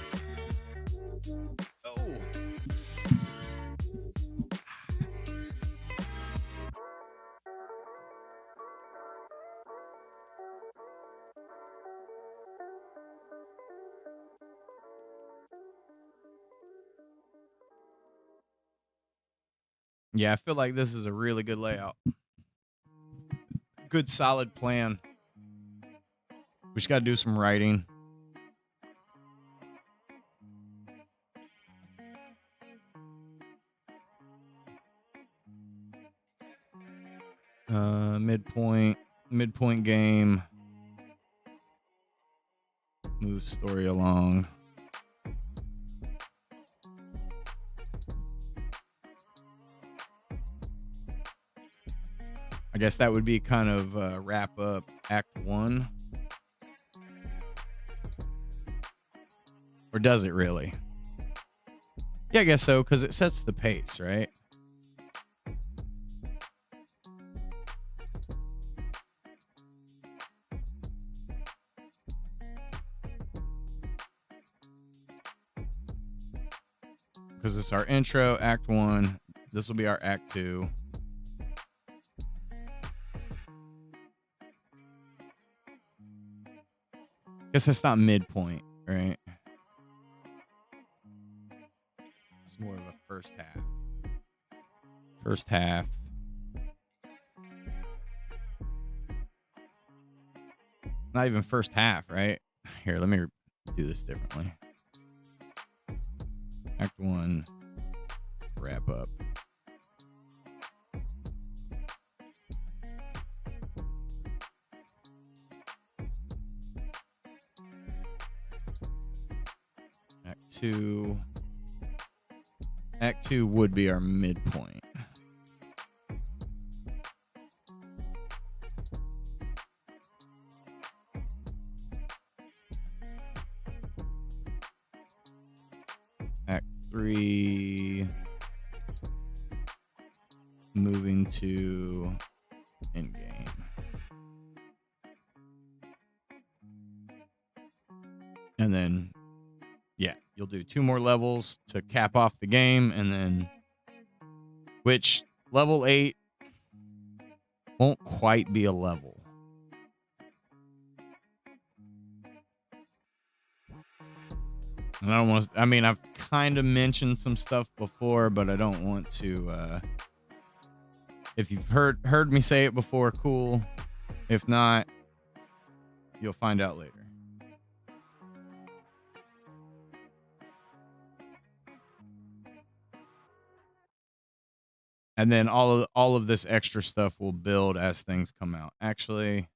Oh. Yeah, I feel like this is a really good layout. Good solid plan. We just got to do some writing. Midpoint game. Move story along. I guess that would be kind of wrap up Act 1. Or does it really? Yeah, I guess so, because it sets the pace, right? Because it's our intro, Act 1. This will be our Act 2. Guess it's not midpoint, right? It's more of a first half. First half. Not even first half, right? Here, let me do this differently. Act 1. Wrap up. Act 2. Act 2 would be our midpoint. Act 3. Moving to endgame. And then, yeah, you'll do 2 more levels to cap off the game, and then, which level 8 won't quite be a level. And I don't want to, I mean, I've kind of mentioned some stuff before, but I don't want to, if you've heard me say it before, cool. If not, you'll find out later. And then all of this extra stuff will build as things come out. Actually,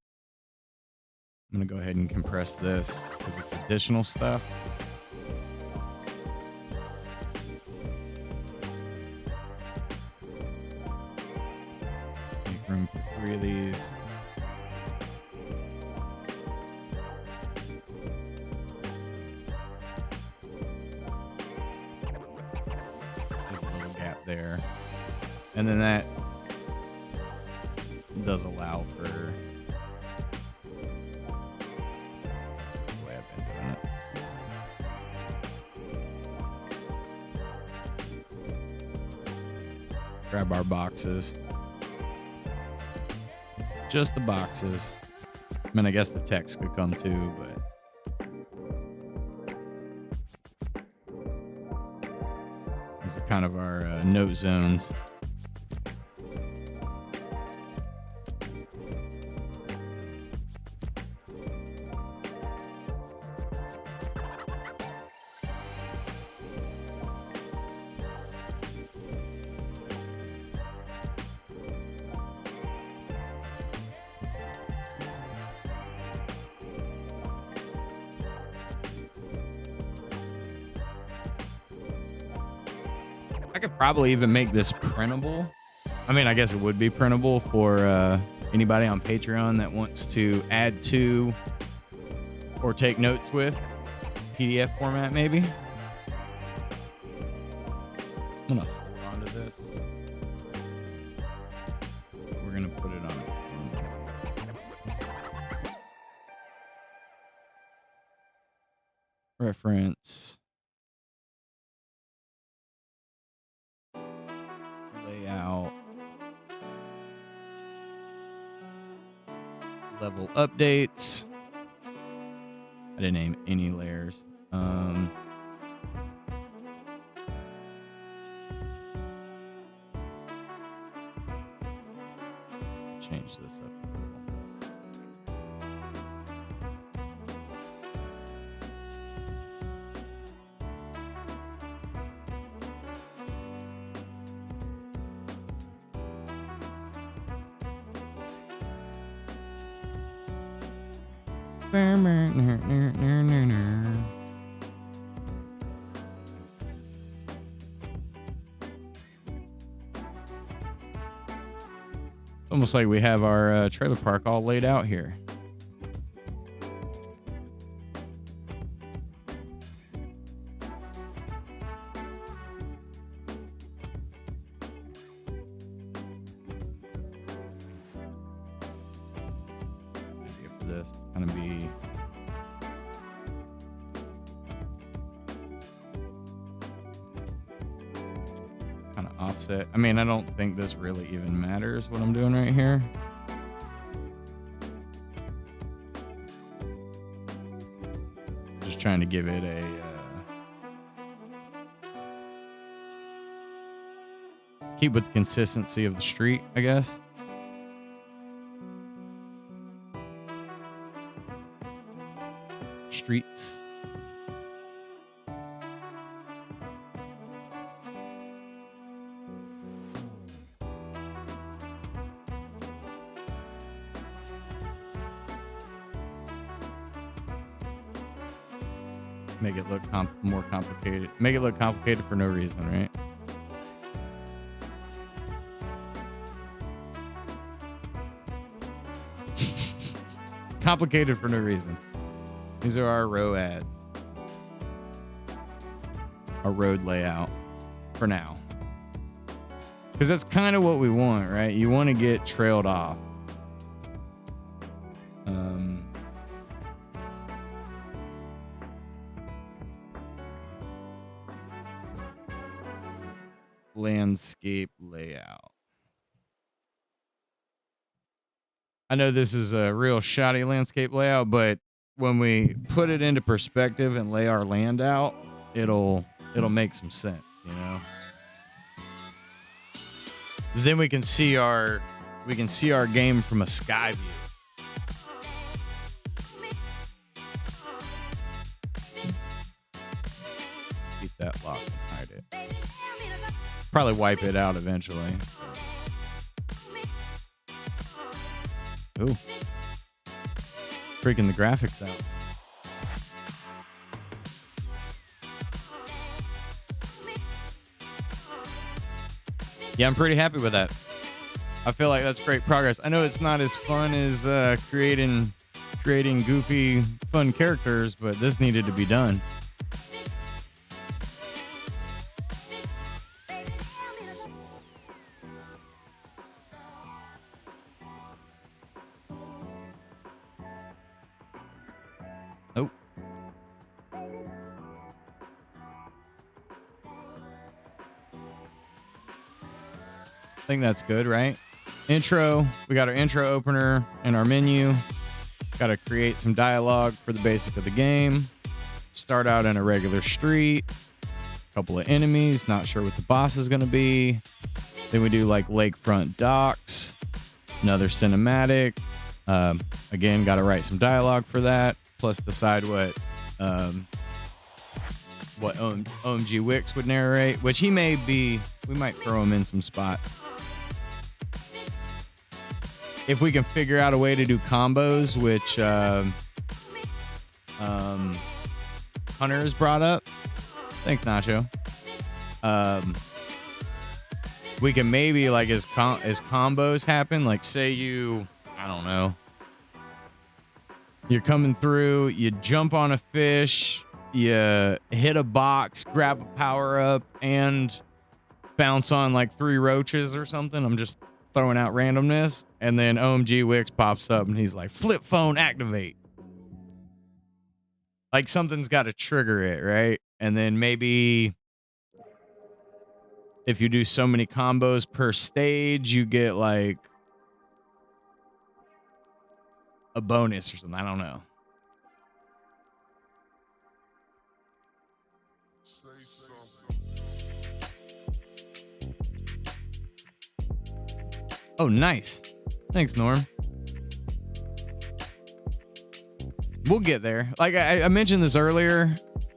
I'm going to go ahead and compress this because it's additional stuff. Make room for 3 of these. There's a little gap there. And then that does allow for the way I've been doing it. Grab our boxes. Just the boxes. I mean, I guess the text could come too, but these are kind of our note zones. I could probably even make this printable. I mean, I guess it would be printable for anybody on Patreon that wants to add to or take notes with. PDF format, maybe. I'm gonna hold on to this. We're gonna put it on it. Reference. Layout. Level updates. I didn't name any layers. Change this up a little. Almost like we have our trailer park all laid out here. Idea for this kind of be kind of offset. I mean, I don't think this really even matters what I'm doing right here. Just trying to give it a keep with the consistency of the street, I guess. Streets. Make it look more complicated. Make it look complicated for no reason, right? Complicated for no reason. These are our row ads. road layout for now. Because that's kind of what we want, right? You want to get trailed off. Landscape layout. I know this is a real shoddy landscape layout, but when we put it into perspective and lay our land out, it'll make some sense, you know? 'Cause then we can see our game from a sky view. Keep that locked and hide it. Probably wipe it out eventually. Ooh. Freaking the graphics out. Yeah, I'm pretty happy with that. I feel like that's great progress. I know it's not as fun as creating goofy, fun characters, but this needed to be done. Oh. I think that's good, right? Intro. We got our intro opener and our menu. Got to create some dialogue for the basic of the game. Start out in a regular street. Couple of enemies. Not sure what the boss is going to be. Then we do like lakefront docks. Another cinematic. Again, got to write some dialogue for that. Plus decide what OMG Wix would narrate, which he may be. We might throw him in some spots. If we can figure out a way to do combos, which Hunter has brought up. Thanks, Nacho. We can maybe, like, as combos happen, like, say you, I don't know, you're coming through, you jump on a fish, you hit a box, grab a power up, and bounce on like 3 roaches or something. I'm just throwing out randomness. And then OMG Wix pops up and he's like, flip phone activate. Like something's got to trigger it, right? And then maybe if you do so many combos per stage, you get like a bonus or something. I don't know. Oh, nice. Thanks, Norm. We'll get there. Like I mentioned this earlier,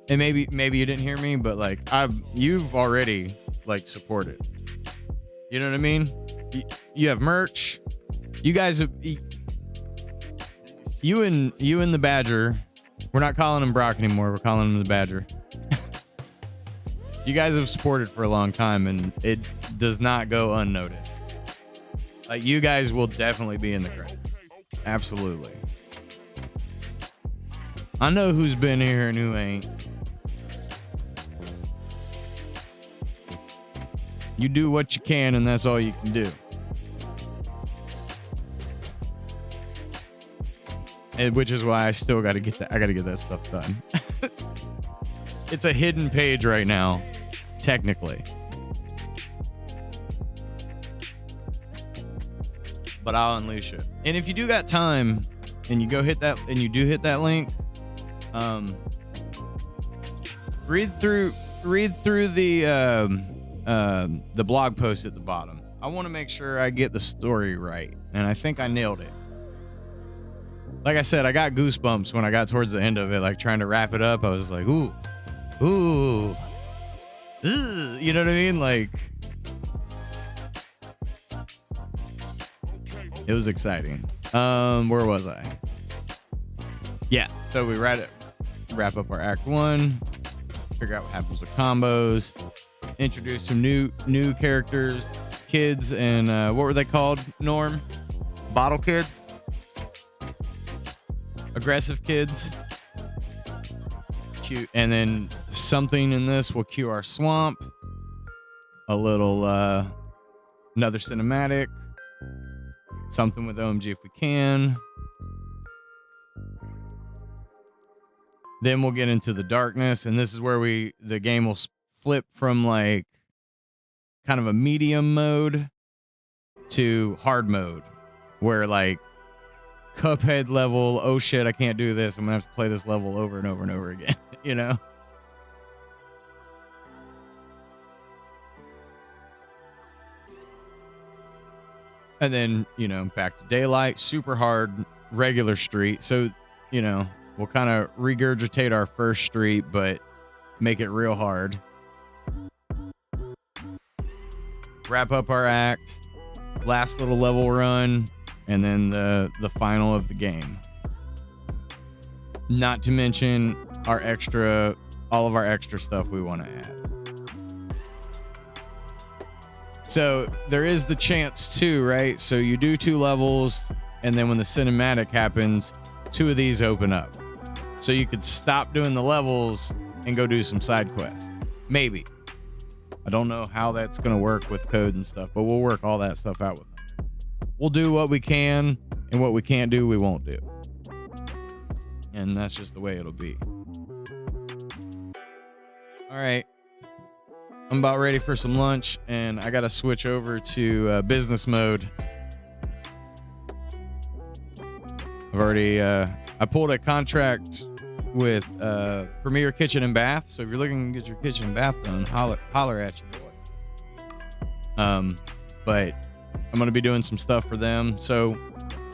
and maybe you didn't hear me, but like you've already like supported. You know what I mean? You have merch. You guys have you and the Badger. We're not calling him Brock anymore. We're calling him the Badger. You guys have supported for a long time, and it does not go unnoticed. Like, you guys will definitely be in the credits. Absolutely. I know who's been here and who ain't. You do what you can, and that's all you can do. And which is why I still got to get that. I got to get that stuff done. It's a hidden page right now, technically. But I'll unleash it. And if you do got time and you go hit that and you do hit that link, read through the blog post at the bottom. I want to make sure I get the story right, and I think I nailed it. Like I said, I got goosebumps when I got towards the end of it, like trying to wrap it up. I was like, ooh, ugh. You know what I mean? Like, it was exciting. Where was I? Yeah, so we wrap up our Act 1, figure out what happens with combos, introduce some new characters, kids, and what were they called, Norm? Bottle kids? Aggressive kids? cue, and then something in this will cue our swamp. A little another cinematic, something with OMG if we can. Then we'll get into the darkness, and this is where the game will flip from like kind of a medium mode to hard mode, where like Cuphead level, oh shit, I can't do this, I'm gonna have to play this level over and over and over again, you know? And then, you know, back to daylight, super hard, regular street. So, you know, we'll kind of regurgitate our first street, but make it real hard. Wrap up our act, last little level run, and then the final of the game. Not to mention all of our extra stuff we want to add. So there is the chance too, right? So you do 2 levels, and then when the cinematic happens, 2 of these open up. So you could stop doing the levels and go do some side quests. Maybe. I don't know how that's going to work with code and stuff, but we'll work all that stuff out with them. We'll do what we can, and what we can't do, we won't do. And that's just the way it'll be. All right. I'm about ready for some lunch, and I got to switch over to business mode. I've already, I pulled a contract with Premier Kitchen and Bath. So if you're looking to get your kitchen and bath done, holler at your boy. But I'm going to be doing some stuff for them. So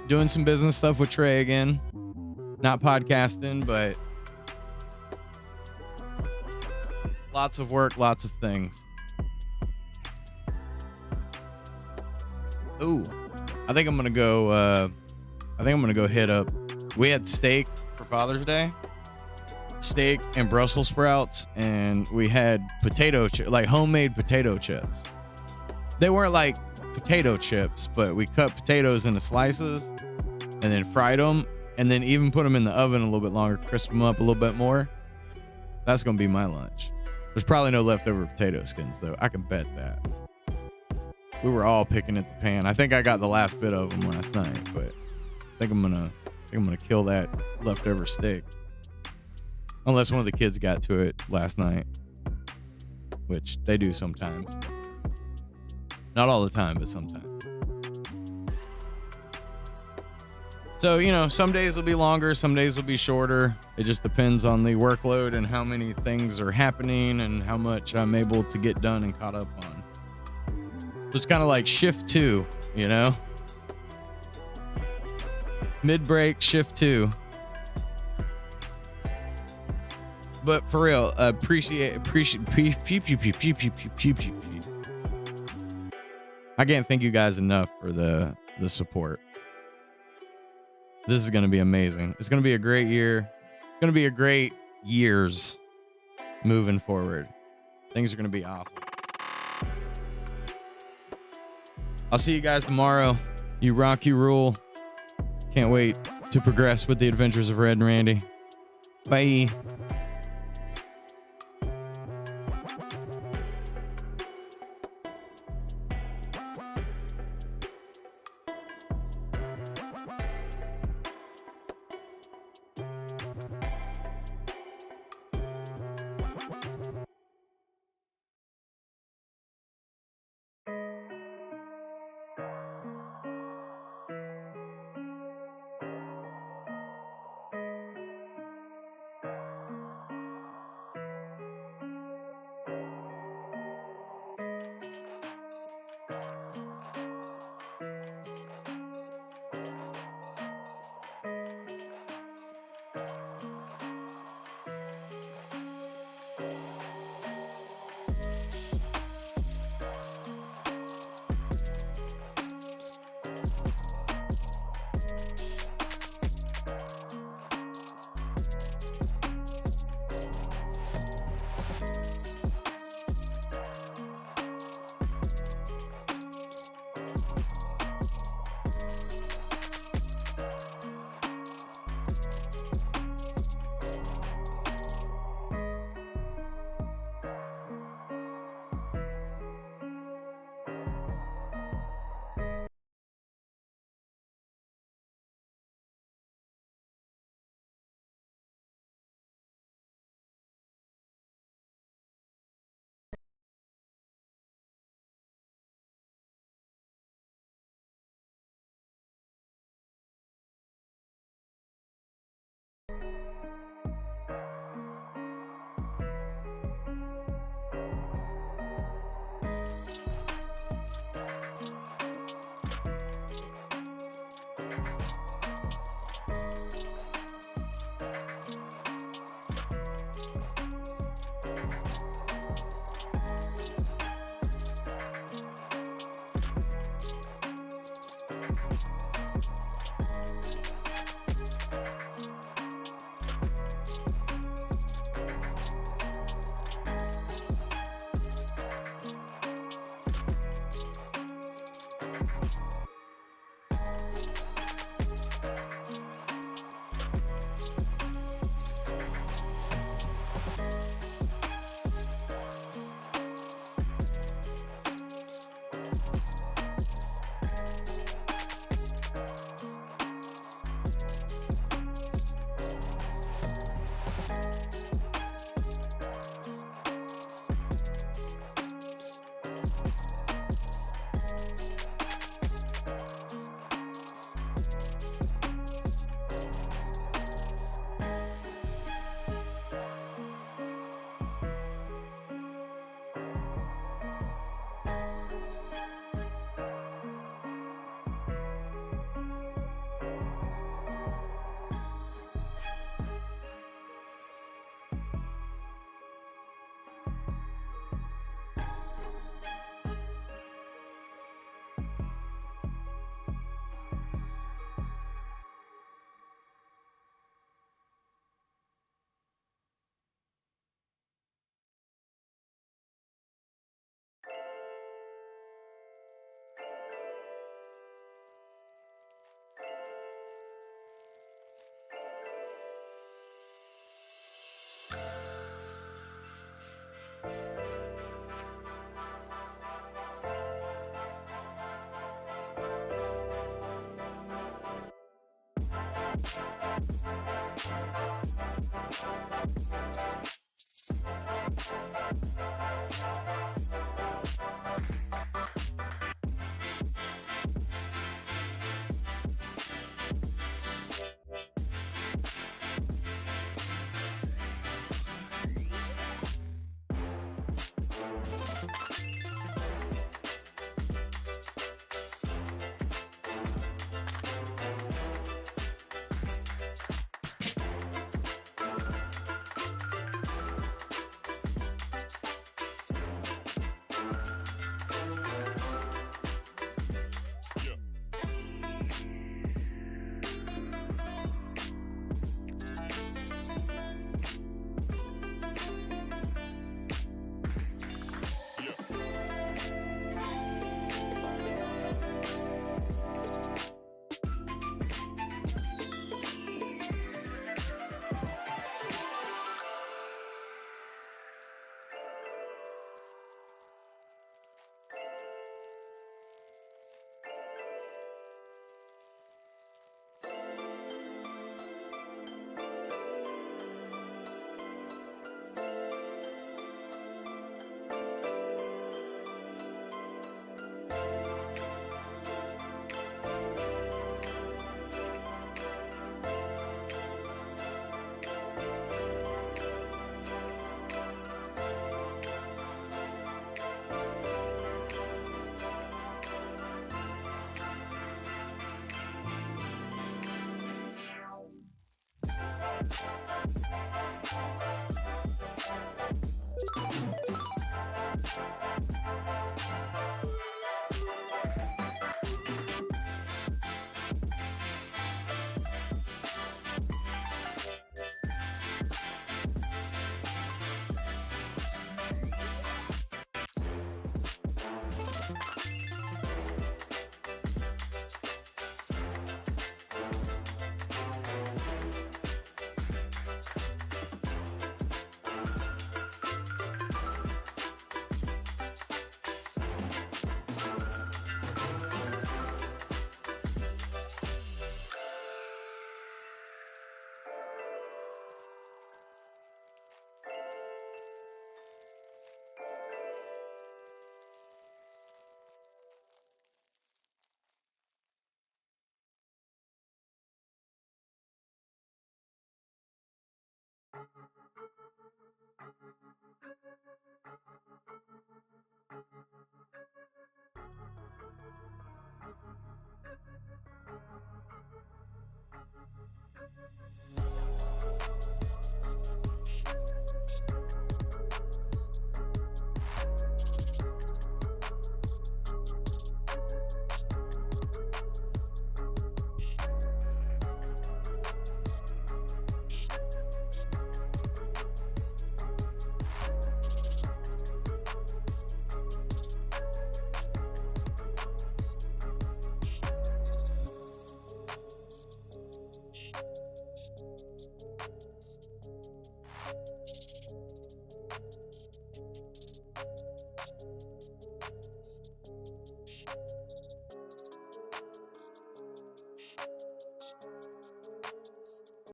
doing some business stuff with Trey again. Not podcasting, but lots of work, lots of things. Ooh, I think I'm gonna go hit up. We had steak for Father's Day, steak and Brussels sprouts, and we had like homemade potato chips. They weren't like potato chips, but we cut potatoes into slices and then fried them, and then even put them in the oven a little bit longer, crisp them up a little bit more. That's gonna be my lunch. There's probably no leftover potato skins though. I can bet that. We were all picking at the pan. I think I got the last bit of them last night, but I think I'm gonna kill that leftover steak. Unless one of the kids got to it last night, which they do sometimes. Not all the time, but sometimes. So, you know, some days will be longer, some days will be shorter. It just depends on the workload and how many things are happening and how much I'm able to get done and caught up on. So it's kind of like shift 2, you know? Mid-break, shift 2. But for real, appreciate. I can't thank you guys enough for the support. This is going to be amazing. It's going to be a great year. It's going to be a great years moving forward. Things are going to be awesome. I'll see you guys tomorrow. You rock, you rule. Can't wait to progress with the adventures of Red and Randy. Bye.